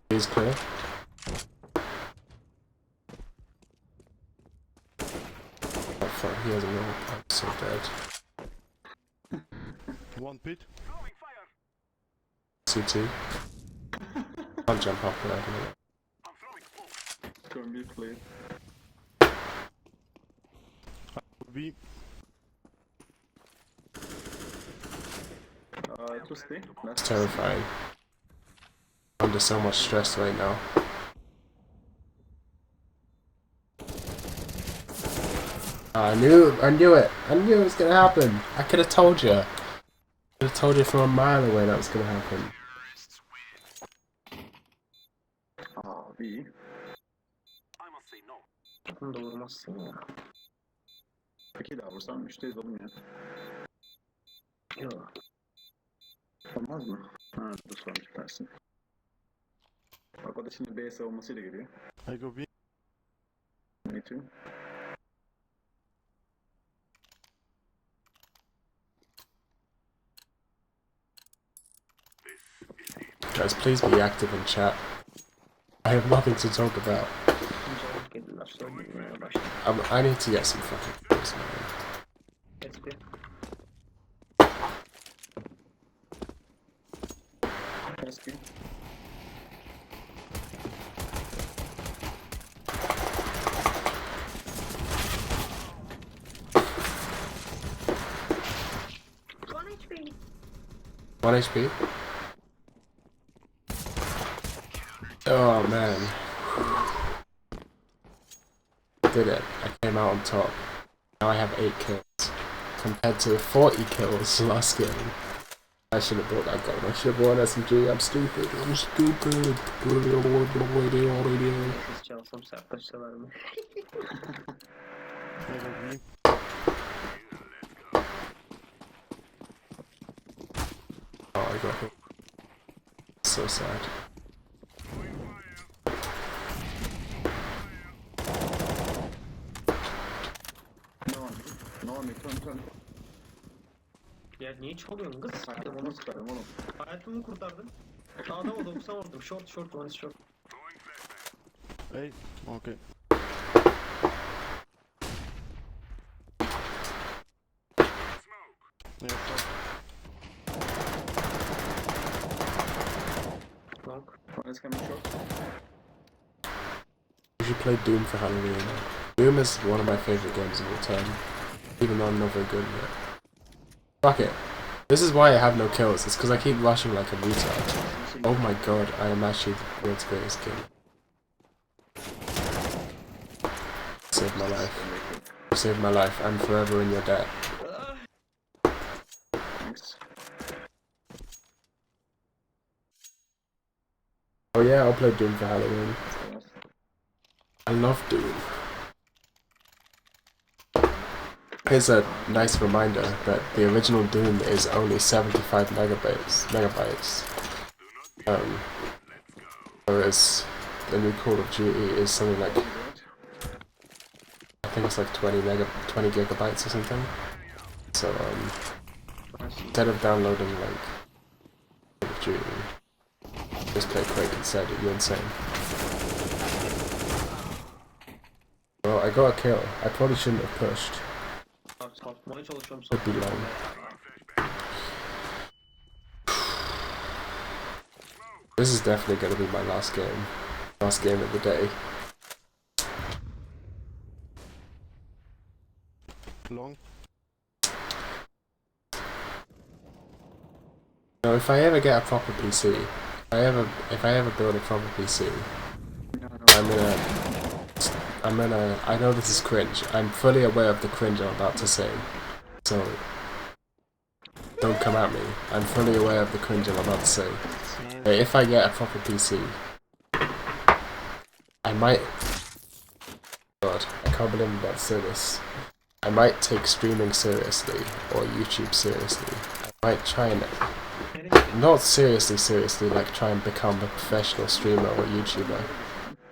He's clear. Oh fuck, he has a roll. I'm so dead. One pit. Throwing fire. CT. I'll jump off there. I'm throwing smoke. Turn B clear. B. To stay. It's terrifying. I'm under so much stress right now. I knew it! I knew it was gonna happen! I could have told you! I could have told you from a mile away that was gonna happen. B. I must say no. Bunu da vurmazsın ya. İki daha vursam 3'teyiz oğlum ya. Yok. Olmaz mı? Ha dur sonra tutarsın. Bak o da şimdi B savunmasıyla geliyor. I go B. Me too. Guys, please be active in chat. I have nothing to talk about. Cevap geldiler. Söylemeye başladı. I need to get some fucking kills, man. Let's be. Let's be. One HP. Oh man. Did it. I came out on top. Now I have 8 kills. Compared to 40 kills last game. I should have bought that gun. I should have bought an SMG. I'm stupid. Siz çalsam sertleşseler mi? I go B. Oh, I got hit. So sad. No on me. Turn. Ya niye çalıyorsun kız? Hayatımı tutarım oğlum. Hayatımı kurtardın. Adama 90 vurdum. Short, one is short. Hey, okay. Yeah, stop. Long. One is coming short. You should play Doom for Halloween. Doom is one of my favorite games of all time, even though I'm not very good at it. Fuck it. This is why I have no kills, it's because I keep rushing like a retard. Oh my god, I am actually the world's greatest killer. Saved my life. You saved my life, I'm forever in your debt. Thanks. Oh yeah, I'll play Doom for Halloween. I love Doom. Here's a nice reminder that the original Doom is only 75 megabytes. Whereas the new Call of Duty is something like, I think it's like 20 gigabytes or something. So instead of downloading like Call of Duty, just play Quake instead. You're insane. Well, I got a kill. I probably shouldn't have pushed. Could be long. This is definitely going to be my last game. Last game of the day. Long. Now, if I ever get a proper PC, if I ever build a proper PC, I know this is cringe. I'm fully aware of the cringe I'm about to say, so don't come at me. I'm fully aware of the cringe I'm about to say. But if I get a proper PC, I might... God, I can't believe I'm about to say this. I might take streaming seriously, or YouTube seriously. I might try and... Not seriously, like try and become a professional streamer or YouTuber.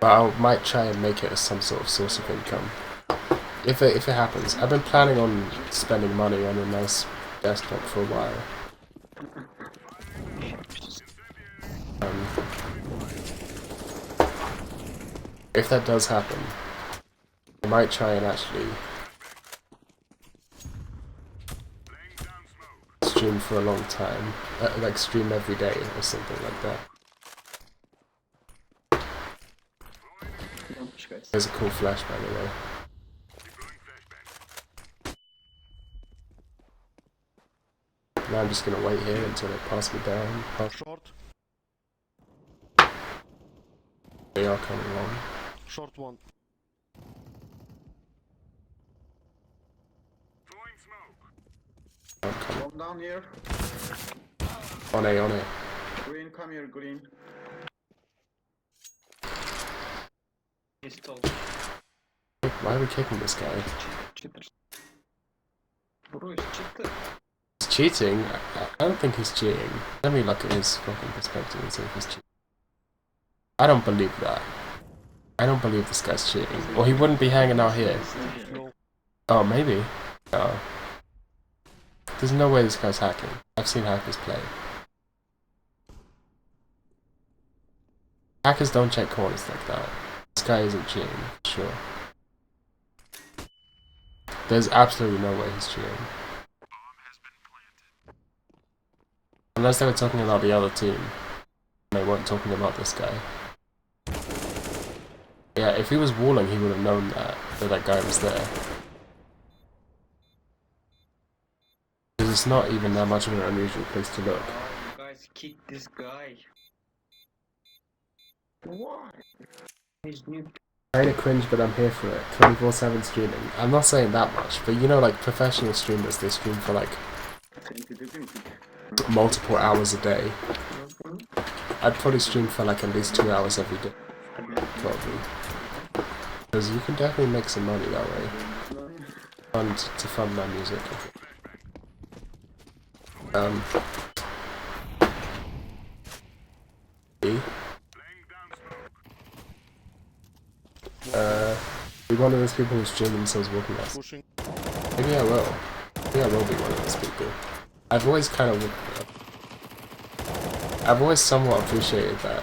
But I might try and make it as some sort of source of income. If it happens. I've been planning on spending money on a nice desktop for a while. If that does happen, I might try and actually stream for a long time. Like stream every day or something like that. There's a cool flash, by the way. Now I'm just gonna wait here until they pass me down. Short. They are coming on. Short one. I'm coming. One down here. On A. Green, come here, green. He's told. Why are we kicking this guy? Cheaters. Bro, he's cheater. He's cheating? I don't think he's cheating. Let me look at his fucking perspective and see if he's cheating. I don't believe that. I don't believe this guy's cheating. Or he wouldn't be hanging out here. Oh, maybe. Oh. There's no way this guy's hacking. I've seen hackers play. Hackers don't check corners like that. This guy isn't cheating, sure. There's absolutely no way he's cheating. Unless they were talking about the other team. They weren't talking about this guy. Yeah, if he was walling, he would have known that guy was there. Because it's not even that much of an unusual place to look. You guys kick this guy. Why? He's new. Kinda cringe, but I'm here for it. 24/7 streaming. I'm not saying that much, but you know, like professional streamers, they stream for like multiple hours a day. I'd probably stream for like at least 2 hours every day. Probably. Because you can definitely make some money that way. And to fund my music. Be one of those people who stream themselves walking us. Maybe I will. Maybe I will be one of those people. I've always somewhat appreciated that.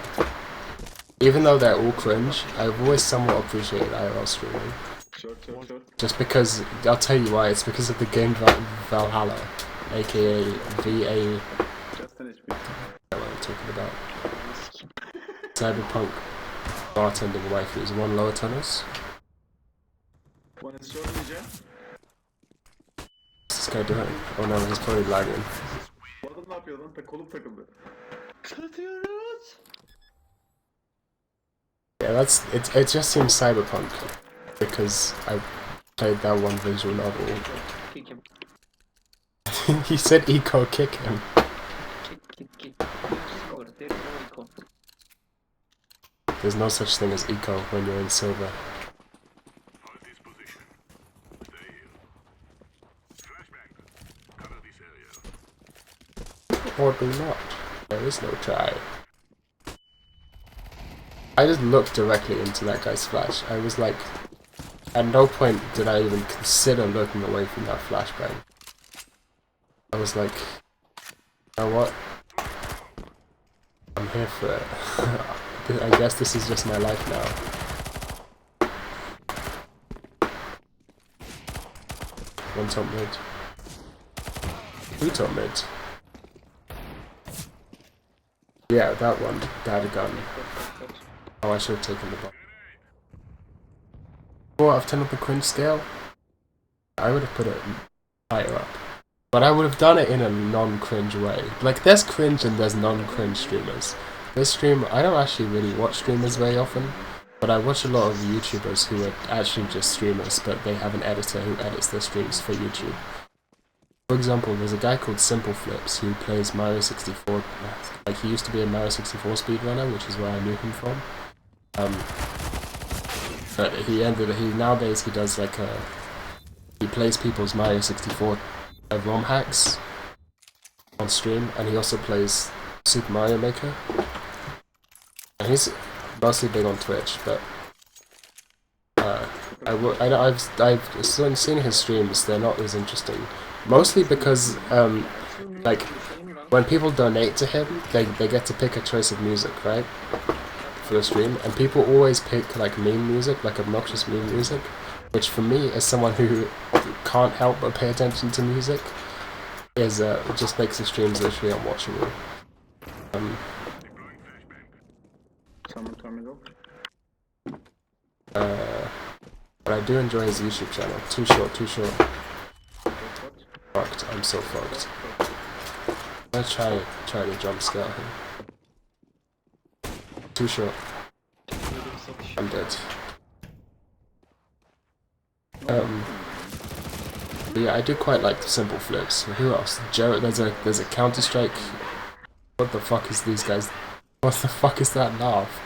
Even though they're all cringe, I've always somewhat appreciated IRL streaming. Just because, I'll tell you why, it's because of the game Valhalla, aka VA. What I'm talking about. Cyberpunk bartending waifus, one lower tunnels. this guy doing? Oh no, he's probably lagging. Bu adam ne yapıyor lan? Kolum takıldı. Yeah, it just seems cyberpunk because I played that one visual novel. Kick him. He said eco kick him. Kick. Score. There is no eco. There's no such thing as eco when you're in silver. Hold this position. Stay here. Flashbang. Cover this area. Or do not. There is no try. I just looked directly into that guy's flash. I was like, at no point did I even consider looking away from that flashbang. I was like, you know what? I'm here for it. I guess this is just my life now. One top mid. Two top mid. Yeah, that one. That had a gun. Oh, I should have taken the bomb. 4 out of 10 on the cringe scale? I would have put it higher up. But I would have done it in a non-cringe way. Like, there's cringe and there's non-cringe streamers. This stream, I don't actually really watch streamers very often, but I watch a lot of YouTubers who are actually just streamers, but they have an editor who edits their streams for YouTube. For example, there's a guy called Simple Flips who plays Mario 64. Like, he used to be a Mario 64 speedrunner, which is where I knew him from. But nowadays he does like he plays people's Mario 64 ROM hacks on stream, and he also plays Super Mario Maker. And he's mostly big on Twitch, but I've seen his streams. They're not as interesting, mostly because like when people donate to him, they get to pick a choice of music, right, for the stream, and people always pick like meme music, like obnoxious meme music, which for me, as someone who can't help but pay attention to music, is it just makes the streams literally unwatchable. Someone tell me though. But I do enjoy his YouTube channel. Too short. Fucked. I'm so fucked. I'm gonna try to jump scare him. Too short. I'm dead. But yeah, I do quite like the Simple Flips. Who else? There's a Counter-Strike. What the fuck is these guys? What the fuck is that laugh?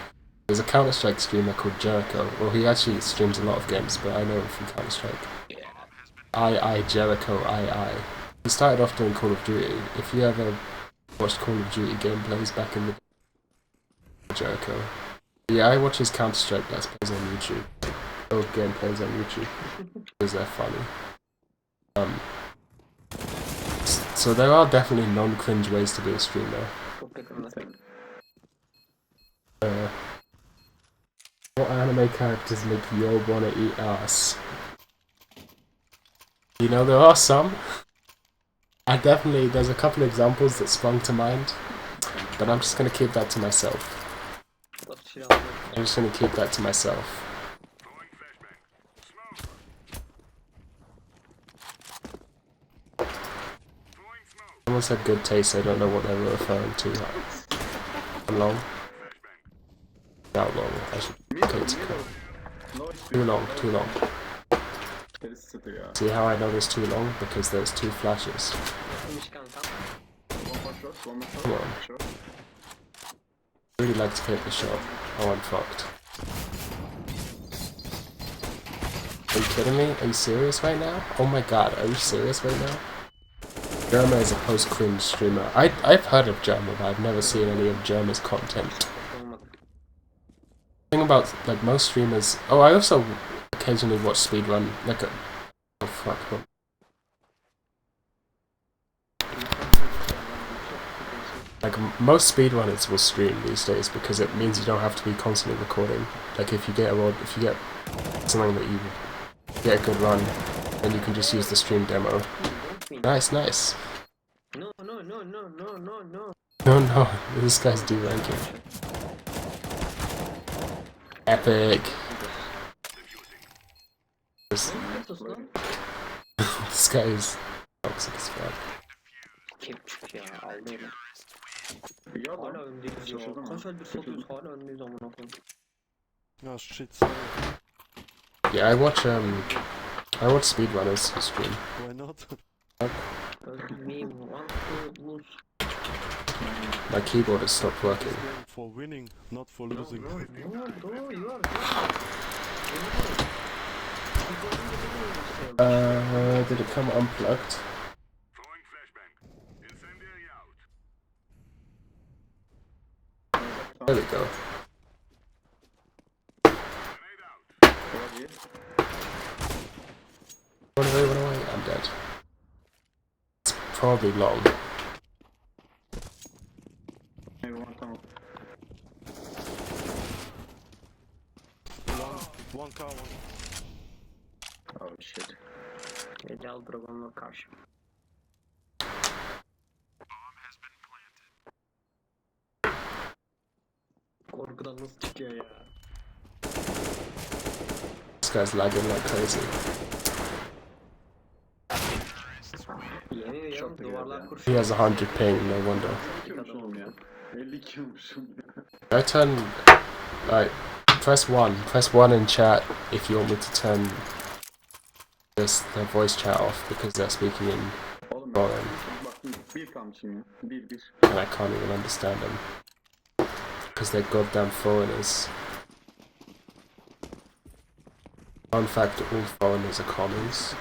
There's a Counter-Strike streamer called Jericho. Well, he actually streams a lot of games, but I know him from Counter-Strike. Jericho. He started off doing Call of Duty. If you ever watched Call of Duty gameplays back in the day, Jericho. Yeah, I watch his Counter-Strike Let's Plays on YouTube. Old gameplays on YouTube. Because they're funny. So there are definitely non-cringe ways to be a streamer. What anime characters make you wanna eat ass? You know, there are some. There's a couple of examples that sprung to mind, but I'm just gonna keep that to myself. Someone said good taste, I don't know what they were referring to. How long? How long? I should Too long. See how I know there's too long? Because there's 2 flashes. Come on. I really like to hit the shot. Oh, I'm fucked. Are you kidding me? Are you serious right now? Oh my god, are you serious right now? Germa is a post-cringe streamer. I've heard of Germa, but I've never seen any of Germa's content. The thing about, like, most streamers... Oh, I also occasionally watch speedrun, Oh fuck. Like, most speedrunners will stream these days because it means you don't have to be constantly recording. Like, if you get something that you get a good run, then you can just use the stream demo. Nice. No. No, this guy's D-ranking. Epic. This guy is Toxic as fuck. Kepçük ya aldı öyle. İyi Hala adam. öndeyiz ya. Şaşırdım Kaç ha. eldir satıyoruz hala öndeyiz amına koyayım. Oh shit, sorry. Yeah, I watch speedrunners stream. Why not? Me want to lose. My keyboard has stopped working. This game for winning, not for losing. No, you are Did it come unplugged? Throwing flashbang. Incendiary out. There we go. Grenade out. Olabilir. Run away, I'm dead. It's probably long. Maybe one tunnel. One car, one. Oh shit. Ecel Dragon'la karşı. Korkudan nasıl çıkıyor ya? This guy's lagging like crazy. Yemin ediyorum Çok da duvarlar güzel kurşun. He has 100 ping, no wonder. 52 oğlum ya. 52 olmuşum I turn, like, press 1 in chat if you want me to turn this the voice chat off because they're speaking in Oğlum foreign bak bir kalmışım ya. Bir. and I can't even understand them because they're goddamn foreigners. Fun fact, all foreigners are commies.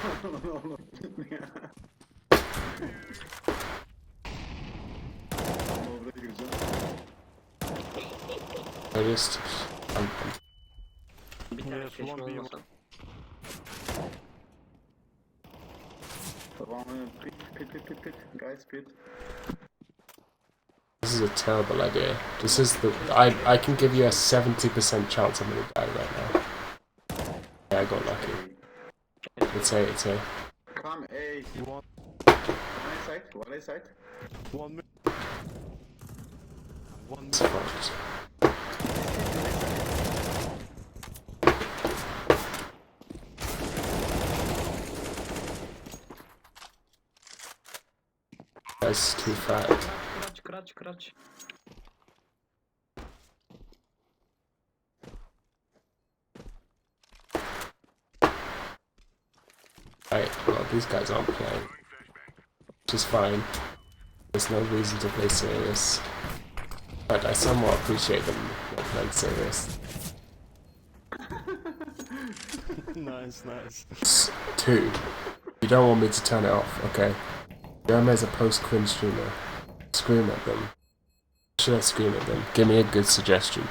Orada gireceğim. They're just, Bir tane Yes, flash'ın one B. olmasa. Tamam, pit. Guys, pit. this is a terrible idea. This is I can give you a 70% chance I'm gonna die right now. Yeah, I got lucky. It's A. Come A. One, One A side. one mid. One It's mid. fucked. That's too fat. Kıraç. Right, well, these guys aren't playing, which is fine. There's no reason to play serious. But I somewhat appreciate them not playing serious. Nice. 2. You don't want me to turn it off, okay? Jeremy's a post-cringe streamer. Scream at them. Should I scream at them? Give me a good suggestion.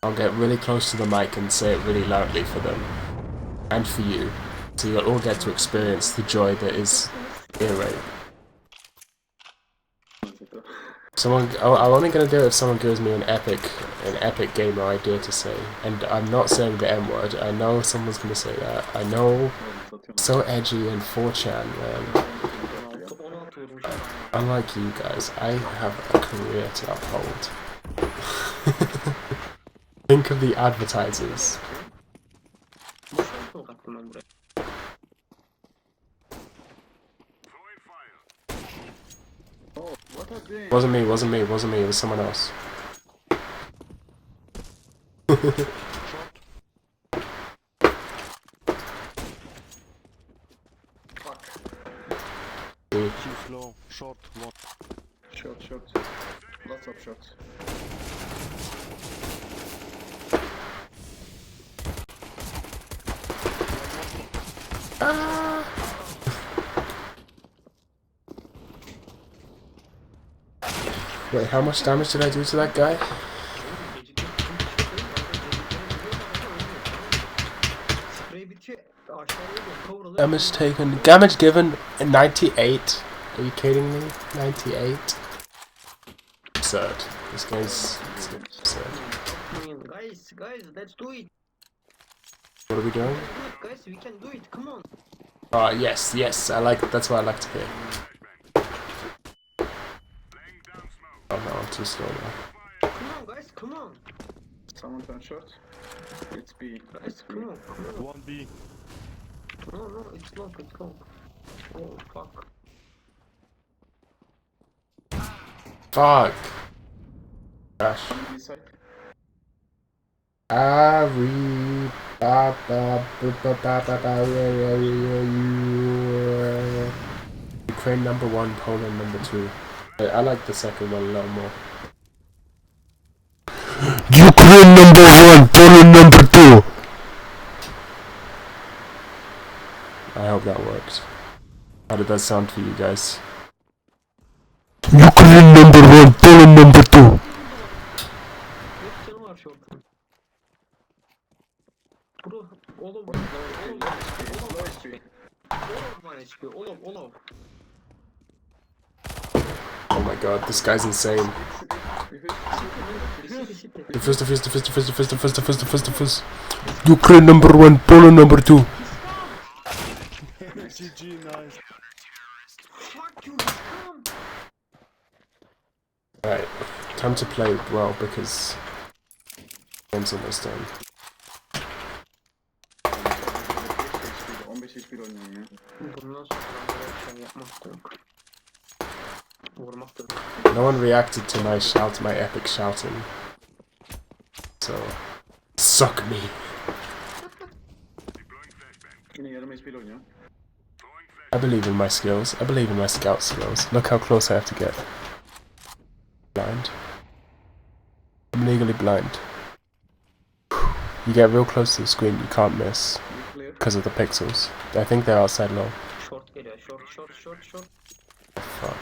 I'll get really close to the mic and say it really loudly for them. And for you. So you'll all get to experience the joy that is ear rape. I'm only gonna do it if someone gives me an epic gamer idea to say. And I'm not saying the M word. I know someone's gonna say that. I know. So edgy and 4chan, man. 16 vurmuş. Unlike you guys, I have a career to uphold. Think of the advertisers. Boşuna smoke attım ben buraya. Throwing fire. Oh, what are they? Wasn't me, it was someone else. Fuck. Too slow. Short, one. Short. Lots of shots. Wait, how much damage did I do to that guy? Sprey bitiyor. Aşağıya doğru kavruluyor. Damage taken. Damage given 98. Are you kidding me? 98? Absurd. This game's absurd. Guys, let's do it. What are we doing? Guys, we can do it. Come on. Yes, that's what I like to hear. Laying down smoke. Oh no, I'm too slow now. Come on, guys. Come on. Someone turn short. It's B. Guys, come on. One B. No, it's long, it's long. Oh, fuck. Fuck. Gosh. This side. Ari. Ba, ba, ba, ba, ba, ba, ba, Ukraine number 1, Poland number 2. I like the second one a lot more. Ukraine number 1, Poland number 2. I hope that works. How did that sound for you guys? Ukraine number 1, Poland number 2. Ne canı var şortun? Bro, oğlum, Low HP. oğlum. Oh my god, this guy's insane. Defuse. Ukraine number 1, Poland number 2. GG, nice. Fuck you, come! Right, time to play well because game's almost done. 15 HP oynuyorum ya. Bundan sonra ben böyle yapmak da yok. Vurmak da yok. No one reacted to my shout, my epic shouting. So, suck me. Yine yarım HP oynuyor. I believe in my skills. I believe in my scout skills. Look how close I have to get. Blind. I'm legally blind. You get real close to the screen, you can't miss. Clear. Because of the pixels. I think they're outside low. Short geliyor. Short. Fuck.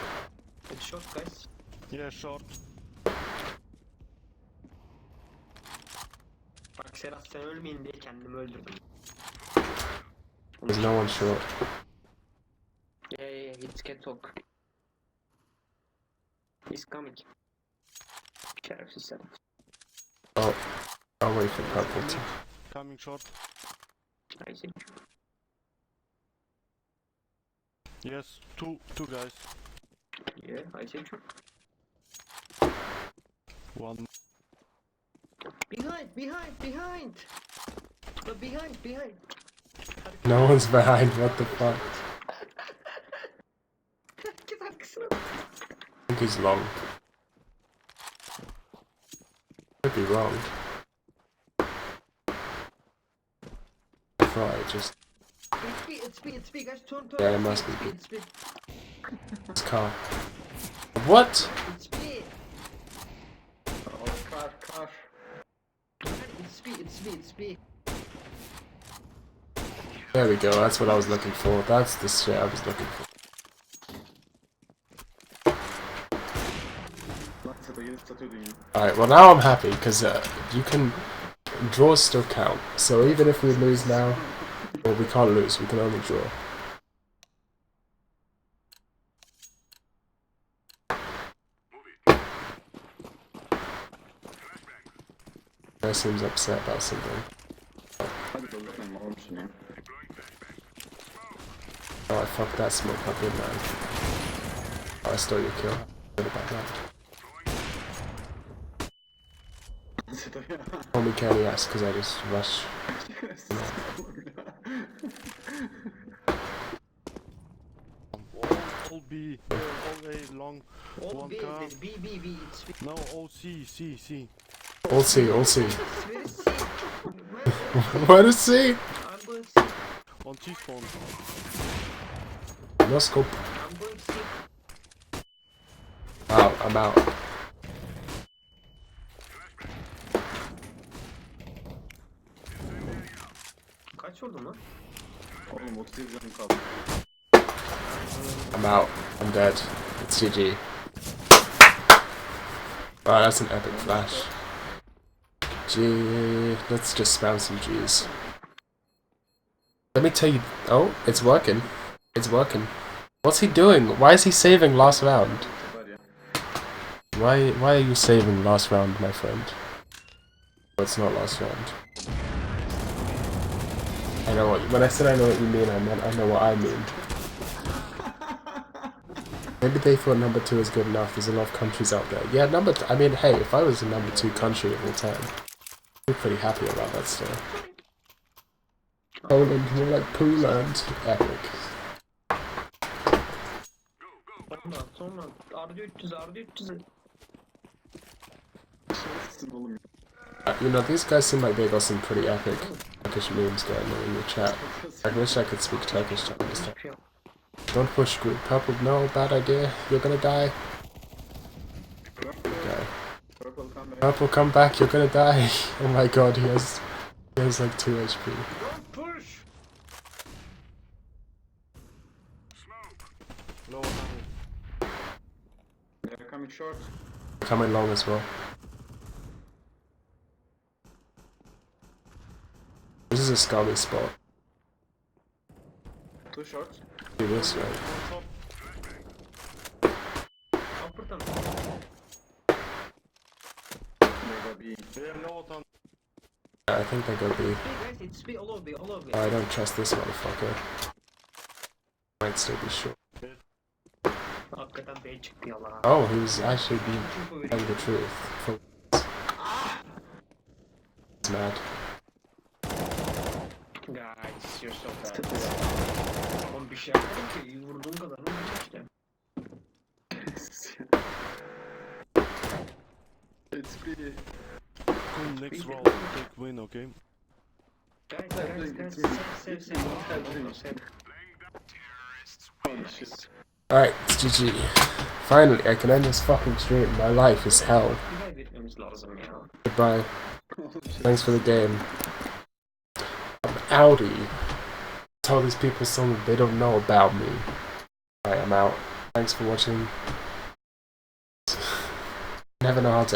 It's short, guys. Yeah, short. Bak Serhat, sen ölmeyin diye kendimi öldürdüm. There's no one short. Yeah, it's can talk. He's coming. Şerefsiz Serhat. Oh, I'll wait for purple to. Coming short. I see. Yes, two guys. Yeah, I see. One. Behind! No, behind! No one's behind, what the fuck? Herkes arkasına. I think he's long. Could be wrong. Right, just It's B, guys, turn. Yeah, it must be B. It's B. this car. What? It's B. Oh, car. It's B. There we go, that's what I was looking for. That's the shit I was looking for. Alright, well now I'm happy, because you can... Draws still count. So even if we lose now... Well, we can't lose, we can only draw. Guy seems upset about something. Oh, I fucked that smoke up, didn't I? Oh, I stole your kill. What about that? Call me candy ass because I just rush. All B, all A, long, All one B, car. B, it's B. No, all C. All C, all C. Where is C? What is C? I'm going C. On T-spawn. No scope. I'm going C. Wow, I'm out. Kaç vurdun lan? Oğlum 38 canım kaldı. I'm out. I'm dead. It's GG. Wow, that's an epic flash. G. Let's just spam some G's. Let me tell you. Oh, it's working. It's working. What's he doing? Why is he saving last round? Why are you saving last round, my friend? Oh, it's not last round. I know what. When I said I know what you mean, I meant I know what I mean. Maybe they thought number 2 is good enough. There's a lot of countries out there. Yeah, I mean, hey, if I was the number 2 country of all time, I'd be pretty happy about that still. Poland, more like Pooland. Epic. Sonra Ardı 300 Ardı 300. Şerefsizsin oğlum. You know, these guys seem like they got some pretty epic Turkish memes going on in the chat. I wish I could speak Turkish to understand. Don't push group. Purple, no, bad idea. You're gonna die. Okay. Purple come back. Purple, come back. You're gonna die. Oh my god, he has like 2 HP. Don't push. Low they're coming short. Coming long as well. This is a scummy spot. Two short. Do this way. Upper'dan. They go B. I think they go B. Hey guys, it's B, all of B, all of B. I don't trust this motherfucker. Might still be short. Hakikaten B çıktı ya lan. Oh, he was actually being Info telling veriyor. the truth. He's mad. Guys, you're so bad. Oğlum bir şey yapmadım ki, iyi vurduğum kadar vurdum işte. It's B. Come next round, take win, okay? Guys, save. Holy shit. Alright, it's GG. Finally, I can end this fucking stream. My life is hell. Bir kaybetmemiz lazım ya. Goodbye. Thanks for the game. I'm outie. Tell these people something they don't know about me. Alright, I'm out. Thanks for watching. Never know how to